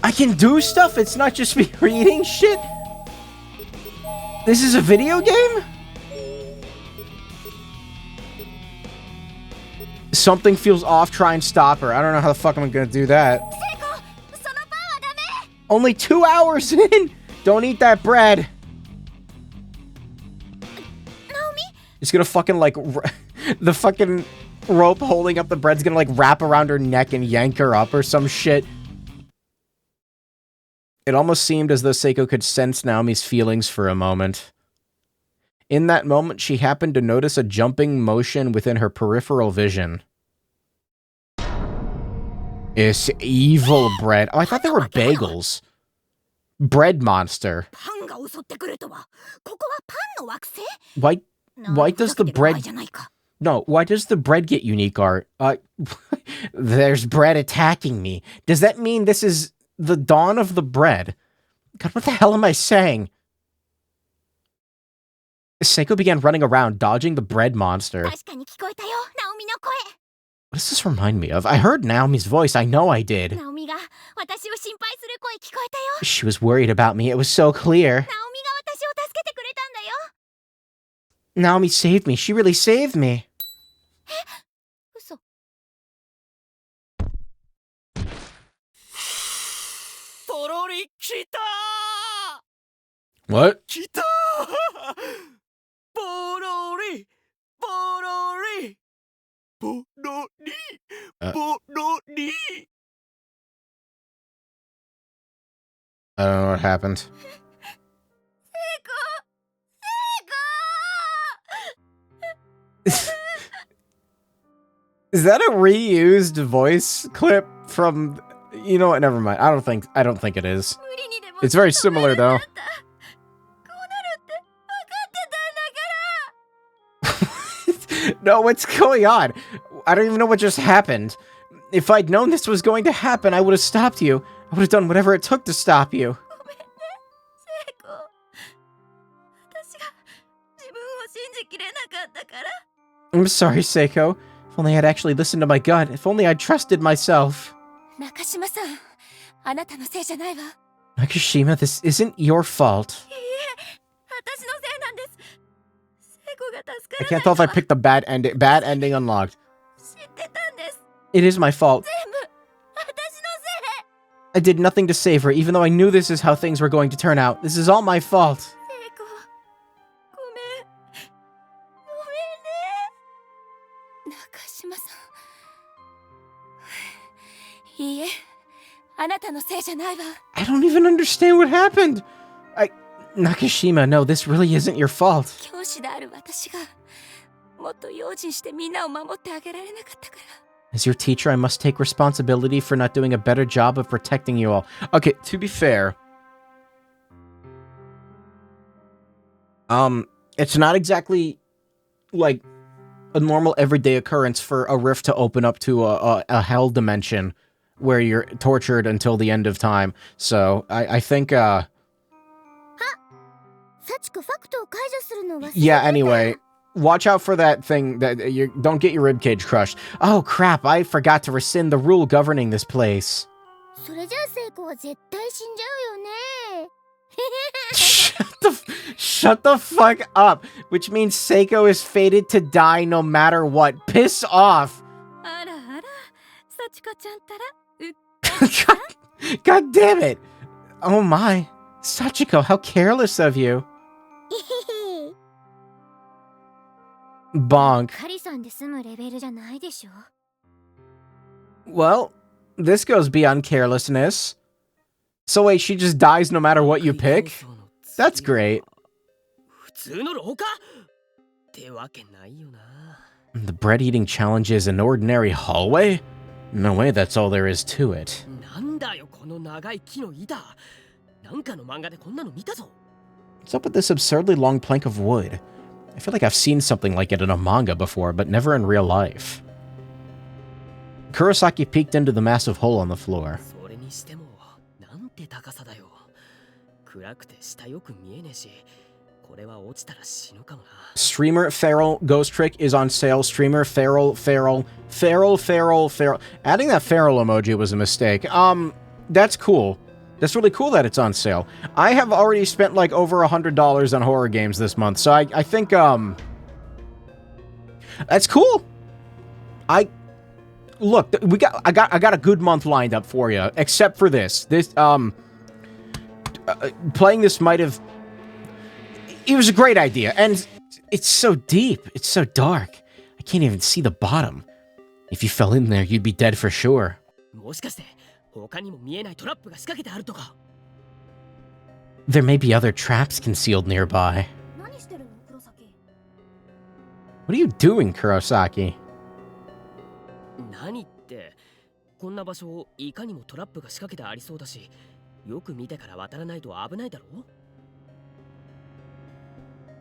I can do stuff? It's not just me reading shit? This is a video game? Something feels off, try and stop her. I don't know how the fuck I'm gonna do that. Only 2 hours in! Don't eat that bread! It's gonna fucking like... the fucking rope holding up the bread's gonna like wrap around her neck and yank her up or some shit. It almost seemed as though Sachiko could sense Naomi's feelings for a moment. In that moment, she happened to notice a jumping motion within her peripheral vision. It's evil bread. Oh, I thought they were bagels. Bread monster. Why does the bread... No, why does the bread get unique art? There's bread attacking me. Does that mean this is the dawn of the bread? God, what the hell am I saying? Sachiko began running around, dodging the bread monster. does this remind me of? I heard Naomi's voice. I know I did. ナオミが私を心配する声聞こえたよ。 She was worried about me. It was so clear. ナオミが私を助けてくれたんだよ。 Naomi saved me. She really saved me. 嘘。ポロリ来た What? 来たポロリポロリポロリポロリ I don't know what happened. セイコ Is that a reused voice clip from? You know what? Never mind. I don't think it is. 無理にでも It's very similar though. こうなるって分かってたんだから。 No, what's going on? I don't even know what just happened. If I'd known this was going to happen, I would have stopped you. I would have done whatever it took to stop you. ごめんね、セイコ。私が自分を信じきれなかったから。 I'm sorry, Seiko. If only I'd actually listened to my gut. If only I'd trusted myself. 中島さん、あなたのせいじゃないわ。 Nakashima, this isn't your fault. いいえ、私のせいなんです。セイコが助か I ら can't ない tell if の I は picked the bad ending. Bad ending unlocked. 知ってたんです。 It is my fault. 全部、私のせい。 I did nothing to save her, even though I knew this is how things were going to turn out. This is all my fault. セイコ、ごめん。ごめんね。中島さん。いいえ、あなたのせいじゃないわ。 I don't even understand what happened. Nakashima, no, this really isn't your fault. 教師である私が、もっと用心してみんなを守ってあげられなかったから。 As your teacher, I must take responsibility for not doing a better job of protecting you all. Okay, to be fair, it's not exactly like a normal everyday occurrence for a rift to open up to a hell dimension where you're tortured until the end of time. So I think サチコファクトを解除するの忘れてた。 yeah. Anyway. Watch out for that thing that you don't get your ribcage crushed. Oh crap, I forgot to rescind the rule governing this place. それじゃあセイコは絶対死んじゃうよね。 Shut the fuck up, which means Seiko is fated to die no matter what. Piss off. あらあら、幸子ちゃんたら、 God damn it. Oh my. Sachiko, how careless of you. Bonk. カリさんで済むレベルじゃないでしょ。 Well, this goes beyond carelessness. So wait, she just dies no matter what you pick? That's great. 普通の廊下ってわけないよな。 The bread-eating challenge is an ordinary hallway? No way, that's all there is to it. なんだよこの長い木の板。なんかの漫画でこんなの見たぞ。 What's up with this absurdly long plank of wood? I feel like I've seen something like it in a manga before, but never in real life. Kurosaki peeked into the massive hole on the floor. それにしてもなんて高さだよ。暗くて下よく見えねえし、これは落ちたら死ぬかもな。 Streamer Feral Ghost Trick is on sale. Streamer Feral. Adding that Feral emoji was a mistake. That's cool. That's really cool that it's on sale. I have already spent like over $100 on horror games this month, so I think that's cool. Look, I got a good month lined up for you, except for this. Playing this might have. It was a great idea, and it's so deep. It's so dark. I can't even see the bottom. If you fell in there, you'd be dead for sure. もしかして他にも見えないトラップが仕掛けてあるとか。 There may be other traps concealed nearby. 何してるの、黒崎。 What are you doing, Kurosaki? 何ってこんな場所いかにもトラップが仕掛けてありそうだし、よく見てから渡らないと危ないだろ。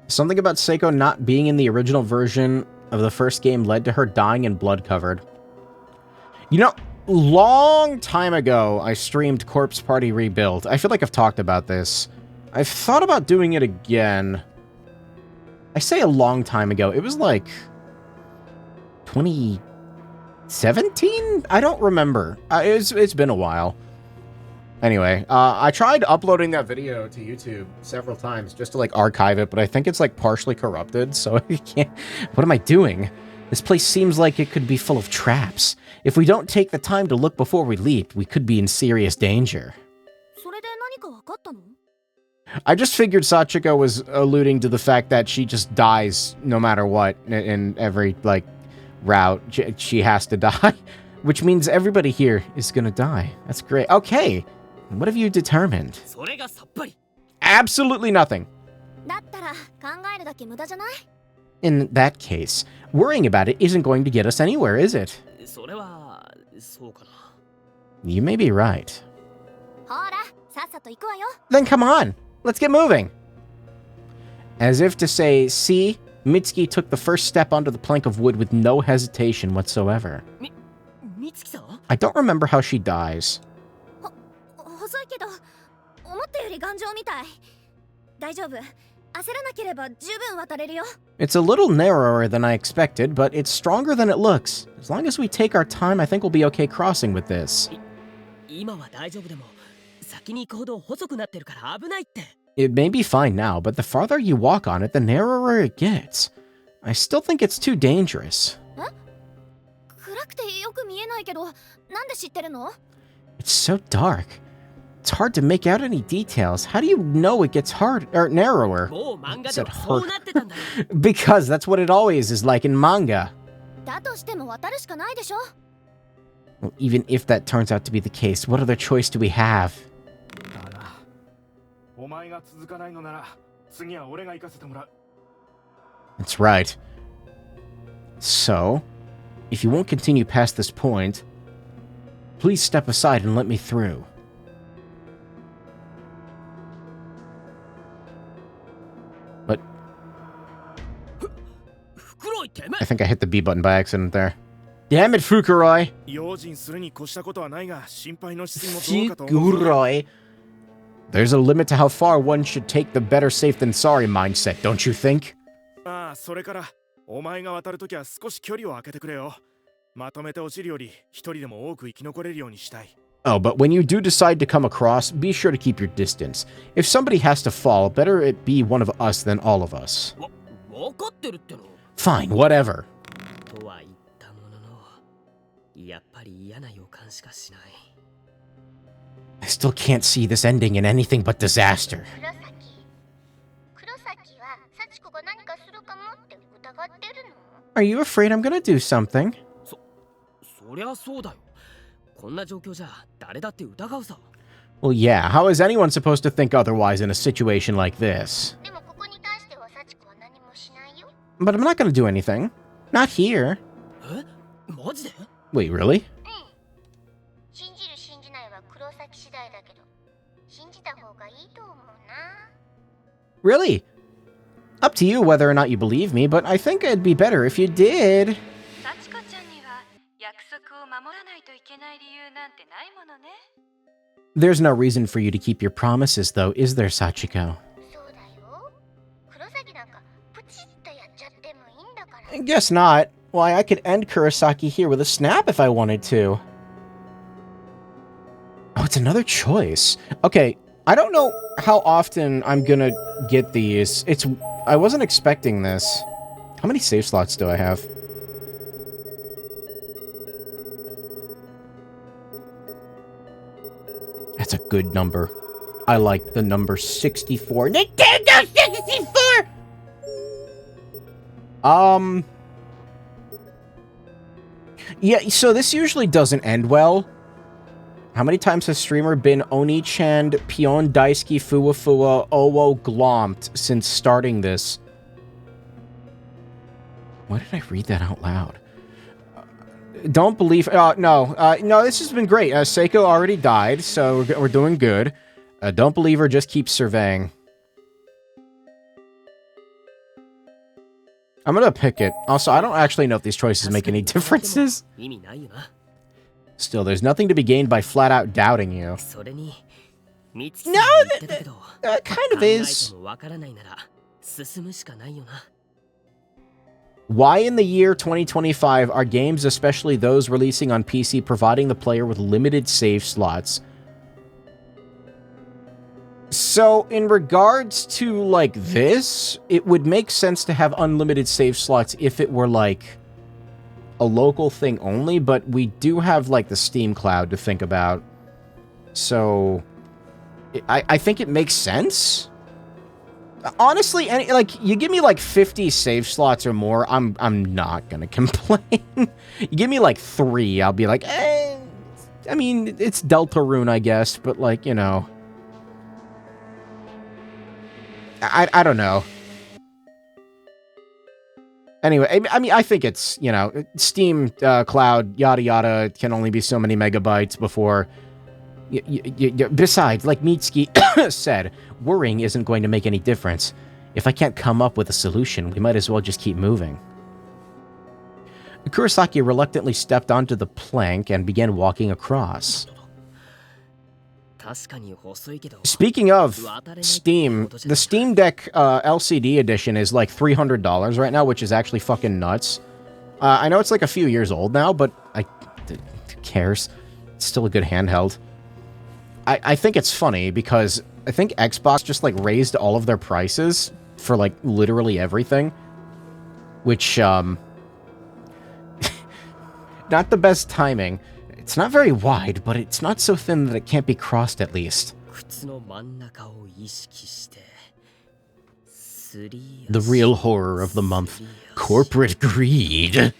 Something about Seiko not being in the original version of the first game led to her dying and blood-covered. You know, long time ago, I streamed Corpse Party Rebuild. I feel like I've talked about this. I've thought about doing it again. I say a long time ago. It was like 20... 17? I don't remember. It's been a while. Anyway, I tried uploading that video to YouTube several times just to, like, archive it, but I think it's, like, partially corrupted, so I can't... What am I doing? This place seems like it could be full of traps. If we don't take the time to look before we leap, we could be in serious danger. それで何か分かったの？ I just figured Sachiko was alluding to the fact that she just dies no matter what in every, like, route. She has to die, which means everybody here is gonna die. That's great. Okay, what have you determined? それがさっぱり。 Absolutely nothing. だったら考えるだけ無駄じゃない？ In that case, worrying about it isn't going to get us anywhere, is it? それはそうかな。 You may be right. ほら、さっさと行くわよ。 Then come on, let's get moving. As if to say, see, Mitsuki took the first step onto the plank of wood with no hesitation whatsoever. みつきさん？ I don't remember how she dies. 細いけど、思ったより頑丈みたい。大丈夫。焦らなければ十分渡れるよ。 It's a little narrower than I expected, but it's stronger than it looks. As long as we take our time, I think we'll be okay crossing with this. 今は大丈夫でも、先に行くほど細くなってるから危ないって。 It may be fine now, but the farther you walk on it, the narrower it gets. I still think it's too dangerous. 暗くてよく見えないけど、なんで知ってるの？ It's so dark. It's hard to make out any details. How do you know it gets hard or narrower? もう漫画で Said はそうなってたんだよ。 Because that's what it always is like in manga. だとしても渡るしかないでしょ。 Well, even if that turns out to be the case, what other choice do we have? お前が続かないのなら、次は俺が行かせてもらう。 That's right. So, if you won't continue past this point, please step aside and let me through. But 袋井てめ I think I hit the B button by accident there. Damn it, Fukuroi! 用心するに越したことはないが、心配のしすぎもどうかと思う。 Fukuroi! There's a limit to how far one should take the better safe than sorry mindset, don't you think? ああ、それから、お前が渡るときは少し距離を空けてくれよ。まとめて落ちるより、一人でも多く生き残れるようにしたい。 Oh, but when you do decide to come across, be sure to keep your distance. If somebody has to fall, better it be one of us than all of us. わかってるっての。 Fine, whatever. とは言ったものの、やっぱり嫌な予感しかしない。 I still can't see this ending in anything but disaster. 黒崎は幸子が何かするかもって疑ってるの？ Are you afraid I'm gonna do something? そりゃそうだよ。こんな状況じゃ誰だって疑うさ。 Well, yeah, how is anyone supposed to think otherwise in a situation like this? でもここに対しては幸子は何もしないよ。 But I'm not gonna do anything. Not here. え？マジで？ Wait, really? 信じる信じないは黒崎次第だけど、信じた方がいいと思うな。 Really? Up to you whether or not you believe me, but I think it'd be better if you did. 幸子ちゃんには約束を守らないといけない理由なんてないものね。 There's no reason for you to keep your promises, though, is there, Sachiko? そうだよ。黒崎なんかプチッとやっちゃってもいいんだから。 I guess not. Why, I could end Kurosaki here with a snap if I wanted to. Oh, it's another choice. Okay, I don't know how often I'm gonna get these. I wasn't expecting this. How many save slots do I have? That's a good number. I like the number 64. Nintendo 64! Yeah, so this usually doesn't end well. How many times has streamer been Oni-chan, Pion Daisuke, Fuwa, Owo, Glomped since starting this? Why did I read that out loud? Don't believe... no, this has been great. Seiko already died, so we're doing good. Don't believe her, just keep surveying. I'm gonna pick it. Also, I don't actually know if these choices make any differences. Still, there's nothing to be gained by flat out doubting you. No, that kind of is. Why in the year 2025 are games, especially those releasing on PC, providing the player with limited save slots? So, in regards to, like, this, it would make sense to have unlimited save slots if it were, like, a local thing only, but we do have, like, the Steam Cloud to think about. So, I think it makes sense. Honestly, like, you give me, like, 50 save slots or more, I'm not gonna complain. You give me, like, 3, I'll be like, eh. I mean, it's Deltarune, I guess, but, like, you know. I don't know. Anyway, I mean, I think it's, you know, Steam Cloud, yada yada, can only be so many megabytes before... Besides, like Mitsuki said, worrying isn't going to make any difference. If I can't come up with a solution, we might as well just keep moving. Kurosaki reluctantly stepped onto the plank and began walking across. Speaking of Steam, the Steam Deck LCD edition is like $300 right now, which is actually fucking nuts. I know it's like a few years old now, but who cares? It's still a good handheld. I think it's funny because I think Xbox just like raised all of their prices for like literally everything, which not the best timing. It's not very wide, but it's not so thin that it can't be crossed at least. The real horror of the month. Corporate greed.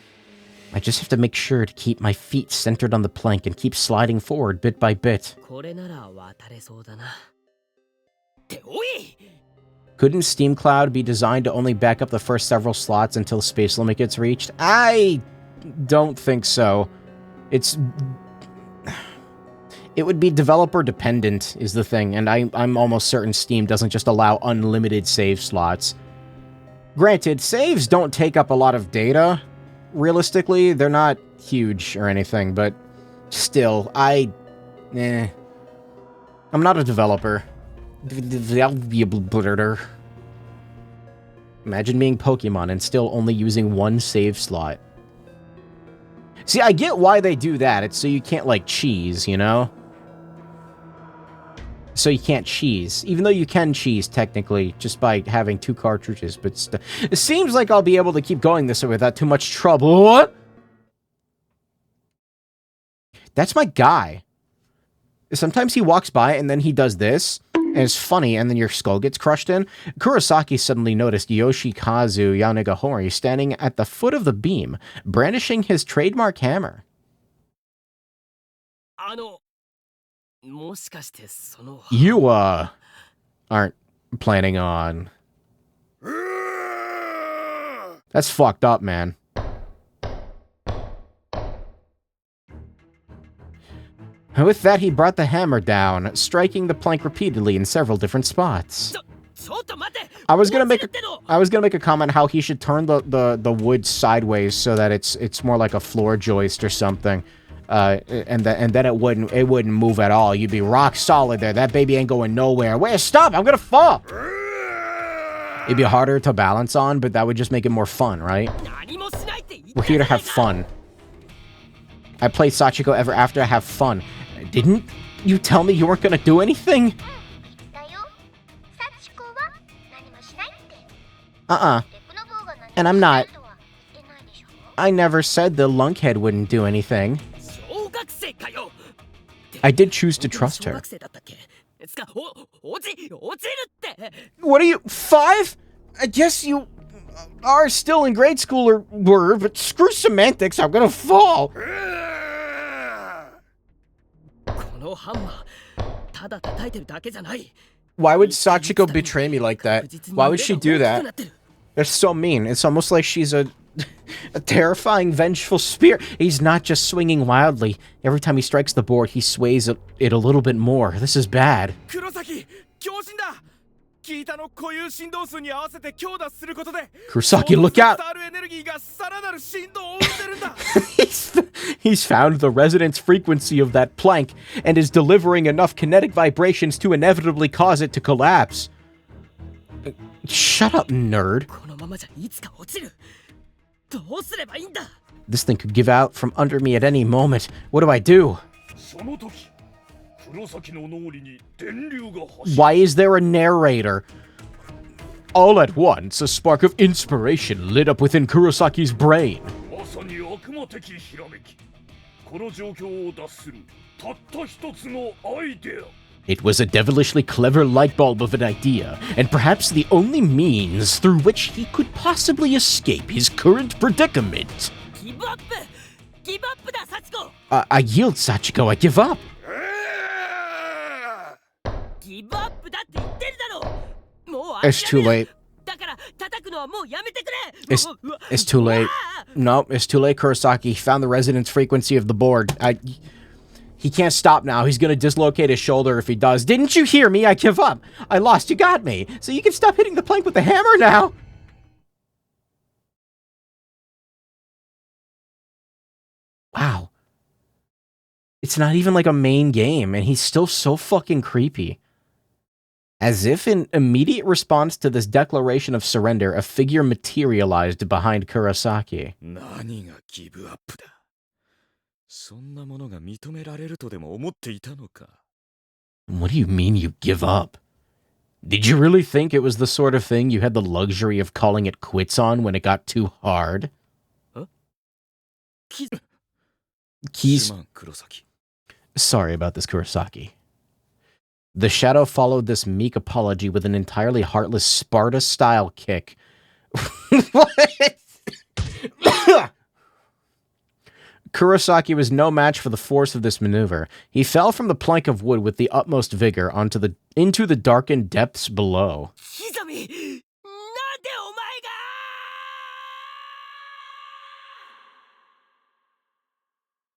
I just have to make sure to keep my feet centered on the plank and keep sliding forward bit by bit. Couldn't Steam Cloud be designed to only back up the first several slots until space limit gets reached? I don't think so. It would be developer dependent is the thing, and I'm almost certain Steam doesn't just allow unlimited save slots. Granted, saves don't take up a lot of data. Realistically, they're not huge or anything, but still, I'm not a developer. Imagine being Pokemon and still only using one save slot. See, I get why they do that. It's so you can't, like, cheese, you know? So you can't cheese. Even though you can cheese, technically, just by having 2 cartridges. But it seems like I'll be able to keep going this way without too much trouble. What? That's my guy. Sometimes he walks by and then he does this. And it's funny, and then your skull gets crushed in. Kurosaki suddenly noticed Yoshikazu Yanagihori standing at the foot of the beam, brandishing his trademark hammer. You, aren't planning on... That's fucked up, man. With that, he brought the hammer down, striking the plank repeatedly in several different spots. I was gonna make a comment how he should turn the wood sideways so that it's more like a floor joist or something, and then it wouldn't move at all. You'd be rock solid there. That baby ain't going nowhere. Wait, stop! I'm gonna fall. It'd be harder to balance on, but that would just make it more fun, right? We're here to have fun. I played Sachiko Ever After to have fun. Didn't you tell me you weren't gonna do anything? And I'm not. I never said the lunkhead wouldn't do anything. I did choose to trust her. What are you, 5? I guess you are still in grade school or were, but screw semantics, I'm gonna fall. Why would Sachiko betray me like that? Why would she do that? That's so mean. It's almost like she's a terrifying, vengeful spirit. He's not just swinging wildly. Every time he strikes the board, he sways it a little bit more. This is bad. Kurosaki, look out! He's found the resonance frequency of that plank and is delivering enough kinetic vibrations to inevitably cause it to collapse. Shut up, nerd. どうすればいいんだ。 This thing could give out from under me at any moment. What do I do? その時黒崎の脳裏に電流が走る。 Why is there a narrator? All at once, a spark of inspiration lit up within Kurosaki's brain. まさに悪魔的ひらめき。この状況を脱するたった一つのアイデア。 It was a devilishly clever light bulb of an idea, and perhaps the only means through which he could possibly escape his current predicament. ギブアップ。ギブアップだ、サチコ。 I yield, Sachiko. I give up. ギブアップだって言ってるだろ。もう It's too late. だから叩くのはもうやめてくれ。 It's too late. No, it's too late, Kurosaki. He found the resonance frequency of the board. He can't stop now. He's gonna dislocate his shoulder if he does. Didn't you hear me? I give up. I lost. You got me. So you can stop hitting the plank with the hammer now. Wow. It's not even like a main game, and he's still so fucking creepy. As if in immediate response to this declaration of surrender, a figure materialized behind Kurosaki. 何がギブアップだ。そんなものが認められるとでも思っていたのか。 What do you mean you give up? Did you really think it was the sort of thing you had the luxury of calling it quits on when it got too hard? Huh? Keys. Sorry about this, Kurosaki. The shadow followed this meek apology with an entirely heartless Sparta-style kick. What? Kurosaki was no match for the force of this maneuver. He fell from the plank of wood with the utmost vigor into the darkened depths below. ひざみ、なんでお前が。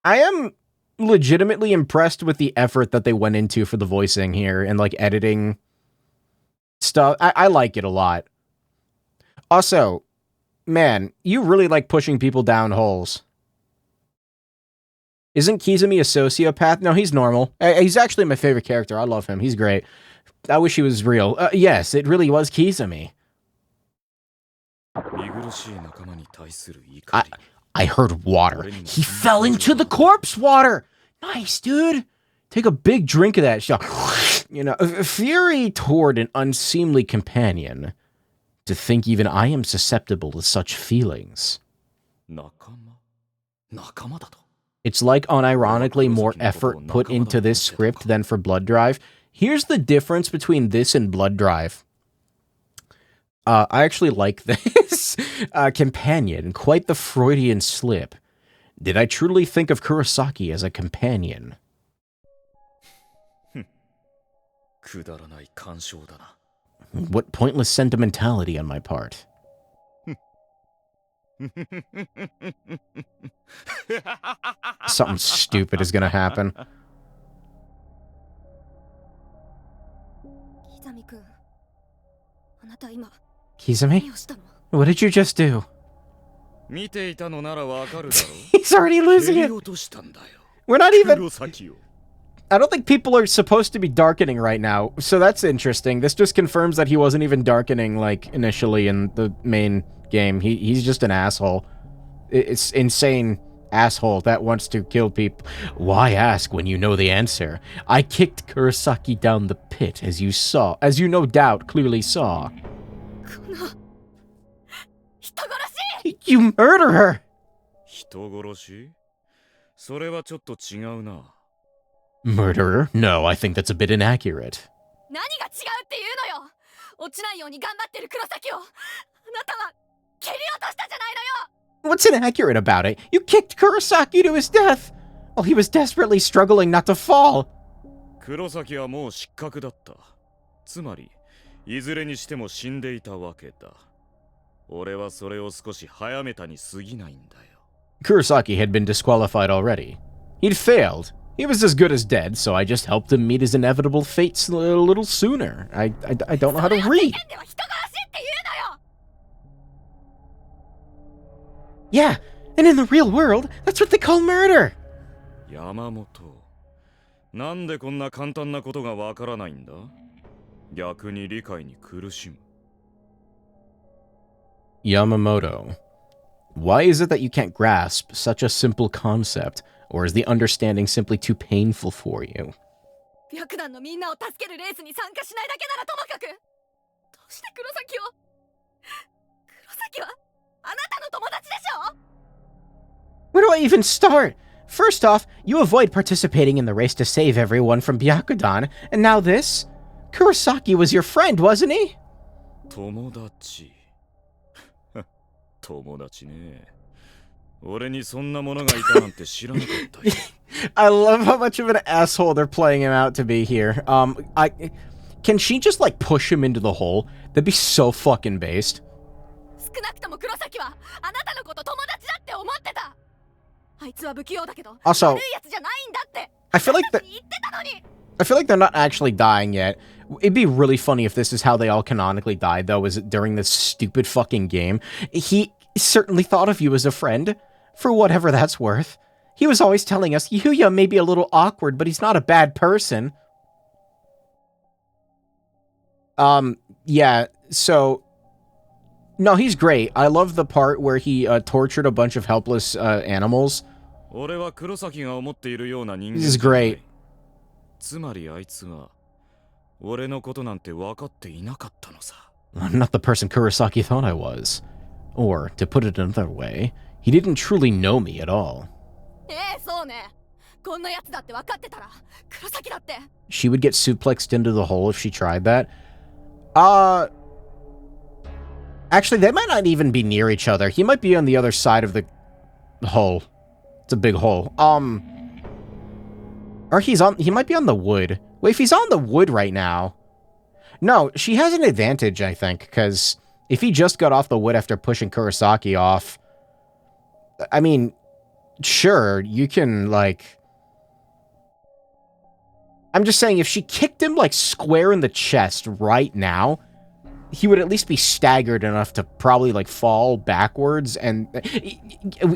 I am legitimately impressed with the effort that they went into for the voicing here and like editing stuff. I like it a lot. Also, man, you really like pushing people down holes. Isn't Kizumi a sociopath? No, he's normal. He's actually my favorite character. I love him. He's great. I wish he was real. Yes, it really was Kizumi. I heard water. He fell into the corpse water. Nice, dude. Take a big drink of that stuff. You know, fury toward an unseemly companion. To think even I am susceptible to such feelings. It's like unironically more effort put into this script than for Blood Drive. Here's the difference between this and Blood Drive. I actually like this. Companion, quite the Freudian slip. Did I truly think of Kurosaki as a companion? What pointless sentimentality on my part. Something stupid is gonna happen. ひざみくん、あなた今 Kizumi? 何をしたの？ What did you just do? 見ていたのならわかるだろう。 He's already losing 蹴り it. 落としたんだよ。 We're not even... 黒崎を。 I don't think people are supposed to be darkening right now, so that's interesting. This just confirms that he wasn't even darkening, like, initially in the main game. He's just an asshole. It's insane asshole that wants to kill people. Why ask when you know the answer? I kicked Kurosaki down the pit, as you no doubt clearly saw. この人殺し！ You murder her! 人殺し？それはちょっと違うな。 Murderer? No, I think that's a bit inaccurate. 何が違うっていうのよ！落ちないように頑張ってる黒崎をあなたは蹴り落としたじゃないのよ！ What's inaccurate about it? You kicked Kurosaki to his death while he was desperately struggling not to fall. 黒崎はもう失格だった。つまり、いずれにしても死んでいたわけだ。俺はそれを少し早めたに過ぎないんだよ。 Kurosaki had been disqualified already. He'd failed. He was as good as dead, so I just helped him meet his inevitable fates a little sooner. I don't know how to read. Yeah, and in the real world, that's what they call murder. 山本、なんでこんな簡単なことがわからないんだ？逆に理解に苦しむ。 Yamamoto. Why is it that you can't grasp such a simple concept? Or is the understanding simply too painful for you? 白団のみんなを助けるレースに参加しないだけならともかく、どうして黒崎を、黒崎はあなたの友達でしょ? Where do I even start? First off, you avoid participating in the race to save everyone from Byakudan, and now this? Kurosaki was your friend, wasn't he? 友達友達ね。俺にそんなものがいたなんて知らなかったよ。I love how much of an asshole they're playing him out to be here. Can she just like push him into the hole? That'd be so fucking based. 少なくとも黒崎はあなたのこと友達だって思ってた。あいつは不器用だけど、 Also, 悪いやつじゃないんだって。 I feel like they're not actually dying yet. It'd be really funny if this is how they all canonically died, though, is it during this stupid fucking game. He certainly thought of you as a friend, for whatever that's worth. He was always telling us, Yuya may be a little awkward, but he's not a bad person. Yeah, so... No, he's great. I love the part where he tortured a bunch of helpless animals. This is great. つまりあいつは俺のことなんて分かっていなかったのさ。I'm not the person Kurosaki thought I was. Or, to put it another way, he didn't truly know me at all. そうね。こんなやつだって分かってたら、黒崎だって。 She would get suplexed into the hole if she tried that. Actually, they might not even be near each other. He might be on the other side of the hole. It's a big hole. Or he might be on the wood. Wait, if he's on the wood right now... No, she has an advantage, I think, because if he just got off the wood after pushing Kurosaki off... I mean, sure, you can, like... I'm just saying, if she kicked him, like, square in the chest right now, he would at least be staggered enough to probably, like, fall backwards and...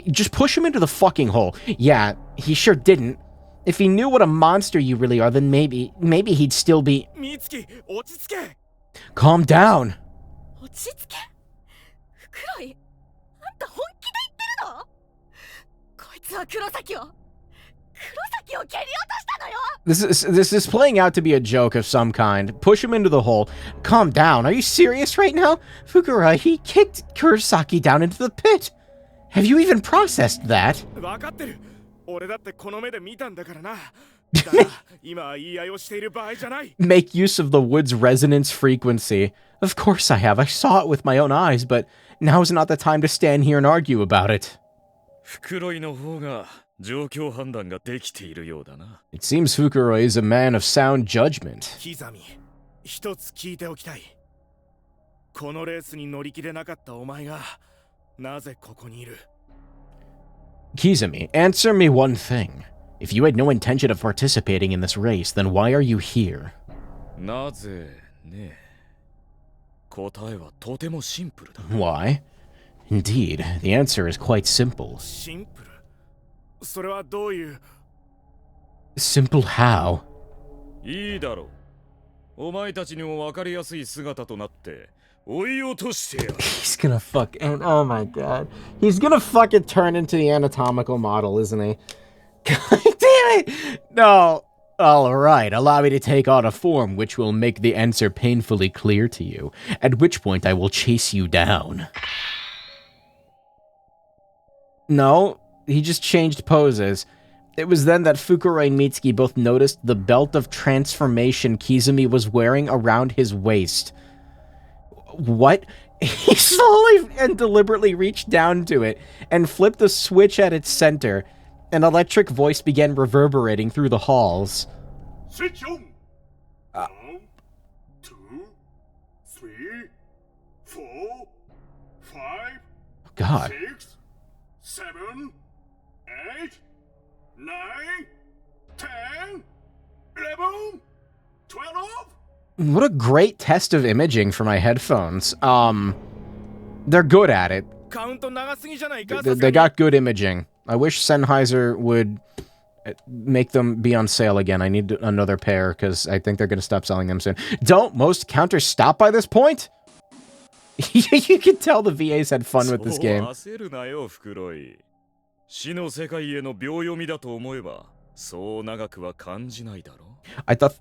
Just push him into the fucking hole. Yeah, he sure didn't. If he knew what a monster you really are, then maybe he'd still be... Mitsuki, 落ち着け! Calm down. 落ち着け。黒い。あんた本気で言ってるの？こいつは黒崎を蹴り落としたのよ。 This is playing out to be a joke of some kind. Push him into the hole. Calm down. Are you serious right now? Fukurai, he kicked Kurosaki down into the pit. Have you even processed that? 分かってる。俺だってこの目で見たんだからな。だが今は言い合いをしている場合じゃない。 Make use of the wood's resonance frequency. Of course I have. I saw it with my own eyes, but now's not the time to stand here and argue about it. 袋井の方が状況判断ができているようだな。It seems Fukuroi is a man of sound judgment. キザミ、一つ聞いておきたい。このレースに乗り気でなかったお前がなぜここにいる？ Kizumi, answer me one thing. If you had no intention of participating in this race, then why are you here? なぜね。答えはとてもシンプルだ。Why? Indeed, the answer is quite simple. シンプル？それはどういう？ Simple how? いいだろう。お前たちにも分かりやすい姿となって追い落としてやる。 He's gonna oh my god. He's gonna fucking turn into the anatomical model, isn't he? God damn it! No. Alright, allow me to take on a form which will make the answer painfully clear to you, at which point I will chase you down. No, he just changed poses. It was then that Fukuroi and Mitsuki both noticed the belt of transformation Kizumi was wearing around his waist. What? He slowly and deliberately reached down to it and flipped the switch at its center. An electric voice began reverberating through the halls. Switch on! 1, 2, 3, 4, 5, God. 6, 7, 8, 9, 10, 11, 12. What a great test of imaging for my headphones. They're good at it. They got good imaging. I wish Sennheiser would make them be on sale again. I need another pair because I think they're going to stop selling them soon. Don't most counters stop by this point? You can tell the VAs had fun with this そう game. 焦るなよ、袋井。死の世界への秒読みだと思えば、そう長くは感じないだろ。I thought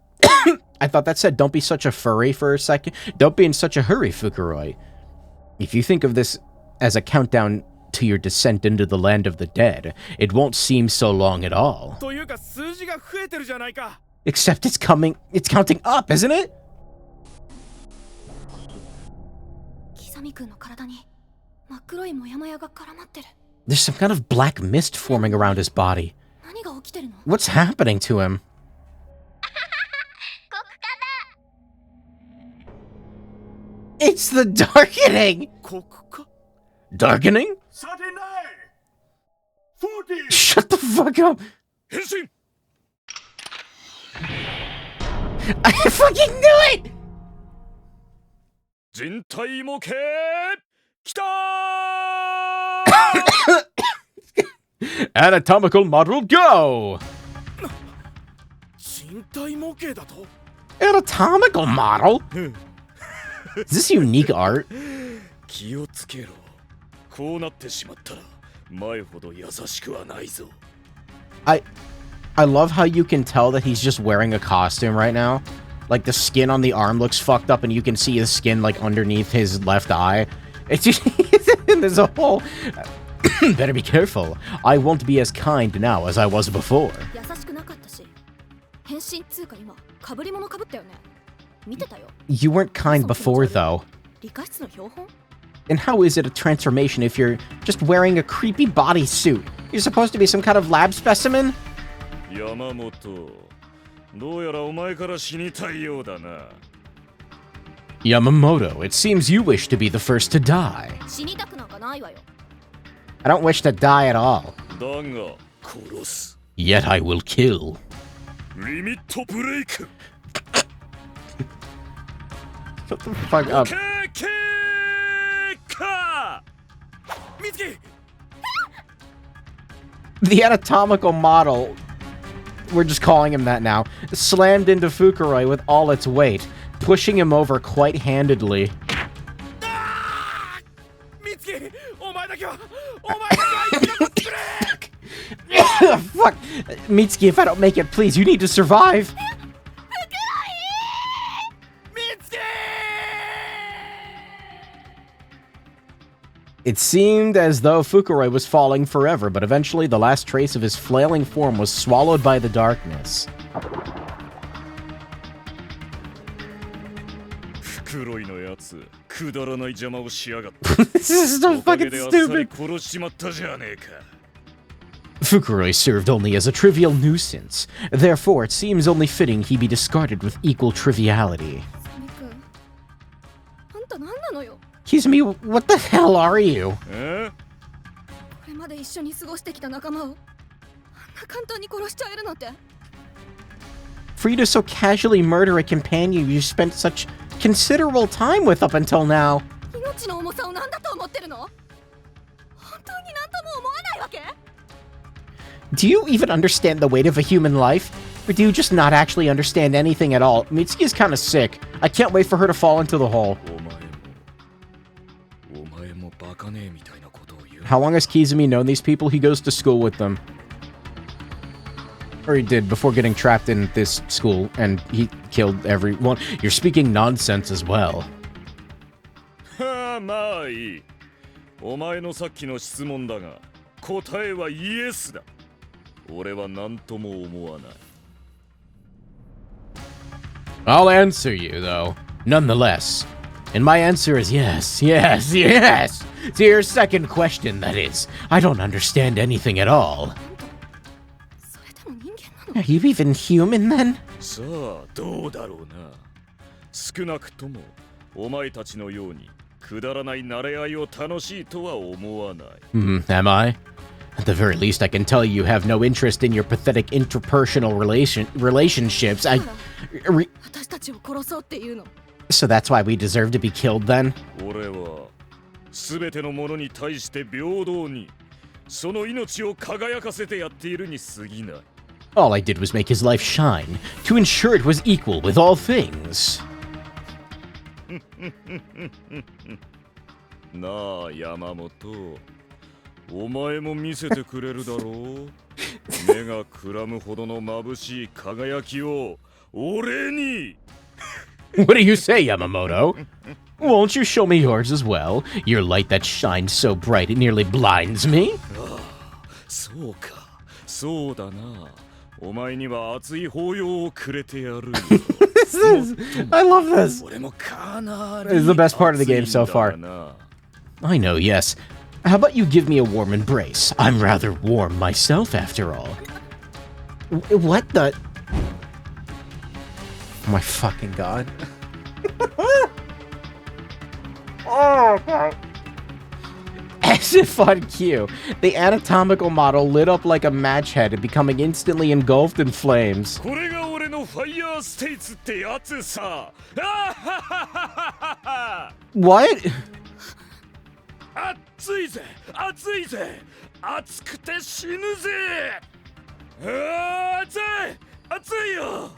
I thought that said don't be such a furry for a second. Don't be in such a hurry, Fukuroi. If you think of this as a countdown to your descent into the land of the dead, it won't seem so long at all. というか数字が増えてるじゃないか。 Except it's counting up, isn't it? キサミ君の体に真っ黒いモヤモヤが絡まってる。 There's some kind of black mist forming around his body. 何が起きてるの？ What's happening to him? It's the darkening! ここか。 Darkening? 39 40 Shut the fuck up! 変身 I fucking knew it! 人体模型きたー Anatomical model, go! 人体模型だと。 Anatomical model? Is this unique art? 気をつけろ。こうなってしまったら前ほど優しくはないぞ。 I love how you can tell that he's just wearing a costume right now. Like the skin on the arm looks fucked up and you can see his skin like underneath his left eye. It's just, there's a whole... Better be careful. I won't be as kind now as I was before. 優しくなかったし、変身つうか今被り物被ったよね。見てたよ。 You weren't kind before though. 理科室の標本？ And how is it a transformation if you're just wearing a creepy bodysuit? You're supposed to be some kind of lab specimen? 山本、どうやらお前から死にたいようだな。 Yamamoto, it seems you wish to be the first to die. 死にたくなんかないわよ。 I don't wish to die at all. だが殺す。 Yet I will kill. リミットブレイク。 Shut the fuck up. ケーカー。見つけ。 The anatomical model, we're just calling him that now, slammed into Fukuroi with all its weight, pushing him over quite handedly. 見つけ。お前だけは生き残ってくれ。 Fuck! Mitsuki, if I don't make it, please, you need to survive! 見つけ。 It seemed as though Fukuroi was falling forever, but eventually the last trace of his flailing form was swallowed by the darkness. 袋井のやつ、くだらない邪魔をしやがって。 This is so おかげ fucking であっさり stupid! 殺しちまったじゃねえか。 Fukuroi served only as a trivial nuisance. Therefore, it seems only fitting he be discarded with equal triviality. サミ君、あんた何なのよ。 Kizumi, what the hell are you? え？これまで一緒に過ごしてきた仲間をあんな簡単に殺しちゃえるなんて。 For you to so casually murder a companion you spent such considerable time with up until now. 命の重さを何だと思ってるの？本当に何とも思わないわけ？ Do you even understand the weight of a human life? Or do you just not actually understand anything at all? Mitsuki is kind of sick. I can't wait for her to fall into the hole. お前もバカねえみたいなことを言う。 How long has Kizumi known these people? He goes to school with them. Or he did before getting trapped in this school, and he killed everyone. You're speaking nonsense as well. はあ、まあいい。お前のさっきの質問だが、答えはイエスだ。俺は何とも思わない。 I'll answer you, though, nonetheless. And my answer is yes, yes, yes! To your second question, that is. I don't understand anything at all. それでも人間なの？ Are you even human, then? さあ、どうだろうな。少なくとも、お前たちのように、くだらない慣れ合いを楽しいとは思わない。Am I? At the very least, I can tell you have no interest in your pathetic interpersonal relationships. 私たちを殺そうっていうの？ So that's why we deserve to be killed, then? 俺は、すべてのものに対して平等に、その命を輝かせてやっているに過ぎない。 All I did was make his life shine, to ensure it was equal with all things. なあ山本、お前も見せてくれるだろう。目がくらむほどの眩しい輝きを俺に。 What do you say, Yamamoto? Won't you show me yours as well? Your light that shines so bright it nearly blinds me? そうか、そうだな。お前には熱い抱擁をくれてやるよ。I love this. 俺もかなり This is the best part of the game so far. 熱いんだな。 I know, yes. How about you give me a warm embrace? I'm rather warm myself, after all. What the? Oh my fucking god. Oh, God. As if on cue, the anatomical model lit up like a match head and becoming instantly engulfed in flames. これが俺のファイヤーステイツってやつさ。 What? 熱いぜ、熱いぜ、熱くて死ぬぜ。熱い、熱いよ。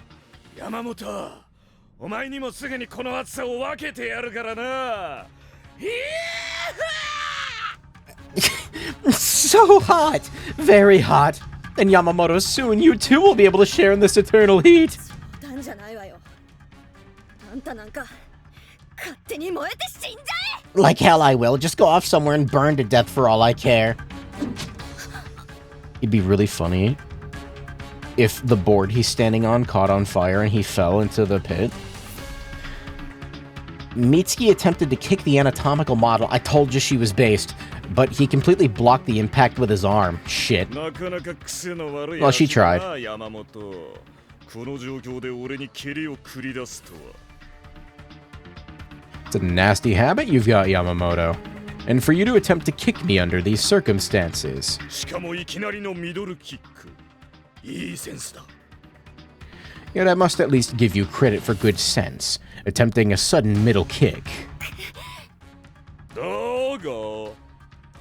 山本、お前にもすぐにこの熱さを分けてやるからな。 So hot! Very hot! And Yamamoto, soon you too will be able to share in this eternal heat! なんじゃないわよ。あんたなんか勝手に燃えて死んじゃえ。 Like hell I will. Just go off somewhere and burn to death for all I care. It'd be really funny if the board he's standing on caught on fire and he fell into the pit. Mitsuki attempted to kick the anatomical model. I told you she was based, but he completely blocked the impact with his arm. Shit. なかなか癖の悪い Well, she やつだ tried. な、山本。この状況で俺に蹴りを繰り出すとは。 It's a nasty habit you've got, Yamamoto. And for you to attempt to kick me under these circumstances. しかもいきなりのミドルキック。いいセンスだ。 Yet I must at least give you credit for good sense, attempting a sudden middle kick. だが、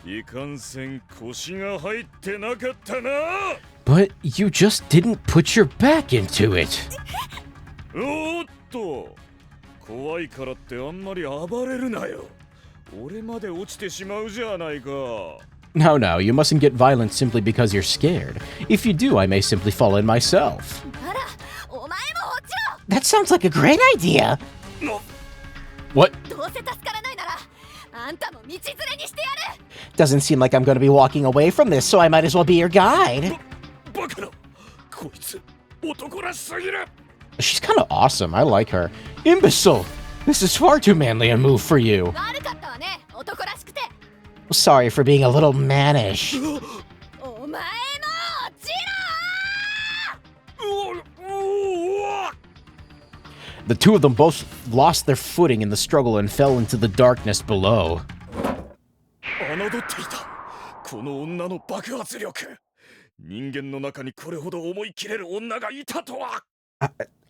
いかんせん腰が入ってなかったな。 But you just didn't put your back into it. おっと、怖いからってあんまり暴れるなよ。俺まで落ちてしまうじゃないか。 No, no, you mustn't get violent simply because you're scared. If you do, I may simply fall in myself. あら、お前も落ち That sounds like a great idea. の What? ろ。どうせ助からないなら、あんたも道連れにしてやる。 Doesn't seem like I'm going to be walking away from this, so I might as well be your guide. バカな。こいつ男らしすぎる。 She's kind of awesome. I like her. Imbecile! This is far too manly a move for you. 悪かったわね、男らしくて。 Sorry for being a little mannish. お前も落ちろ。 The two of them both lost their footing in the struggle and fell into the darkness below. 侮っていた。この女の爆発力。人間の中にこれほど思い切れる女がいたとは。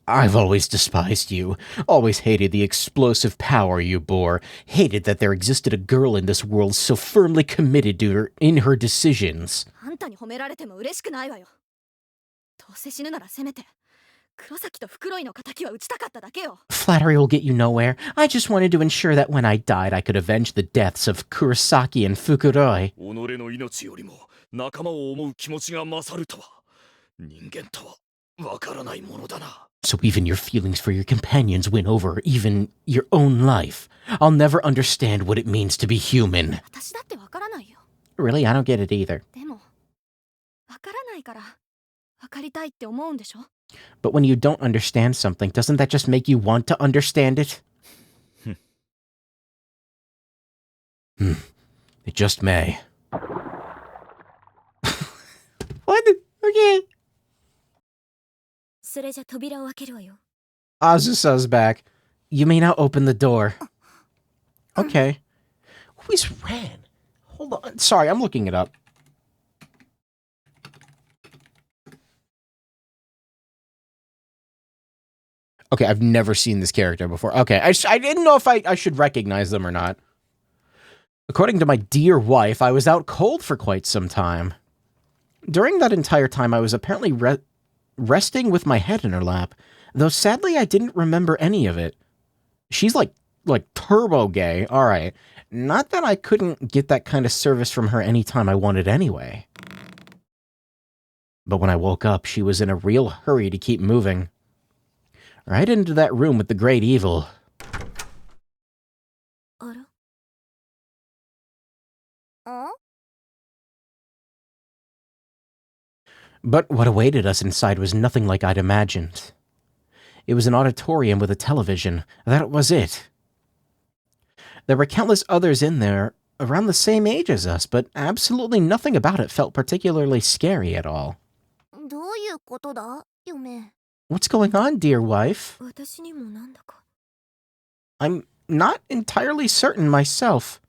I've always despised you, always hated the explosive power you bore, hated that there existed a girl in this world so firmly committed to her in her decisions. あんたに褒められても嬉しくないわよ。どうせ死ぬならせめて黒崎とフクロイの仇は討ちたかっただけよ。 Flattery will get you nowhere. I just wanted to ensure that when I died, I could avenge the deaths of Kurosaki and Fukuroi. 己の命よりも仲間を思う気持ちが勝るとは。人間とはわからないものだな。 So even your feelings for your companions win over even your own life. I'll never understand what it means to be human. 私だってわからないよ。 Really, I don't get it either. でもわからないからわかりたいって思うんでしょ。 But when you don't understand something, doesn't that just make you want to understand it? It just may. What? Okay. それじゃ扉を開けるわよ。 Azusa's back. You may now open the door. Okay. Who's Ran? Hold on. Sorry, I'm looking it up. Okay, I've never seen this character before. Okay, I didn't know if I should recognize them or not. According to my dear wife, I was out cold for quite some time. During that entire time, I was apparently resting with my head in her lap, though sadly I didn't remember any of it. She's like turbo gay. All right. Not that I couldn't get that kind of service from her anytime I wanted anyway. But when I woke up, she was in a real hurry to keep moving. Right into that room with the great evil. あら But what awaited us inside was nothing like I'd imagined. It was an auditorium with a television. That was it. There were countless others in there, around the same age as us, but absolutely nothing about it felt particularly scary at all. どういうことだ、嫁。 What's going on, dear wife? 私にもなんだか I'm not entirely certain myself.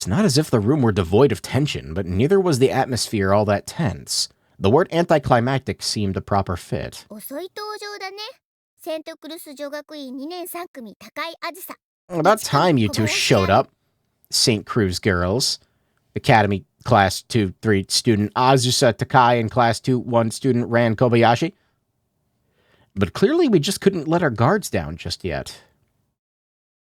It's not as if the room were devoid of tension, but neither was the atmosphere all that tense. The word anticlimactic seemed a proper fit. 遅い登場だね。セントクルス女学院2年3組高井あずさ。 About time you two showed up, St. Cruz girls. Academy Class 2-3 student Azusa Takai and Class 2-1 student Ran Kobayashi. But clearly we just couldn't let our guards down just yet.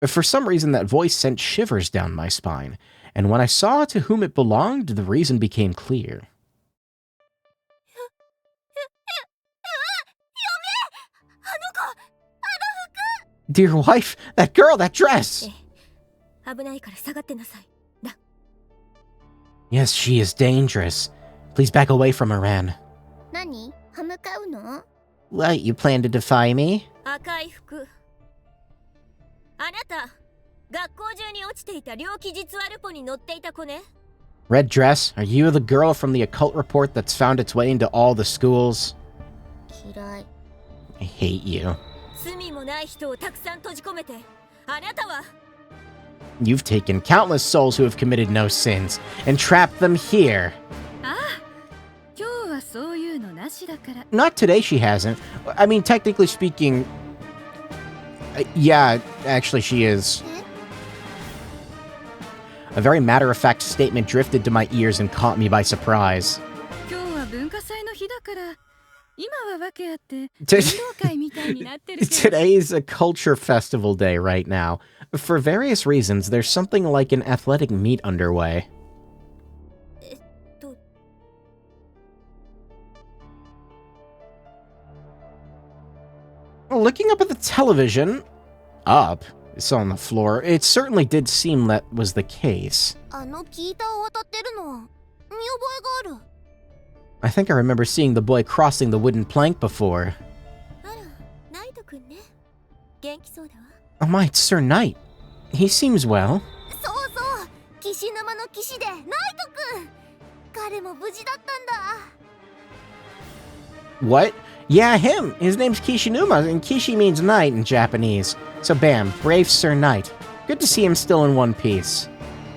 For some reason that voice sent shivers down my spine, and when I saw to whom it belonged, the reason became clear. Dear wife, that girl, that dress! 危ないから下がってなさい Yes, she is dangerous. Please back away from her, Ran. 何？歯向かうの？ What, you plan to defy me? 赤い服あなた学校中に落ちていた猟奇実話ルポに載っていた子ね Red dress, are you the girl from the occult report that's found its way into all the schools? 嫌い。 I hate you. 罪もない人をたくさん閉じ込めてあなたは You've taken countless souls who have committed no sins and trapped them here. ああ今日はそういうのなしだから Not today, she hasn't. I mean, technically speaking... yeah, actually she is. A very matter-of-fact statement drifted to my ears and caught me by surprise. 今日は文化祭の日だから今はわけあって T- 運動会みたいになってるけど Today's a culture festival day right now. For various reasons, there's something like an athletic meet underway. と Looking up at the television... Up? It's on the floor. It certainly did seem that was the case. あのギターを渡ってるの。見覚えがある。 I think I remember seeing the boy crossing the wooden plank before. あらナイトくんね元気そうだわ Oh my, it's Sir Knight. He seems well. そうそう。岸沼の岸でナイトくん。彼も無事だったんだ。 What? Yeah, him! His name's Kishinuma, and Kishi means knight in Japanese. So bam, brave Sir Knight. Good to see him still in one piece.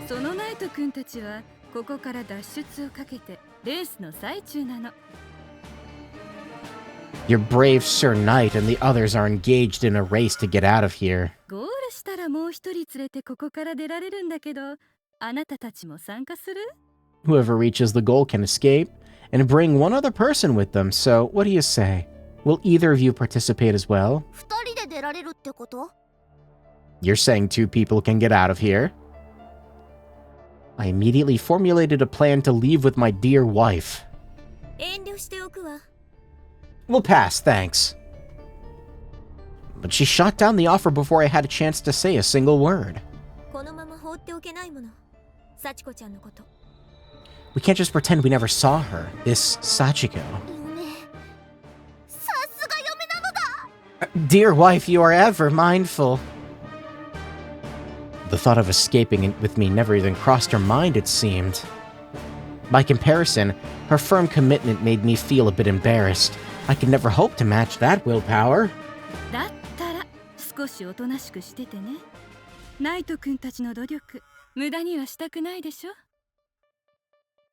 そのナイトくんたちはここから脱出をかけてレースの最中なの Your brave Sir Knight and the others are engaged in a race to get out of here. ゴールしたらもう一人連れてここから出られるんだけどあなたたちも参加する Whoever reaches the goal can escape, and bring one other person with them, so what do you say? Will either of you participate as well? 二人で出られるってこと？ You're saying two people can get out of here? I immediately formulated a plan to leave with my dear wife. 遠慮しておくわ We'll pass, thanks. But she shot down the offer before I had a chance to say a single word. このまま放っておけないもの幸子ちゃんのこと We can't just pretend we never saw her, this Sachiko. 嫁。さすが嫁なのだ。 Dear wife, you are ever mindful. The thought of escaping with me never even crossed her mind, it seemed. By comparison, her firm commitment made me feel a bit embarrassed. I could never hope to match that willpower. だったら少しおとなしくしててねナイトくんたちの努力無駄にはしたくないでしょ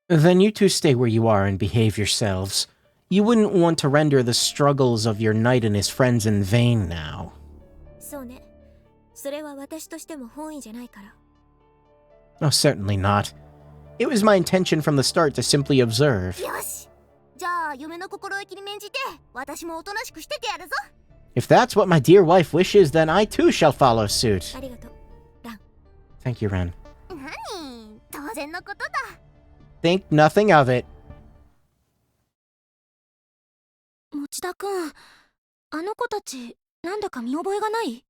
Then you two stay where you are and behave yourselves. You wouldn't want to render the struggles of your knight and his friends in vain now. そうねそれは私としても本意じゃないから Oh, certainly not. It was my intention from the start to simply observe. よし。じゃあ嫁の心意気に免じて私もおとなしくしててやるぞ。 If that's what my dear wife wishes, then I too shall follow suit. ありがとうラン Thank you, Ren. 何当然のことだ。 Think nothing of it. 持田くん、あの子たち、なんだか見覚えがない？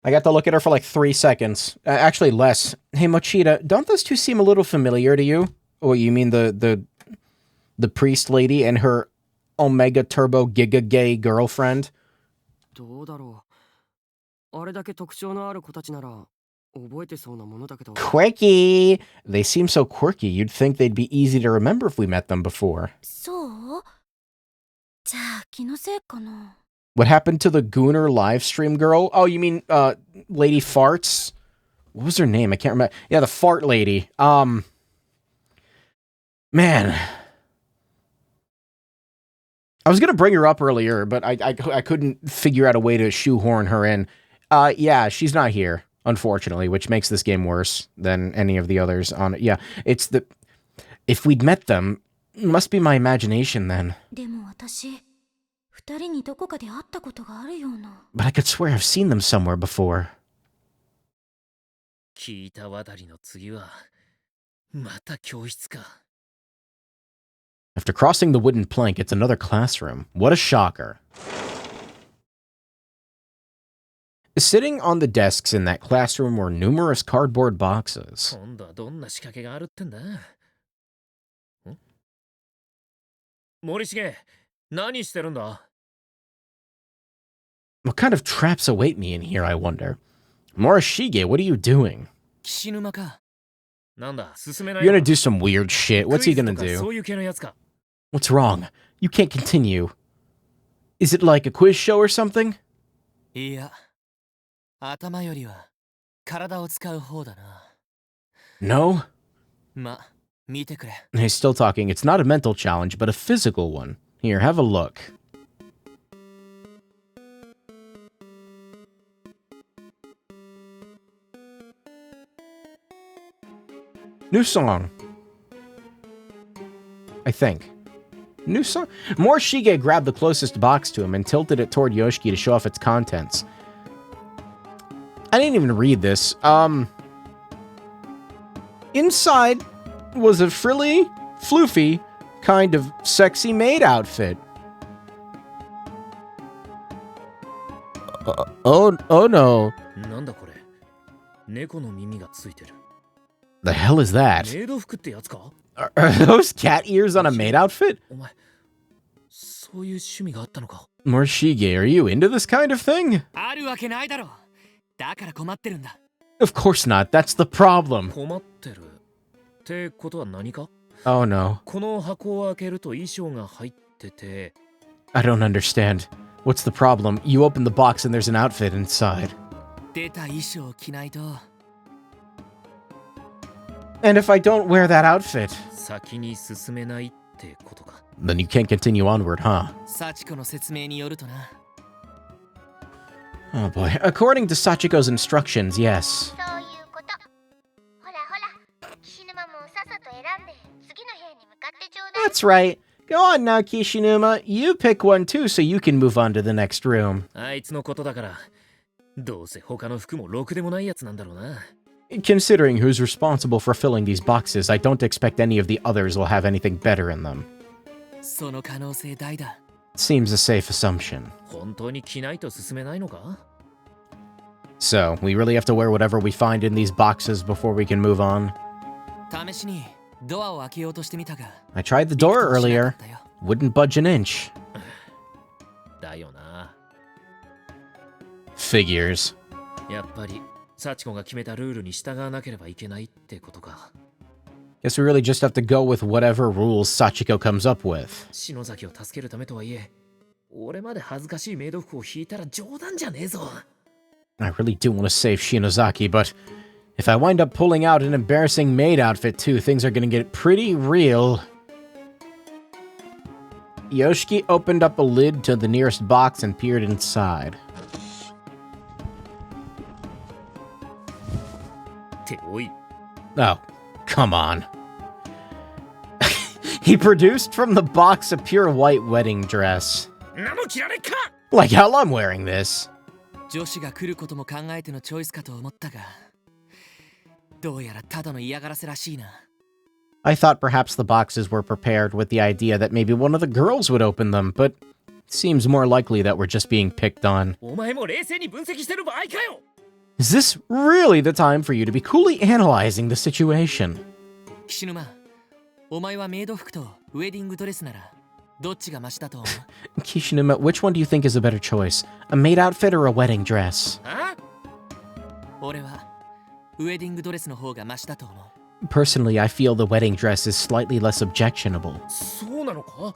I got to look at her for like 3 seconds. Actually, less. Hey, Mochida, don't those two seem a little familiar to you? Oh, you mean the priest lady and her Omega Turbo Giga Gay girlfriend? どうだろう。あれだけ特徴のある子たちなら覚えてそうなものだけど。 Quirky! They seem so quirky, you'd think they'd be easy to remember if we met them before. そう？じゃあ気のせいかな。 What happened to the Gooner livestream girl? Oh, you mean, Lady Farts? What was her name? I can't remember. Yeah, the fart lady. Man. I was gonna bring her up earlier, but I couldn't figure out a way to shoehorn her in. Yeah, she's not here, unfortunately, which makes this game worse than any of the others on it. Yeah, it's the... If we'd met them, it must be my imagination then. でも私、二人にどこかで会ったことがあるような。 But I could swear I've seen them somewhere before. 聞いた渡りの次はまた教室か。 After crossing the wooden plank, it's another classroom. What a shocker. Sitting on the desks in that classroom were numerous cardboard boxes. 今度はどんな仕掛けがあるってんだ。森重、何してるんだ？ What kind of traps await me in here, I wonder? Morishige, what are you doing? 岸沼か。なんだ、進めない You're の gonna do some weird shit. What's he クイズ gonna とか do? そういう系のやつか。 What's wrong? You can't continue. Is it like a quiz show or something? いや、頭よりは体を使う方だな。 No? ま、見てくれ。 He's still talking. It's not a mental challenge, but a physical one. Here, have a look. New song. I think. New song? Morishige grabbed the closest box to him and tilted it toward Yoshiki to show off its contents. I didn't even read this. Inside was a frilly, floofy, kind of sexy maid outfit. Oh no. なんだこれ。猫の耳がついてる。 The hell is that? メイド服ってやつか？ Are those cat ears on a maid outfit? お前、そういう趣味があったのか？ Morishige, are you into this kind of thing? あるわけないだろ。だから困ってるんだ。 Of course not. That's the problem. 困ってる。ってことは何か？ Oh no. この箱を開けると衣装が入ってて。 I don't understand. What's the problem? You open the box and there's an outfit inside. 出た衣装を着ないと。 And if I don't wear that outfit, 先に進めないってことか。 then you can't continue onward, huh? 幸子の説明によるとな。 Oh boy. According to Sachiko's instructions, yes. そういうこと。ほらほら、岸沼もさっさと選んで次の部屋に向かってちょうだい。 That's right. Go on now, Kishinuma. You pick one too so you can move on to the next room. あいつのことだから、どうせ他の服もろくでもないやつなんだろうな。 Considering who's responsible for filling these boxes, I don't expect any of the others will have anything better in them. その可能性大だ。 Seems a safe assumption. 本当に着ないと進めないのか？ So, we really have to wear whatever we find in these boxes before we can move on? 試しにドアを開けようとしてみたが。 I tried the door earlier. Wouldn't budge an inch. だよな。 Figures. やっぱり、幸子が決めたルールに従わなければいけないってことか。 Guess we really just have to go with whatever rules Sachiko comes up with. 篠崎を助けるためとはいえ、俺まで恥ずかしいメイド服を引いたら冗談じゃねえぞ。 I really do want to save Shinozaki, but if I wind up pulling out an embarrassing maid outfit too, things are gonna get pretty real. Yoshiki opened up a lid to the nearest box and peered inside. っておい。 Oh, come on. He produced from the box a pure white wedding dress. なの着られっか！ Like hell I'm wearing this. 女子が来ることも考えてのチョイスかと思ったが。どうやらただの嫌がらせらしいな。 I thought perhaps the boxes were prepared with the idea that maybe one of the girls would open them, but it seems more likely that we're just being picked on. お前も冷静に分析してる場合かよ。 Is this really the time for you to be coolly analyzing the situation? 岸沼、お前はメイド服とウェディングドレスならどっちがマシだと思う？ Kishinuma, which one do you think is a better choice? A maid outfit or a wedding dress? あ？ 俺はウェディングドレスの方がマシだと思う。 Personally, I feel the wedding dress is slightly less objectionable. そうなのか？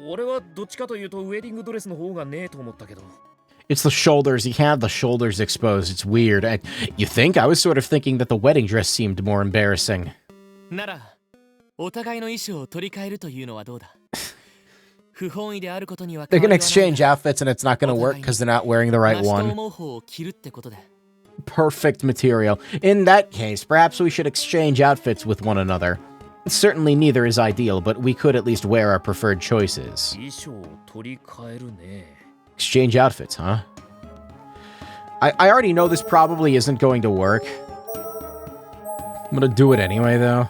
俺はどっちかというとウェディングドレスの方がねえと思ったけど。 It's the shoulders. He had the shoulders exposed. It's weird. You think? I was sort of thinking that the wedding dress seemed more embarrassing. なら、お互いの衣装を取り替えるというのはどうだ？不本意であることには They're gonna exchange outfits and it's not gonna work because they're not wearing the right マシと one. 思う方を着るってことで。 Perfect material. In that case, perhaps we should exchange outfits with one another. Certainly neither is ideal, but we could at least wear our preferred choices. 衣装を取り替えるね。 Exchange outfits, huh? I already know this probably isn't going to work. I'm gonna do it anyway, though.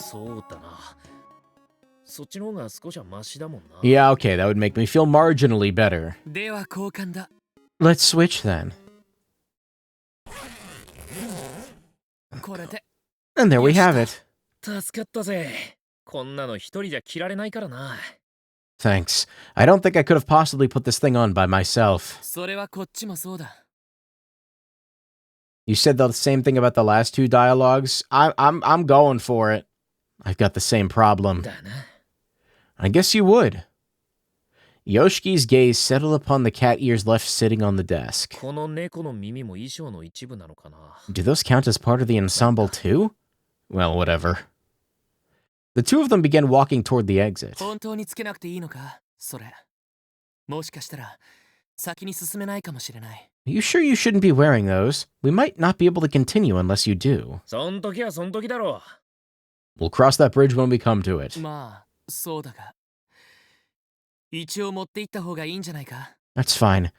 そうだな。そっちの方が少しはマシだもんな。 Yeah, okay, that would make me feel marginally better. では交換だ。 Let's switch then. これで。 And there we have it. 助かったぜ。こんなの一人じゃ着られないからな。 Thanks. I don't think I could have possibly put this thing on by myself. それはこっちもそうだ。 You said the same thing about the last two dialogues. I'm going for it. I've got the same problem. だな。 I guess you would. Yoshiki's gaze settled upon the cat ears left sitting on the desk. この猫の耳も衣装の一部なのかな。 Do those count as part of the ensemble too? Well, whatever. The two of them began walking toward the exit. 本当につけなくていいのか？それ。もしかしたら先に進めないかもしれない。 Are you sure you shouldn't be wearing those? We might not be able to continue unless you do. そん時はそん時だろ We'll cross that bridge when we come to it. まあ、そうだが。一応持って行った方がいいんじゃないか？ That's fine.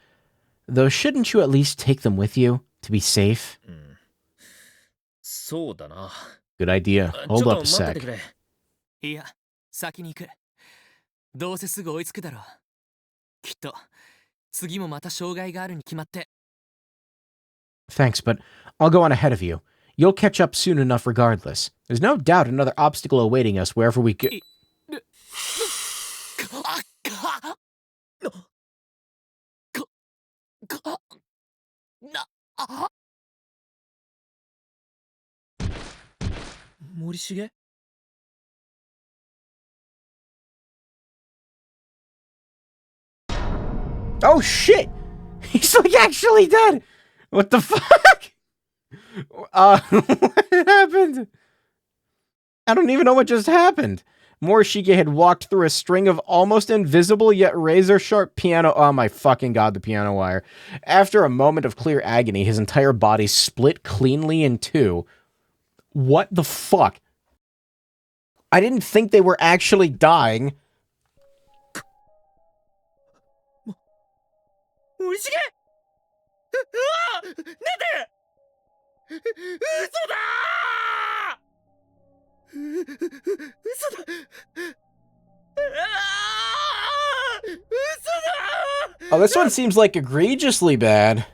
Though shouldn't you at least take them with you to be safe? う。うん。そうだな。 Good idea. ちょっ Hold と up a 待っててく sec. れ。いや、先に行く。どうせすぐ追いつくだろう。きっと、次もまた障害があるに決まって。 Thanks, but I'll go on ahead of you. You'll catch up soon enough regardless. There's no doubt another obstacle awaiting us wherever we go. 森重 Oh shit! He's like actually dead! What the fuck? What happened? I don't even know what just happened. Morishige had walked through a string of almost invisible yet razor-sharp piano— oh my fucking god, the piano wire. After a moment of clear agony, his entire body split cleanly in two. What the fuck? I didn't think they were actually dying. 森重なんで嘘だ嘘だ嘘だ Oh, this one seems like egregiously bad. や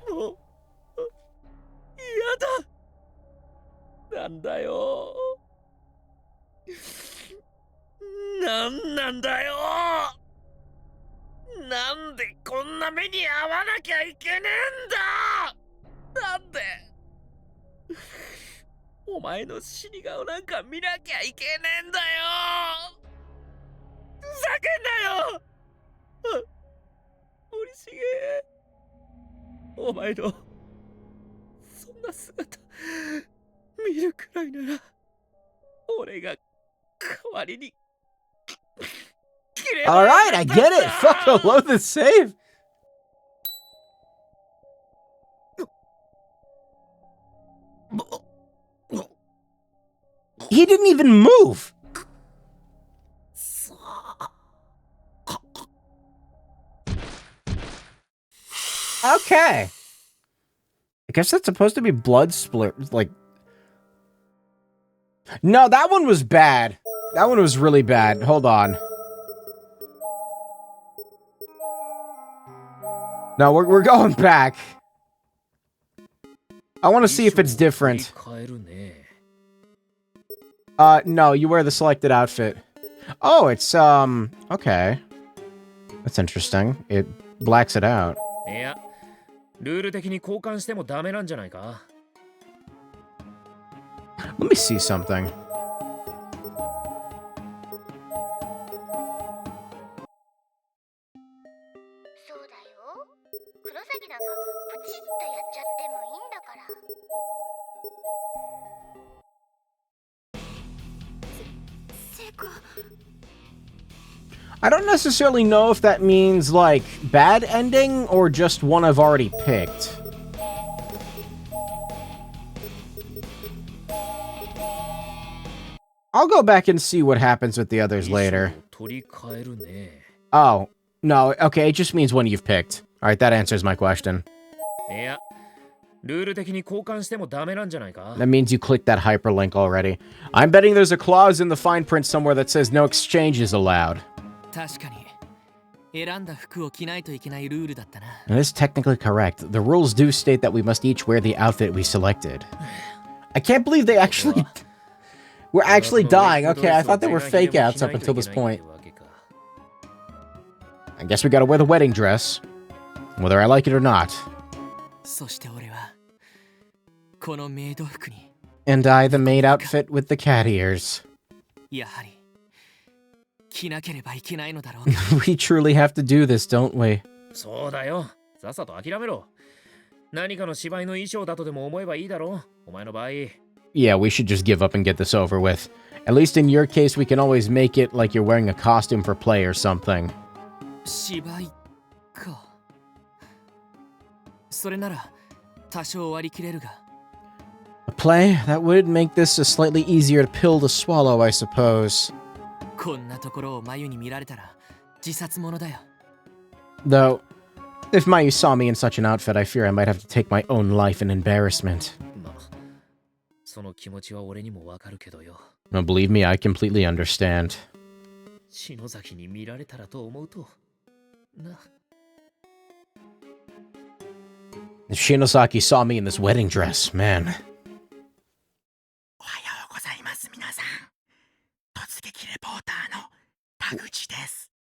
だなんだよなんだよなんでこんな目に遭わなきゃいけねえんだなんでお前の死に顔なんか見なきゃいけねえんだよふざけんなよ森重お前のそんな姿見るくらいなら俺が代わりに Alright, I get it! Fuck, load the save! He didn't even move! Okay. I guess that's supposed to be blood split, like... No, that one was bad. That one was really bad. Hold on. No, we're going back. I want to see if it's different. No, you wear the selected outfit. Oh, it's, okay. That's interesting. It blacks it out. いや、ルール的に交換してもダメなんじゃないか? Let me see something. そうだよ。黒崎なんかプチッとやっちゃってもいいんだから。聖子。 I don't necessarily know if that means, like, bad ending or just one I've already picked. I'll go back and see what happens with the others later. Oh, no, okay, it just means one you've picked. Alright, that answers my question. That means you clicked that hyperlink already. I'm betting there's a clause in the fine print somewhere that says no exchange is allowed. And it's technically correct. The rules do state that we must each wear the outfit we selected. I can't believe they actually... We're actually dying. Okay, I thought they were fake outs up until this point. I guess we gotta wear the wedding dress, whether I like it or not. And I, the maid outfit with the cat ears. We truly have to do this, don't we? Yeah, we should just give up and get this over with. At least in your case, we can always make it like you're wearing a costume for play or something. A play? That would make this a slightly easier pill to swallow, I suppose. Though, if Mayu saw me in such an outfit, I fear I might have to take my own life in embarrassment. No, believe me, I completely understand. If Shinosaki saw me in this wedding dress, man.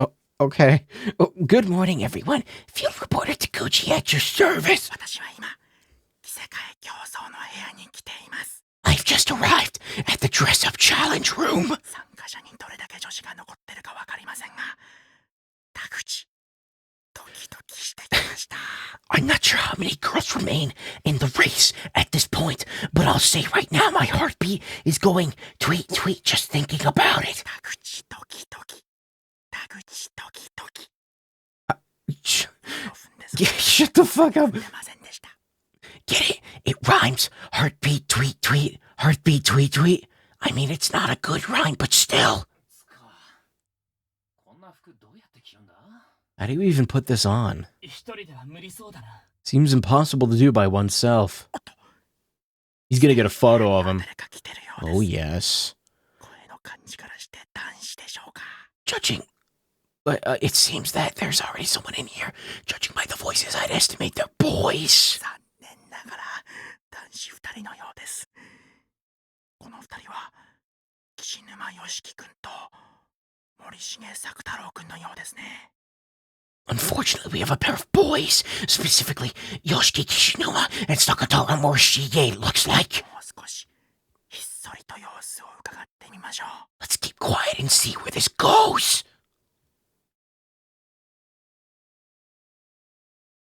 Oh, okay. Oh, good morning, everyone. Field reporter Taguchi at your service. I've just arrived at the dress-up challenge room. I'm not sure how many girls remain in the race at this point, but I'll say right now my heartbeat is going tweet, tweet, just thinking about it. Shut the fuck up. Get it? It rhymes. Heartbeat, tweet, tweet. Heartbeat, tweet, tweet. I mean, it's not a good rhyme, but still. How do you even put this on? Seems impossible to do by oneself. He's gonna get a photo of him. Oh, yes. Judging... it seems that there's already someone in here. Judging by the voices, I'd estimate they're boys. Unfortunately, we have a pair of boys, specifically Yoshiki Kishinuma and Sakatora Morishige, looks like. Let's keep quiet and see where this goes.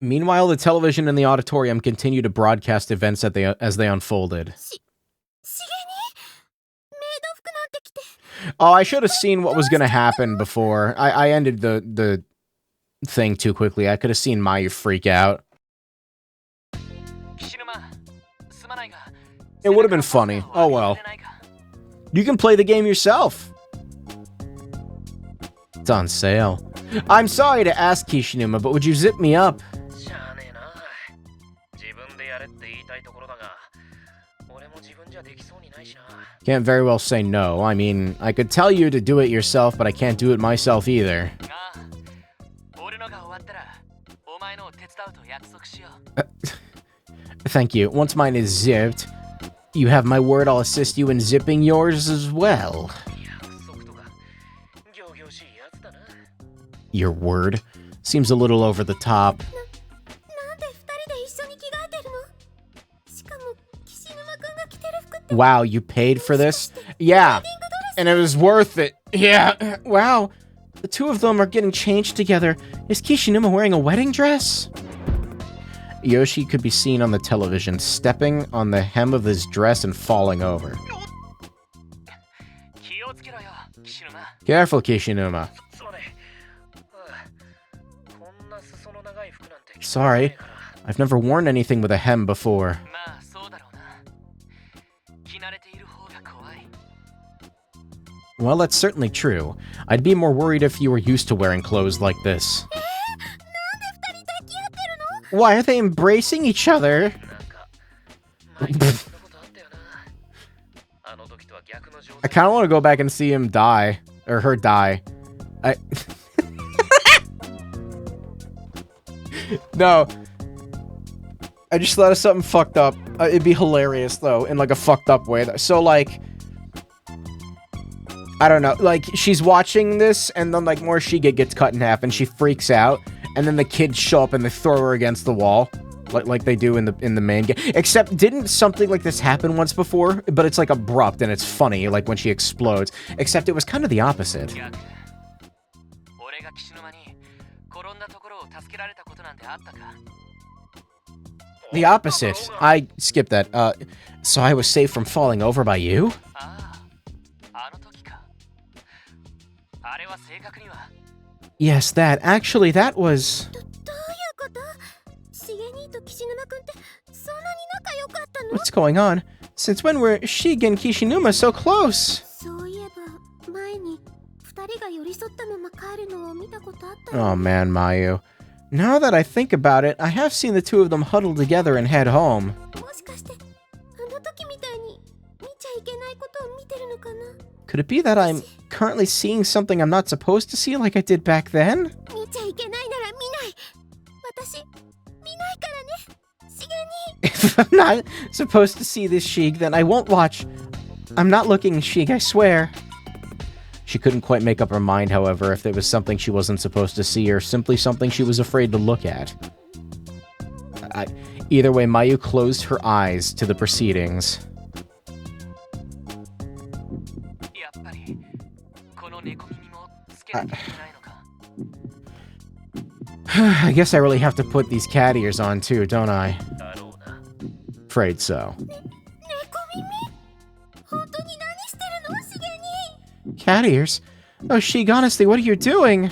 Meanwhile, the television in the auditorium continued to broadcast events as they unfolded. Oh, I should have seen what was going to happen before. I ended the thing too quickly. I could have seen Mayu freak out. It would have been funny. Oh well. You can play the game yourself. It's on sale. I'm sorry to ask, Kishinuma, but would you zip me up? Can't very well say no. I mean, I could tell you to do it yourself, but I can't do it myself either. Thank you. Once mine is zipped, you have my word I'll assist you in zipping yours as well. Your word? Seems a little over the top. Wow, you paid for this? Yeah, and it was worth it. Yeah, wow. The two of them are getting changed together. Is Kishinuma wearing a wedding dress? Yoshi could be seen on the television, stepping on the hem of his dress and falling over. Careful, Kishinuma. Sorry, I've never worn anything with a hem before. Well, that's certainly true. I'd be more worried if you were used to wearing clothes like this. Why are they embracing each other? I kind of want to go back and see him die. Or her die. No. I just thought of something fucked up. It'd be hilarious, though, in, like, a fucked up way. So, like... I don't know, like, she's watching this, and then, like, Morishige gets cut in half, and she freaks out, and then the kids show up and they throw her against the wall, like they do in the main game. Except, didn't something like this happen once before? But it's, like, abrupt, and it's funny, like, when she explodes. Except it was kind of the opposite. The opposite. I skipped that. So I was saved from falling over by you? Yes, that. Actually, that was... What's going on? Since when were Shige and Kishinuma so close? Oh man, Mayu. Now that I think about it, I have seen the two of them huddle together and head home. Could it be that I'm currently seeing something I'm not supposed to see like I did back then? If I'm not supposed to see this, Shige, then I won't watch. I'm not looking, Shige, I swear. She couldn't quite make up her mind, however, if it was something she wasn't supposed to see or simply something she was afraid to look at. Either way, Mayu closed her eyes to the proceedings. I guess I really have to put these cat ears on too, don't I? Afraid so. Cat ears? Oh, Shige, honestly, what are you doing?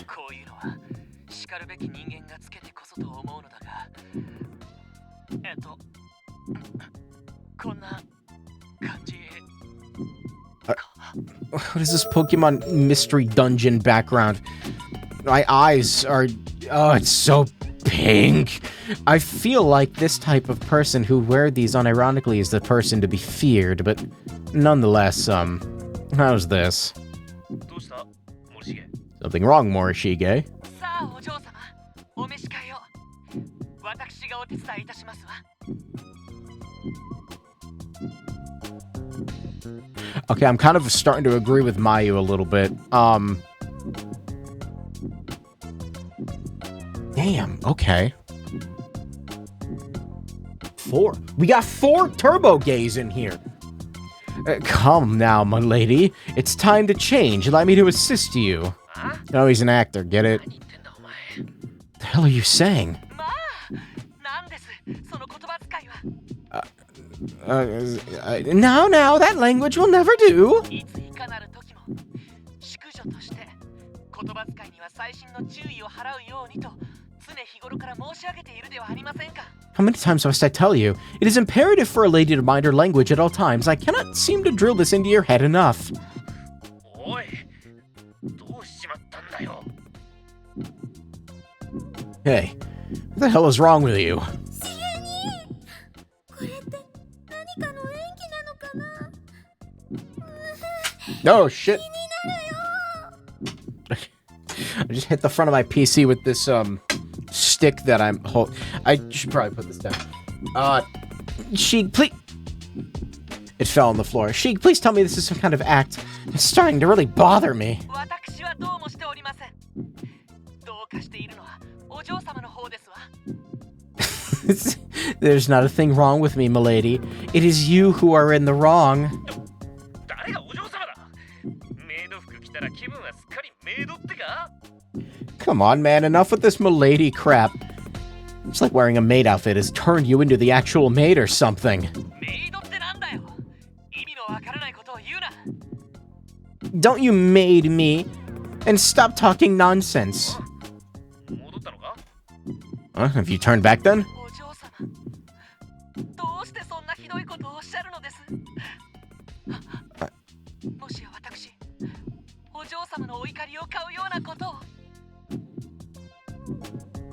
What is this Pokemon Mystery Dungeon background? My eyes are... Oh, it's so pink. I feel like this type of person who wear these unironically is the person to be feared, but nonetheless, how's this? Something wrong, Morishige? Okay, I'm kind of starting to agree with Mayu a little bit. Damn, okay. 4. We got 4 Turbo Gays in here. Come now, my lady. It's time to change. Allow me to assist you. No, he's an actor, get it? The hell are you saying? Now, that language will never do. How many times must I tell you? It is imperative for a lady to mind her language at all times. I cannot seem to drill this into your head enough. Hey, what the hell is wrong with you? Oh, shit. I just hit the front of my PC with this, stick that I'm holding. I should probably put this down. Sheik, please... It fell on the floor. Sheik, please tell me this is some kind of act. It's starting to really bother me. There's not a thing wrong with me, milady. It is you who are in the wrong. Come on, man. Enough with this milady crap. It's like wearing a maid outfit has turned you into the actual maid or something. Don't you maid me, and stop talking nonsense. Have you turned back then?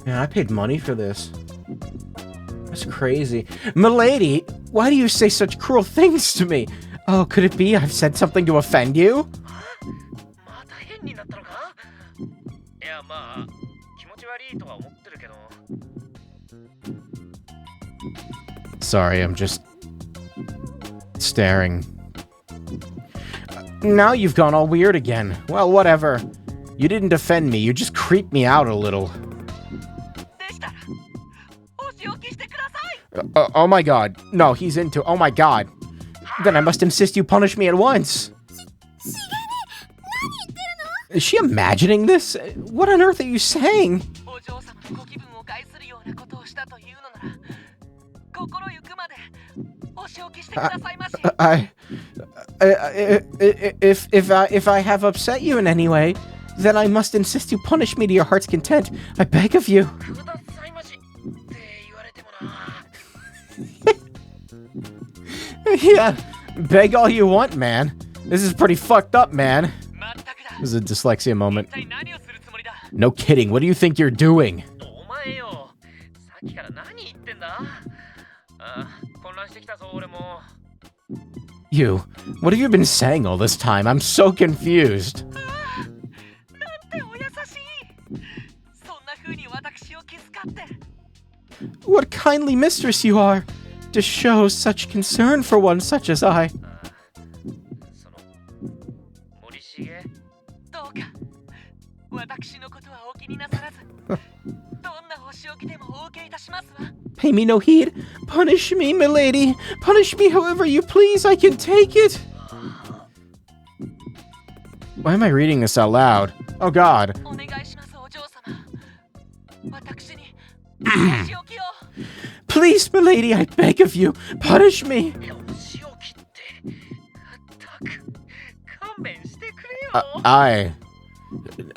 Yeah, I paid money for this. That's crazy. Milady, why do you say such cruel things to me? Oh, could it be I've said something to offend you? Sorry, I'm just staring. Now you've gone all weird again. Well, whatever. You didn't offend me, you just creeped me out a little. Oh my god. No, he's into... Oh my god. Then I must insist you punish me at once. Is she imagining this? What on earth are you saying? If I have upset you in any way, then I must insist you punish me to your heart's content. I beg of you. Yeah, beg all you want, man. This is pretty fucked up, man. This is a dyslexia moment. No kidding, what do you think you're doing? You, what have you been saying all this time? I'm so confused. What kindly mistress you are, to show such concern for one such as I. Pay me no heed. Punish me, milady. Punish me however you please. I can take it. Why am I reading this out loud? Oh god. Please, milady, I beg of you, punish me.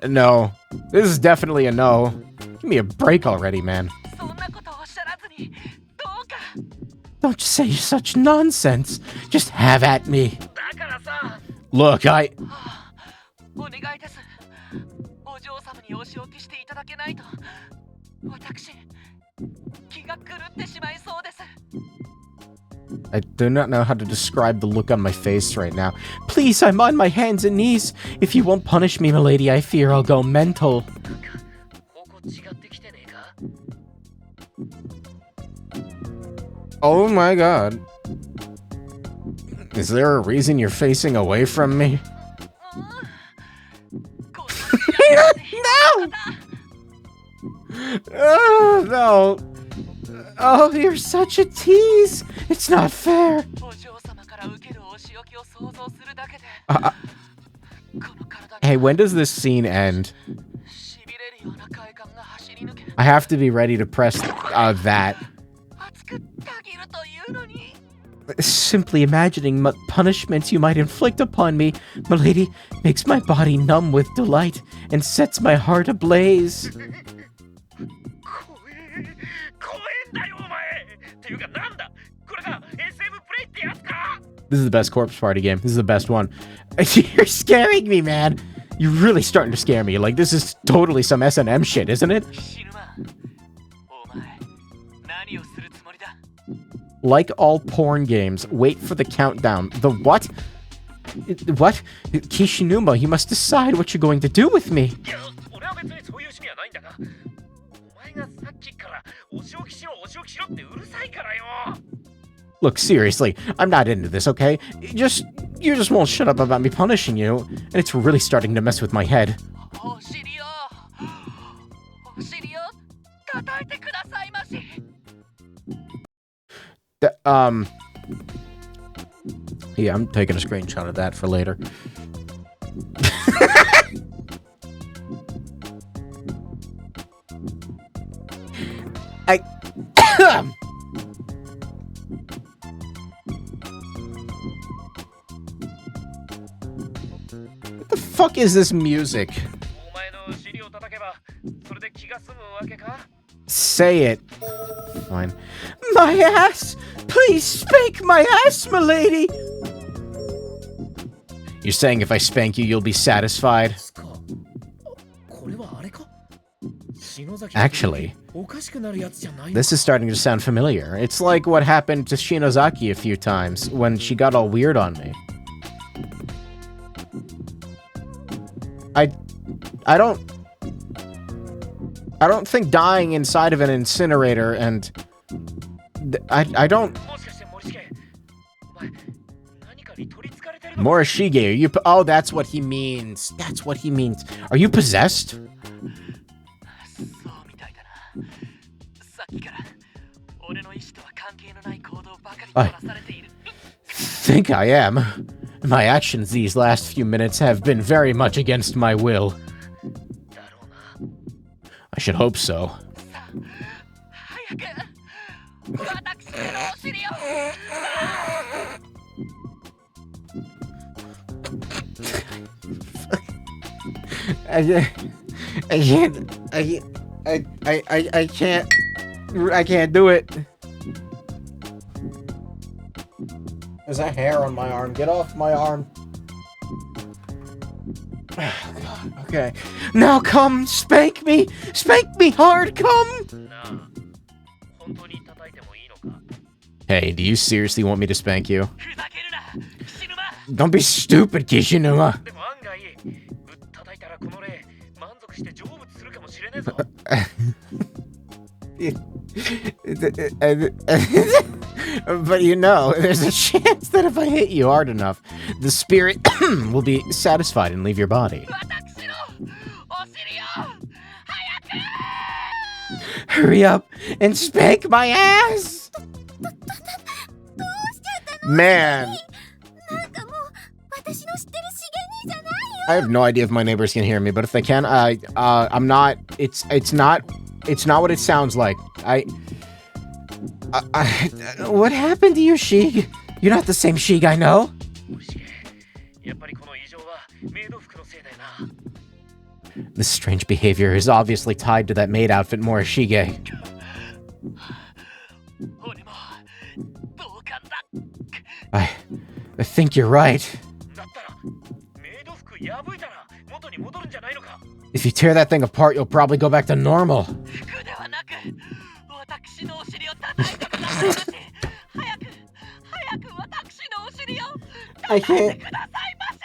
No. This is definitely a no. Give me a break already, man. Don't say such nonsense. Just have at me. Look, I do not know how to describe the look on my face right now. Please, I'm on my hands and knees. If you won't punish me, milady, I fear I'll go mental. Oh my god. Is there a reason you're facing away from me? No! Oh, no. Oh, you're such a tease. It's not fair. Hey, when does this scene end? I have to be ready to press that. Simply imagining what punishments you might inflict upon me, milady, makes my body numb with delight and sets my heart ablaze. This is the best corpse party game. This is the best one. You're scaring me, man. You're really starting to scare me. Like, this is totally some S&M shit, isn't it? Like all porn games, wait for the countdown. The what? What? Kishinuma, you must decide what you're going to do with me. いや俺は別にそういう趣味はないんだがお前がさっきからお仕置きしろお仕置きしろってうるさいからよ Look, seriously, I'm not into this, okay? You just won't shut up about me punishing you, and it's really starting to mess with my head. お尻を叩いてくださいまし。 Yeah, I'm taking a screenshot of that for later. What the fuck is this music? お前の尻を叩けばそれで気が済むわけか Say it. Fine. My ass! Please spank my ass, milady! You're saying if I spank you, you'll be satisfied? Actually, this is starting to sound familiar. It's like what happened to Shinozaki a few times when she got all weird on me. I don't think dying inside of an incinerator and I don't. もしかして森重お前何かに取り憑かれてるの Morishige, are you? Oh, that's what he means. That's what he means. Are you possessed? そうみたいだな。さっきから俺の意志とは関係のない行動ばかり取らされている。 Think I am. My actions these last few minutes have been very much against my will. だろうな I should hope so. 早く私のお尻を。 I can't do it. There's that hair on my arm. Get off my arm. Okay. Now come, spank me hard, come. なあ本当に叩いてもいいのか Hey, do you seriously want me to spank you? ふざけるな、死ぬま。 Don't be stupid, Kishinuma. でも案外ぶったたいたらこの霊満足して成仏するかもしれねえぞ But you know, there's a chance that if I hit you hard enough, the spirit will be satisfied and leave your body. 私のお尻を早く。 Hurry up and spank my ass! Man, なんかもう私の知ってるしげにじゃないよ I have no idea if my neighbors can hear me, but if they can, I'm not. It's not what it sounds like. What happened to you, Sheik? You're not the same Sheik I know. 森重やっぱりこの異常はメイド服のせいだよな This strange behavior is obviously tied to that maid outfit, Morishige. 俺も同感だ。 I think you're right. だったらメイド服破いたら元に戻るんじゃないのか If you tear that thing apart, you'll probably go back to normal. 服ではなく私のお尻を叩いてくださいませ。早く私のお尻を I 叩い can't. てくださいませ。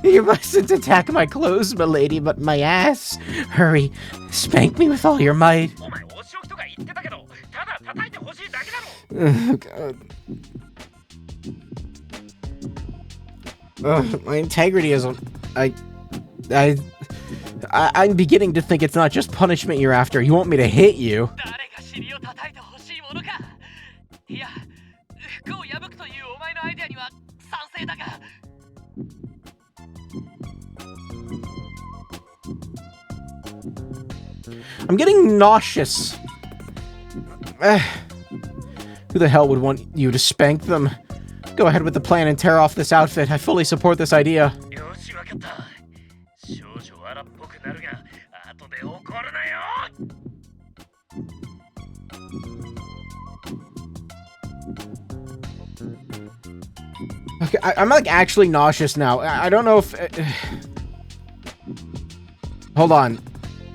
You mustn't attack my clothes, milady, but my ass. Hurry, spank me with all your might. お前お仕置きとか言ってたけどただ叩いてほしいだけだろ Oh, God. My integrity isn't. I'm beginning to think it's not just punishment you're after. You want me to hit you? 誰が尻を叩いてほしいものか。いや、服を破くというお前のアイデアには賛成だが。 I'm getting nauseous. Who the hell would want you to spank them? Go ahead with the plan and tear off this outfit. I fully support this idea. よしわかった少々荒っぽくなるが後で怒るなよ Okay, I'm like actually nauseous now. I don't know if... Hold on.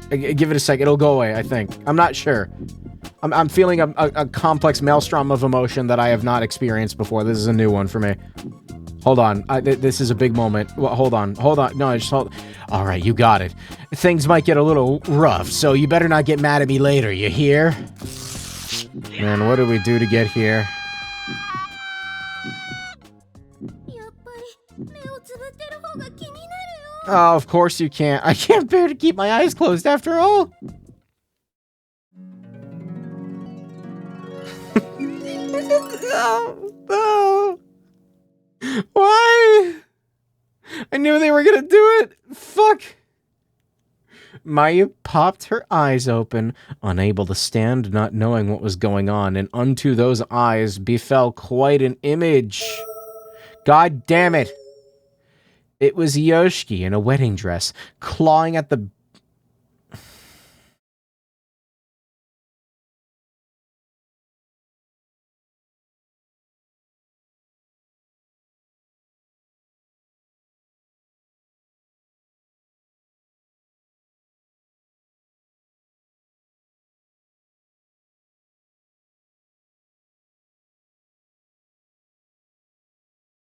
Give it a sec. It'll go away, I think. I'm not sure. I'm feeling a complex maelstrom of emotion that I have not experienced before. This is a new one for me. Hold on. This is a big moment. Well, hold on. No, just hold. All right, you got it. Things might get a little rough, so you better not get mad at me later, you hear? Man, what did we do to get here? やっぱり目をつぶってる方が気になるよ。 Oh, of course you can't. I can't bear to keep my eyes closed after all. No. Why? I knew they were gonna do it. Fuck. Maya popped her eyes open, unable to stand, not knowing what was going on, and unto those eyes befell quite an image. God damn it. It was Yoshiki in a wedding dress, clawing at the...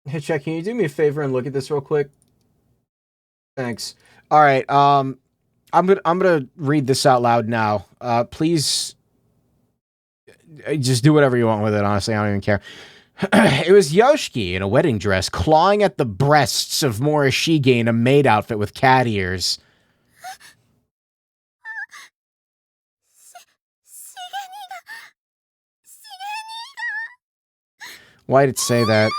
Hey, Check, can you do me a favor and look at this real quick? Thanks. All right, I'm gonna read this out loud now. Please, just do whatever you want with it, honestly, I don't even care. It was Yoshiki in a wedding dress, clawing at the breasts of Morishige in a maid outfit with cat ears. Why'd it say that?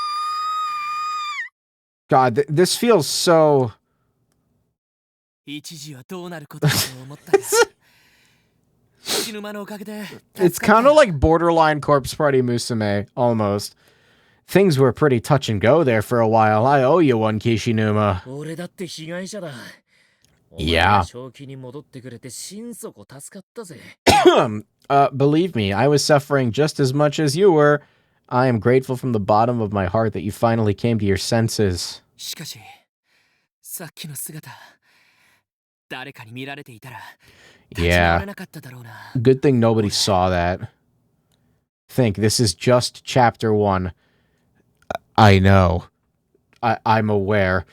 God, this feels so... It's kind of like borderline Corpse Party Musume, almost. Things were pretty touch and go there for a while. I owe you one, Kishinuma. Yeah. Believe me, I was suffering just as much as you were. I am grateful from the bottom of my heart that you finally came to your senses. Yeah. Good thing nobody saw that. Think, this is just chapter 1. I know. I'm aware.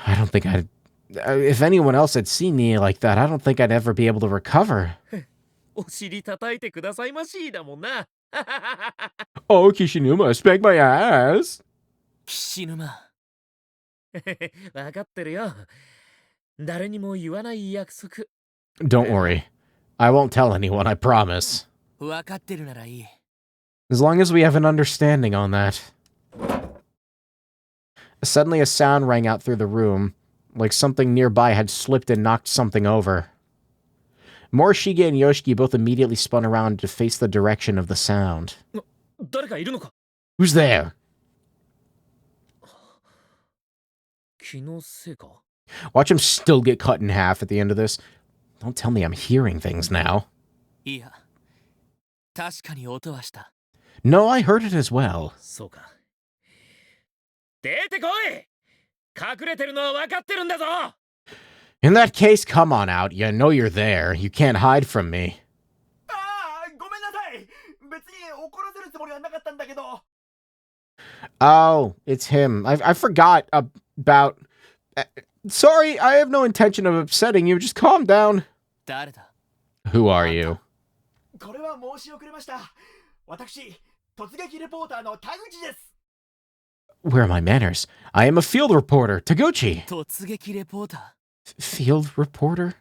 I don't think I'd... If anyone else had seen me like that, I don't think I'd ever be able to recover. Oh, Kishinuma, spank my ass. Kishinuma. Don't worry. I won't tell anyone, I promise. As long as we have an understanding on that. Suddenly a sound rang out through the room, like something nearby had slipped and knocked something over. Morishige and Yoshiki both immediately spun around to face the direction of the sound. Who's there? Watch him still get cut in half at the end of this. Don't tell me I'm hearing things now. No, I heard it as well. In that case, come on out. You know you're there. You can't hide from me. Oh, it's him. I forgot about... Sorry, I have no intention of upsetting you. Just calm down. Who are you? Where are my manners? I am a field reporter, Taguchi. Field reporter?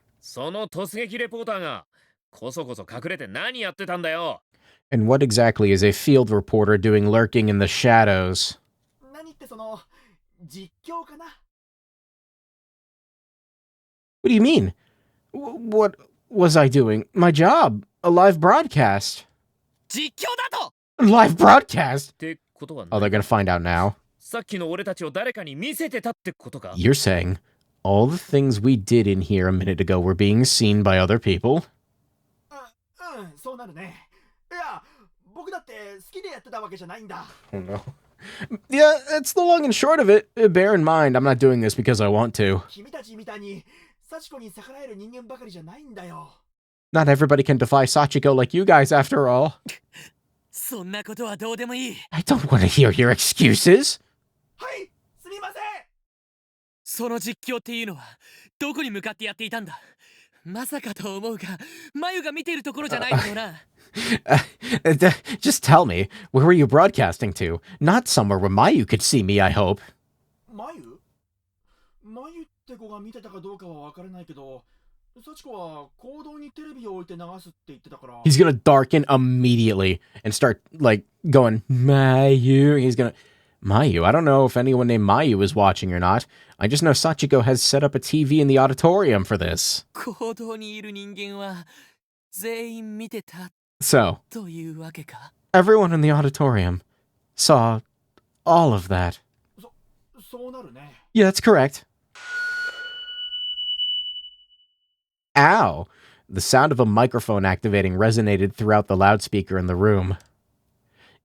And what exactly is a field reporter doing lurking in the shadows? What do you mean? What was I doing? My job. A live broadcast. Live broadcast? Oh, they're gonna find out now. You're saying all the things we did in here a minute ago were being seen by other people? Oh no. Yeah, that's the long and short of it. Bear in mind, I'm not doing this because I want to. Not everybody can defy Sachiko like you guys, after all. そんなことはどうでもいい。 I don't want to hear your excuses. はい、すみません。その実況っていうのはどこに向かってやっていたんだ。まさかと思うが、眉が見ているところじゃないだろうな。Just tell me, where were you broadcasting to? Not somewhere where Mayu could see me, I hope. マユって子が見てたかどうかは分からないけど、幸子は行動にテレビを置いて流すって言ってたから。He's gonna darken immediately and start, like, going, Mayu. He's gonna... Mayu? I don't know if anyone named Mayu is watching or not. I just know Sachiko has set up a TV in the auditorium for this. 行動にいる人間は全員見てた So, というわけか。 everyone in the auditorium saw all of that. そうなるね。 Yeah, that's correct. Ow! The sound of a microphone activating resonated throughout the loudspeaker in the room.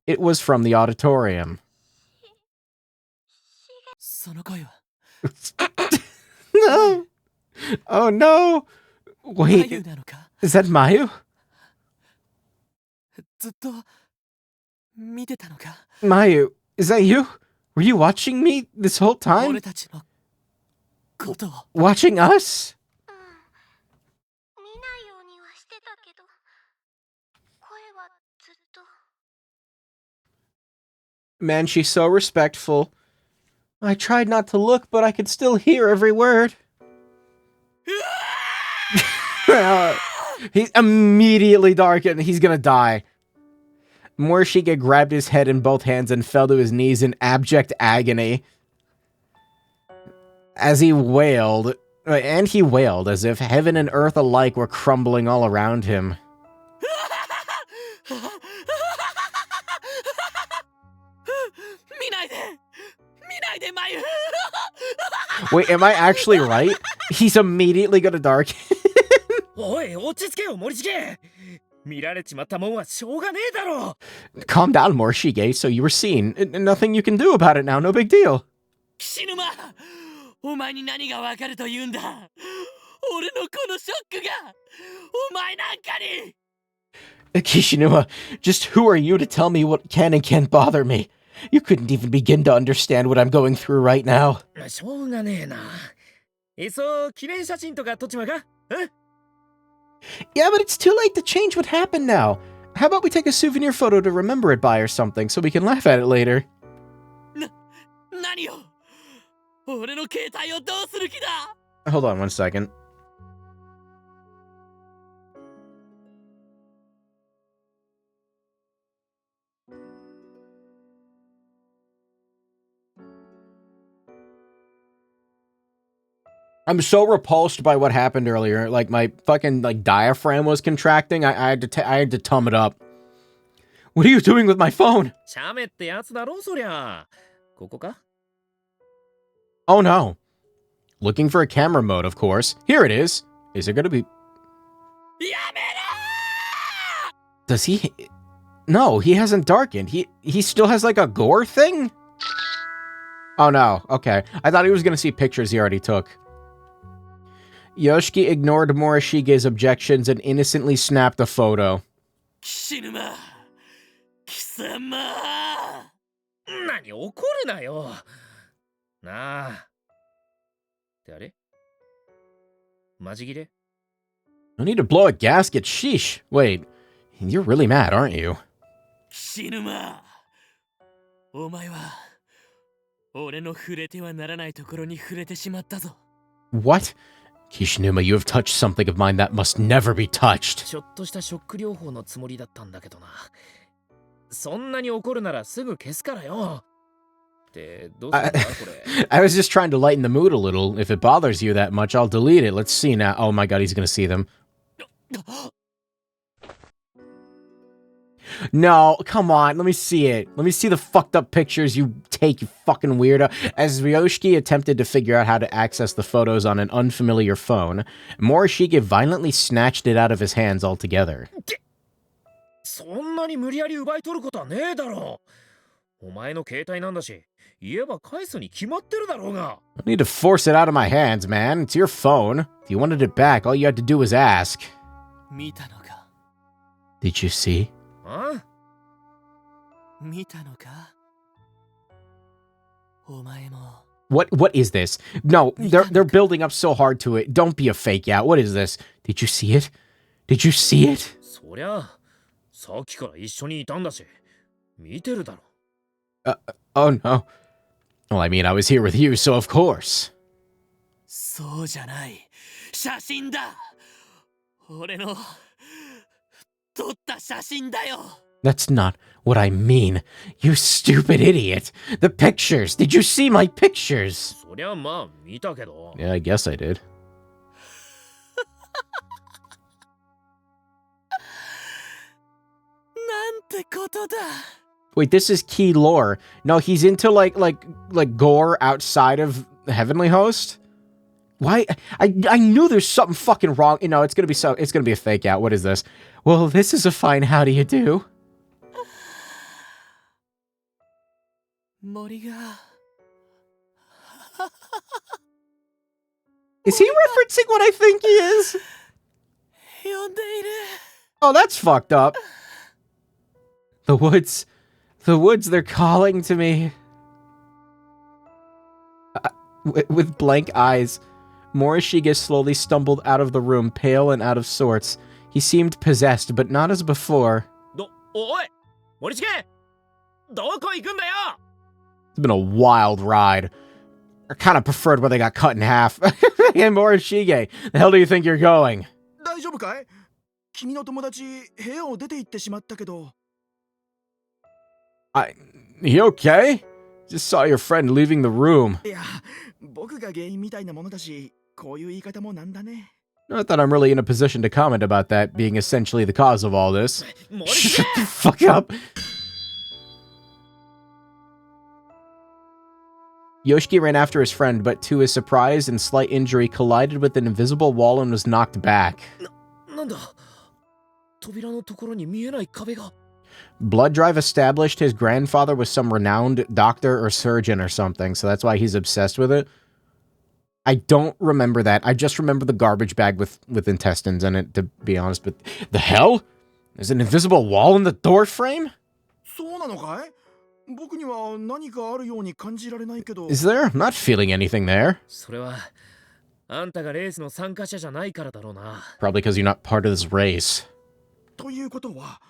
It was from the auditorium. その声は No! Oh no! 眉 Wait, なのか。 is that Mayu? ずっと見てたのか。 Mayu, is that you? Were you watching me this whole 俺 time? たちのことを。 Watching us? 見ないようにはしてたけど、声はずっと。 Man, she's so respectful. I tried not to look, but I could still hear every word. He immediately darkened. He's gonna die. Morishige grabbed his head in both hands and fell to his knees in abject agony. As he wailed, and he wailed as if heaven and earth alike were crumbling all around him. Wait, am I actually right? He's immediately gonna darken. おい、落ち着けよ、森重。見られちまったもんはしょうがねえだろ。 Calm down, Morishige, so you were seen. Nothing you can do about it now, no big deal. 岸沼、お前に何がわかると言うんだ。俺のこのショックがお前なんかに。 Kishinuma, just who are you to tell me what can and can't bother me? You couldn't even begin to understand what I'm going through right now. しょうがねえな。いっそ記念写真とか撮っちまうか？ Yeah, but it's too late to change what happened now. How about we take a souvenir photo to remember it by or something, so we can laugh at it later? 何を？俺の携帯をどうする気だ？ Hold on one second. I'm so repulsed by what happened earlier. Like, my fucking, like, diaphragm was contracting. I had to tum it up. What are you doing with my phone? シャメってやつだろ、そりゃ。ここか？ Oh no. Looking for a camera mode, of course. Here it is. Is it gonna be... やめろ！ Does he... No, he hasn't darkened. He still has, like, a gore thing? Oh no, okay. I thought he was gonna see pictures he already took. Yoshiki ignored Morishige's objections and innocently snapped a photo. 岸沼、貴様。何怒るなよ。なあ。ってあれ？マジ切れ？ No need to blow a gasket, sheesh. Wait, you're really mad, aren't you? 岸沼、お前は俺の触れてはならないところに触れてしまったぞ。 What? Kishinuma, you have touched something of mine that must never be touched. ちょっとしたショック療法のつもりだったんだけどな。そんなに怒るならすぐ消すからよ。ってどうするんだこれ。I was just trying to lighten the mood a little. If it bothers you that much, I'll delete it. Let's see now. Oh my god, he's gonna see them. No, come on. Let me see it. Let me see the fucked up pictures you take, you fucking weirdo. As Ryoshiki attempted to figure out how to access the photos on an unfamiliar phone, Morishige violently snatched it out of his hands altogether. そんなに無理やり奪い取ることはねえだろう。お前の携帯なんだし、言えば返すに決まってるだろうが。I need to force it out of my hands, man. It's your phone. If you wanted it back, all you had to do was ask. 見たのか Did you see? あ見たのかお前も What is this? No, they're building up so hard to it. Don't be a fake out. What is this? Did you see it? Did you see it? そりゃさっきから一緒にいたんだし見てるだろ Oh no. Well, I mean, I was here with you, so of course. そうじゃない写真だ俺の撮った写真だよ That's not what I mean. You stupid idiot. The pictures. Did you see my pictures? そりゃまあ見たけど Yeah, I guess I did. なんてことだ Wait, this is key lore. No, he's into like gore outside of the Heavenly Host? Why? I knew there's something fucking wrong. You know, it's gonna be a fake out. What is this? Well, this is a fine how do you do. 森が Is he referencing what I think he is? 呼んでいる Oh, that's fucked up. The woods, they're calling to me. With blank eyes, Morishige slowly stumbled out of the room, pale and out of sorts. He seemed possessed, but not as before. おい森重どこ行くんだよ It's been a wild ride. I kind of preferred when they got cut in half. Hey, Morishige, the hell do you think you're going? 大丈夫かい君の友達部屋を出て行ってしまったけど You okay? Just saw your friend leaving the room. いや僕が原因みたいなものだしこういう言い方もなんだね Not that I'm really in a position to comment about that being essentially the cause of all this. 森 Shut 重 the fuck up! Yoshiki ran after his friend, but to his surprise and slight injury, collided with an invisible wall and was knocked back. なんだ扉のところに見えない壁が Blood Drive established his grandfather was some renowned doctor or surgeon or something, so that's why he's obsessed with it. I don't remember that. I just remember the garbage bag with intestines in it, to be honest. But the hell? There's an invisible wall in the door frame? そうなのかい僕には何かあるように感じられないけど Is there? I'm not feeling anything there. それはあんたがレースの参加者じゃないからだろうな Probably because you're not part of this race. ということは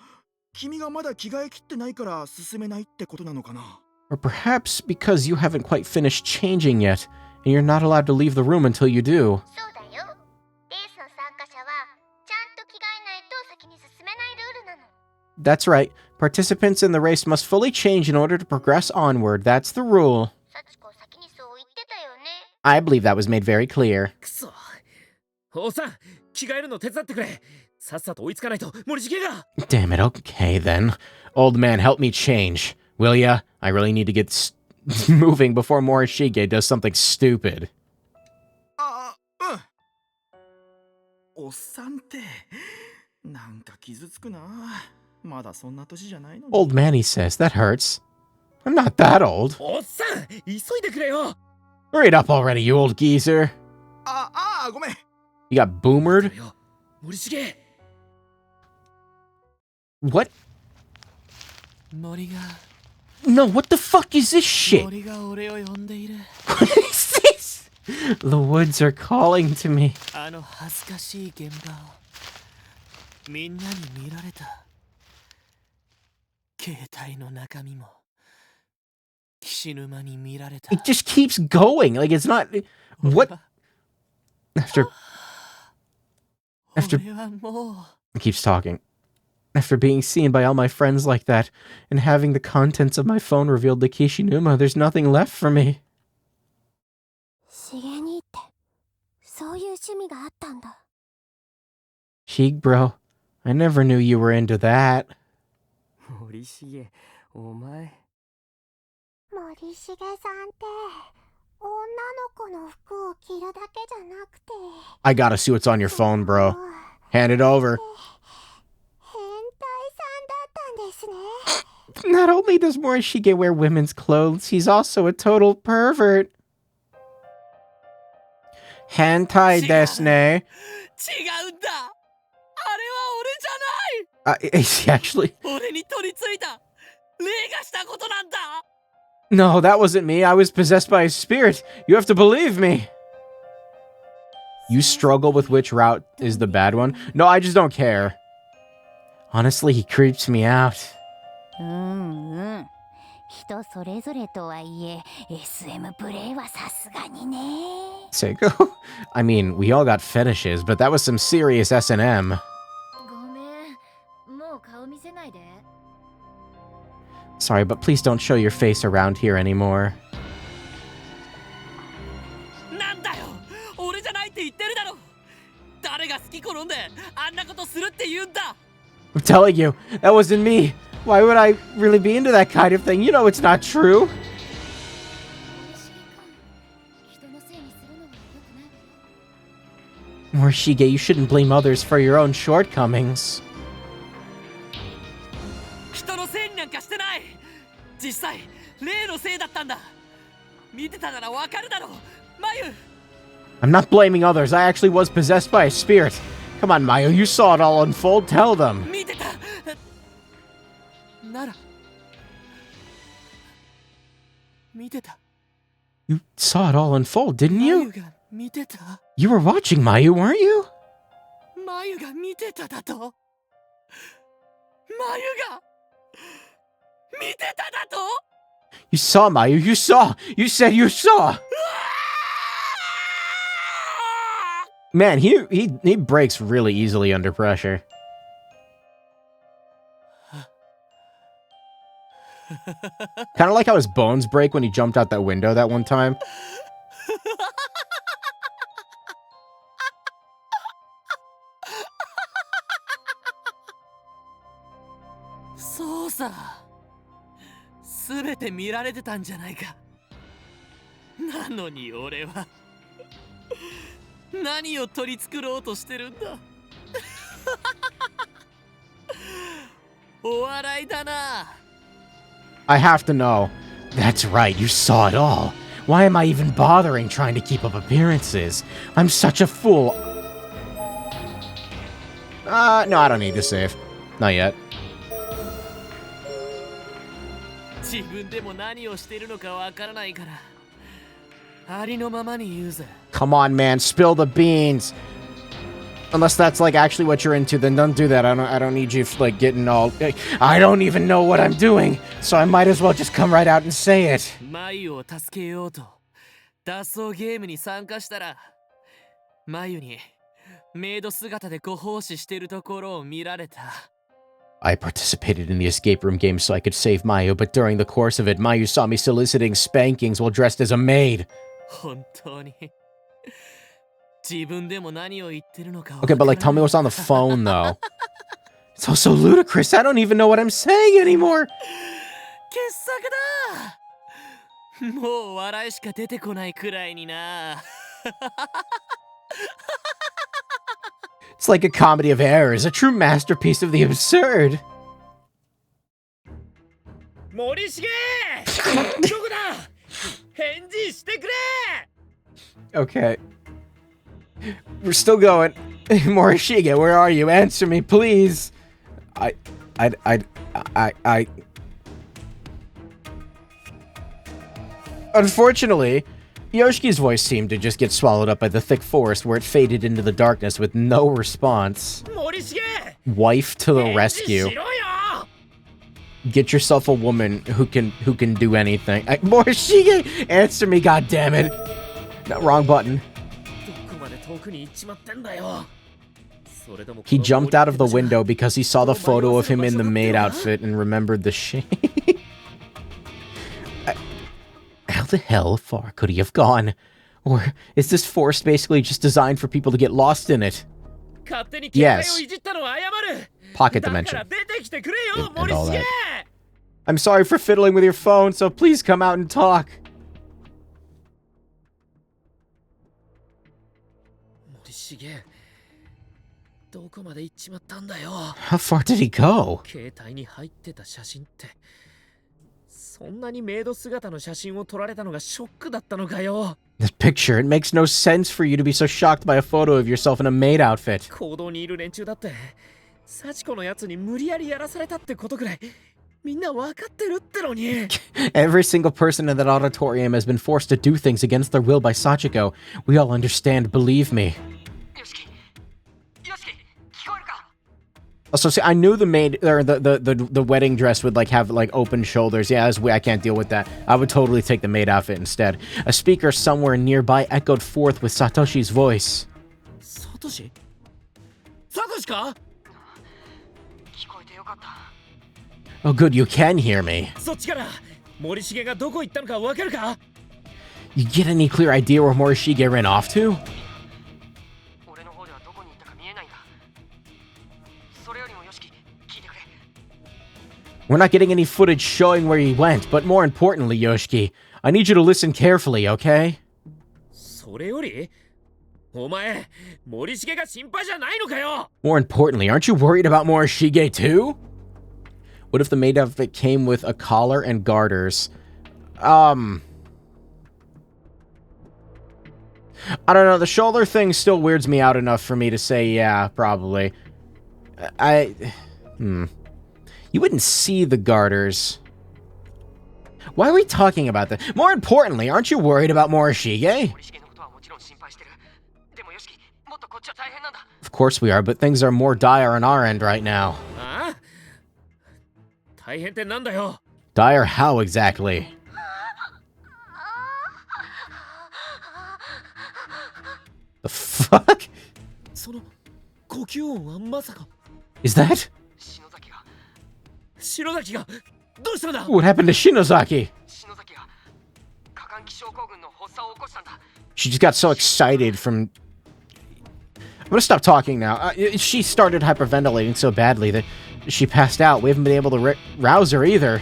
君がまだ着替えきってないから進めないってことなのかな Or perhaps because you haven't quite finished changing yet, and you're not allowed to leave the room until you do. そうだよレースの参加者はちゃんと着替えないと先に進めないルールなの That's right. Participants in the race must fully change in order to progress onward. That's the rule. サチコ先にそう言ってたよね I believe that was made very clear. くそおっさん着替えるの手伝ってくれさっさと追いつかないと森重が Damn it, okay then. Old man, help me change. Will ya? I really need to get moving before Morishige does something stupid. あうんおっさんってなんか傷つくなまだそんな年じゃないのに Old man, he says. That hurts. I'm not that old. おっさん急いでくれよ Hurry it up already, you old geezer. ごめん You got boomered? よ森重 What? 森が No, what the fuck is this shit? 森が俺を呼んでいる What is this? The woods are calling to me. あの恥ずかしい現場をみんなに見られた携帯の中身も岸沼に見られた It just keeps going. Like, it's not... What? After... 俺はもう It keeps talking. After being seen by all my friends like that, and having the contents of my phone revealed to Kishinuma, there's nothing left for me. しげにってそういう趣味があったんだ Sheik, bro, I never knew you were into that. 森重お前森重さんって女の子の服を着るだけじゃなくて I gotta see what's on your phone, bro. Hand it over. 変態さんだったんですね Not only does Morishige wear women's clothes, he's also a total pervert. Hentai desu ne. 違うんだあれは Is he actually? 俺に取り付いた霊がしたことなんだ。 No, that wasn't me. I was possessed by a spirit. You have to believe me. You struggle with which route is the bad one? No, I just don't care. Honestly, he creeps me out. 人それぞれとはいえ SM プレイはさすがにね。 Seiko? I mean, we all got fetishes, but that was some serious S&M. ごめん、もう顔見せないで。 Sorry, but please don't show your face around here anymore. なんだよ、俺じゃないって言ってるだろ。誰が好き好んであんなことするって言うんだ。 I'm telling you, that wasn't me. Why would I really be into that kind of thing? You know it's not true. Morishige, you shouldn't blame others for your own shortcomings. 人のせいになんかしてない。実際霊のせいだったんだ。見てたならわかるだろう、眉。 I'm not blaming others. I actually was possessed by a spirit. Come on, Mayo, you saw it all unfold. Tell them. 見てたなら見てた。 You saw it all unfold, didn't 眉 you? が見てた。 You were watching, Mayu, weren't you? 眉が見てただと。眉が見てただと。 You saw, Mayu. You saw. You said you saw. Man, he breaks really easily under pressure. Kind of like how his bones break when he jumped out that window that one time. そうさ、すべて見られてたんじゃないか。なのに俺は何を取り繕ろうとしてるんだ。お笑いだな。 I have to know. That's right, you saw it all. Why am I even bothering trying to keep up appearances? I'm such a fool. No, I don't need to save. Not yet. 自分でも何をしているのかわからないからありのままに言うぜ。 Come on, man, spill the beans. Unless that's like actually what you're into, then don't do that. I don't need you like getting all. I don't even know what I'm doing, so I might as well just come right out and say it. 眉を助けようと脱走ゲームに参加したら眉にメイド姿でご奉仕してるところを見られた。 I participated in the escape room game so I could save Mayu, but during the course of it, Mayu saw me soliciting spankings while dressed as a maid. 本当に自分でも何を言ってるのか。 Okay, but like, tell me what's on the phone, though. It's all so ludicrous. I don't even know what I'm saying anymore. 傑作だ。もう笑いしか出てこないくらいにな。 It's like a comedy of errors, a true masterpiece of the absurd. 森重どこだ返事してくれ Okay. We're still going. Morishige, where are you? Answer me, please. I. Unfortunately, Yoshiki's voice seemed to just get swallowed up by the thick forest where it faded into the darkness with no response. 森重 Wife to the 返事 rescue. しろよ Get yourself a woman who can do anything. Morishige, answer me, goddammit. No, wrong button. どこまで遠くに行っちまってんだよ He jumped out of the window because he saw the photo of him in the maid outfit and remembered the shame. How the hell far could he have gone? Or is this forest basically just designed for people to get lost in it? 勝手に携帯 Yes. をいじったのは謝る Pocket だから dimension. 出てきてくれよ And 森 all 重 that. I'm sorry for fiddling with your phone, so please come out and talk. 森重どこまで行っちまったんだよ How far did he go? 携帯に入ってた写真ってそんなにメイド姿の写真を撮られたのがショックだったのかよ This picture, it makes no sense for you to be so shocked by a photo of yourself in a maid outfit. 行動にいる連中だって幸子のやつに無理やりやらされたってことくらいみんなわかってるってのに。 Every single person in that auditorium has been forced to do things against their will by Sachiko. We all understand, believe me. Also, see, I knew the maid or the wedding dress would like have like open shoulders. Yeah, I can't deal with that. I would totally take the maid outfit instead. A speaker somewhere nearby echoed forth with Satoshi's voice. Satoshi? Satoshi ka? Oh, good, you can hear me. そっちから森重がどこ行ったのかわかるか? You get any clear idea where Morishige ran off to? We're not getting any footage showing where he went, but more importantly, Yoshiki, I need you to listen carefully, okay? それよりお前森重が心配じゃないのかよ? More importantly, aren't you worried about Morishige too? What if the maid outfit came with a collar and garters? I don't know, the shoulder thing still weirds me out enough for me to say yeah, probably. You wouldn't see the garters. Why are we talking about that? More importantly, aren't you worried about Morishige? Of course we are, but things are more dire on our end right now. 大変ってなんだよ? Dire how exactly? The fuck? その呼吸音はまさか? Is that? 篠崎がどうしたんだ? What happened to Shinozaki? She just got so excited from... I'm gonna stop talking now. She started hyperventilating so badly that she passed out. We haven't been able to rouse her either.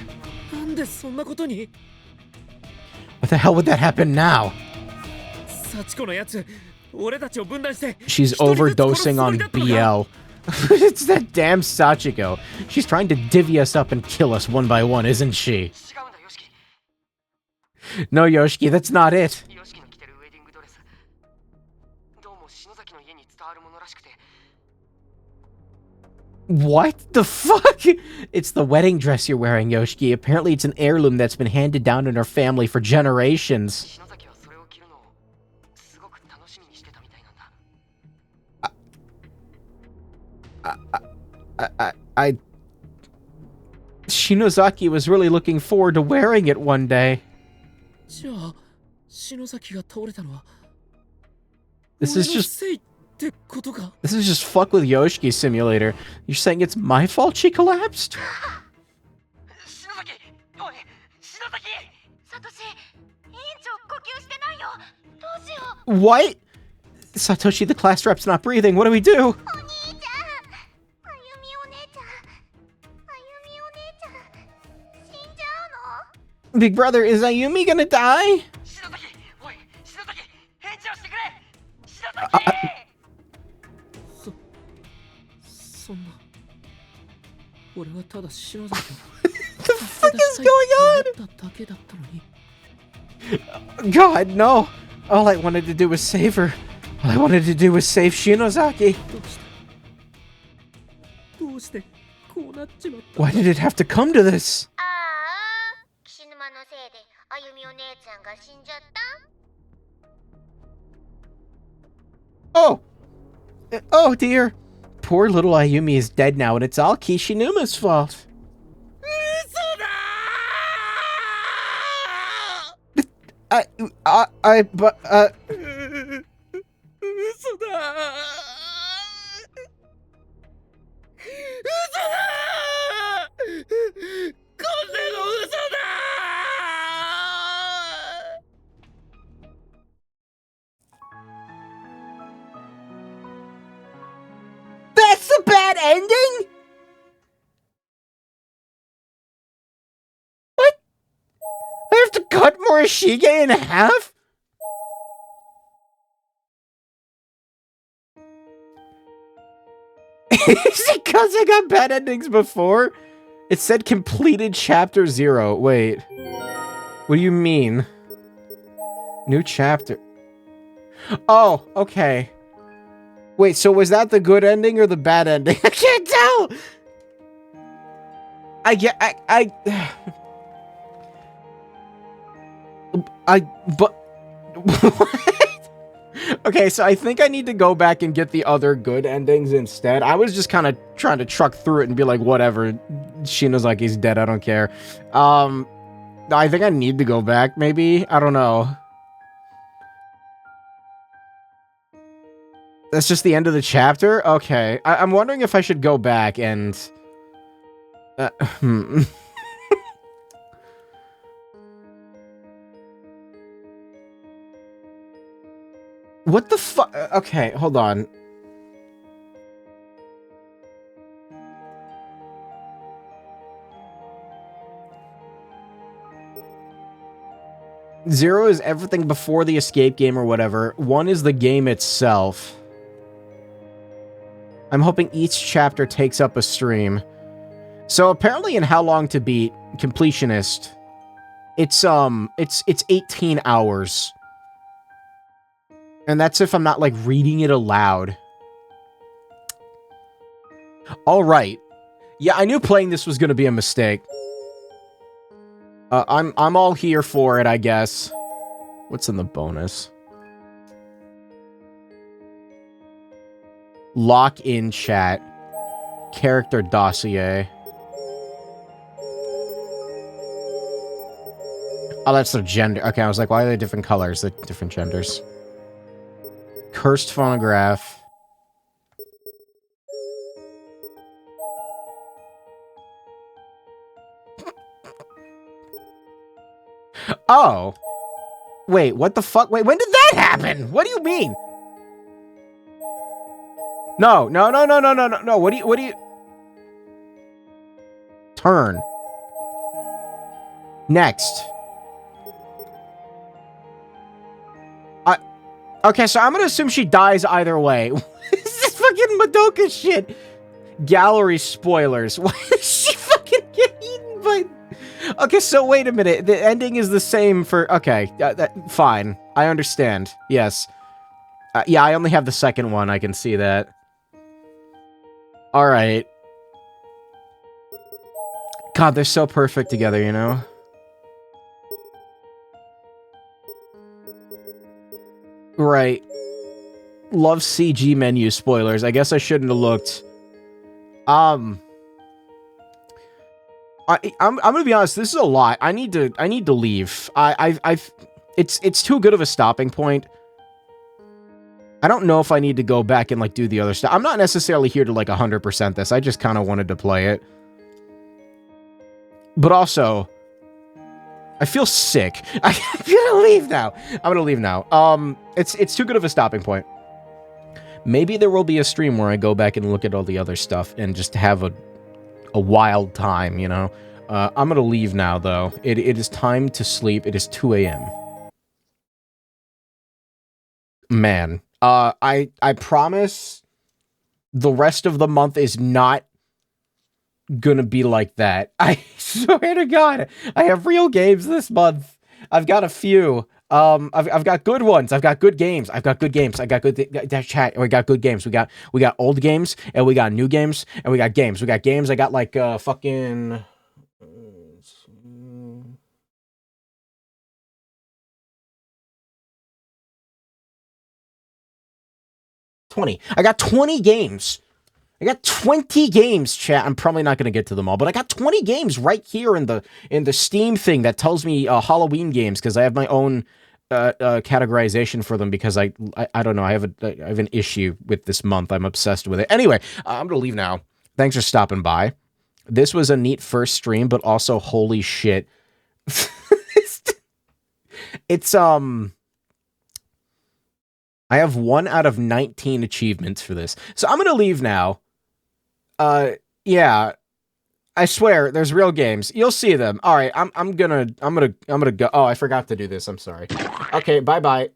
なんでそんなことに? What the hell would that happen now? 幸子のやつ俺たちを分断して She's overdosing on BL. It's that damn Sachiko. She's trying to divvy us up and kill us one by one, isn't she? No, Yoshiki, that's not it. What the fuck? It's the wedding dress you're wearing, Yoshiki. Apparently it's an heirloom that's been handed down in our family for generations. Shinozaki was really looking forward to wearing it one day. This is just fuck with Yoshiki Simulator. You're saying it's my fault she collapsed? What? Satoshi, the class rep's not breathing. What do we do? Big brother, is Ayumi gonna die? What the fuck is going on? God, no. All I wanted to do was save her. All I wanted to do was save Shinozaki. Why did it have to come to this? Oh! Oh dear. Poor little Ayumi is dead now, and it's all Kishinuma's fault. That's the bad ending? What? I have to cut Morishige in half? Is it because I got bad endings before? It said completed chapter 0. Wait. What do you mean? New chapter. Oh, okay. Wait, so was that the good ending or the bad ending? I can't tell! But... What? Okay, so I think I need to go back and get the other good endings instead. I was just kind of trying to truck through it and be like, whatever. Shinozaki's dead, I don't care. I think I need to go back, maybe? I don't know. That's just the end of the chapter? Okay. I'm wondering if I should go back and... What the fuck? Okay, hold on. Zero is everything before the escape game or whatever. 1 is the game itself. I'm hoping each chapter takes up a stream. So apparently in How Long to Beat Completionist, it's 18 hours. And that's if I'm not like reading it aloud. All right. Yeah, I knew playing this was going to be a mistake. I'm all here for it, I guess. What's in the bonus? Lock in chat. Character dossier. Oh, that's their gender. Okay, I was like, why are they different colors? They're different genders. Cursed phonograph. Oh. Wait, what the fuck? Wait, when did that happen? What do you mean? No. What do you... Turn. Next. Okay, so I'm gonna assume she dies either way. What is this fucking Madoka shit? Gallery spoilers. Why does she fucking get eaten by... Okay, so wait a minute. The ending is the same for... Okay, fine. I understand. Yes. Yeah, I only have the second one. I can see that. Alright. God, they're so perfect together, you know? Right. Love CG menu spoilers. I guess I shouldn't have looked. I'm gonna be honest. This is a lot. I need to leave. It's too good of a stopping point. I don't know if I need to go back and like do the other stuff. I'm not necessarily here to like 100% this. I just kind of wanted to play it. But also, I feel sick. I'm gonna leave now. It's too good of a stopping point. Maybe there will be a stream where I go back and look at all the other stuff and just have a wild time, you know? I'm gonna leave now, though. It is time to sleep. It is 2 a.m. Man. I promise the rest of the month is not gonna be like that. I swear to God, I have real games this month. I've got a few. I've got good ones. I've got good games. I got good chat. We got good games. We got old games and we got new games and we got games. I got like fucking 20. I got 20 games. I got 20 games, chat. I'm probably not going to get to them all, but I got 20 games right here in the Steam thing that tells me Halloween games because I have my own categorization for them because I don't know. I have an issue with this month. I'm obsessed with it. Anyway, I'm going to leave now. Thanks for stopping by. This was a neat first stream, but also holy shit. It's I have 1 out of 19 achievements for this. So I'm going to leave now. Yeah. I swear there's real games. You'll see them. All right, I'm going to go. Oh, I forgot to do this. I'm sorry. Okay, bye-bye.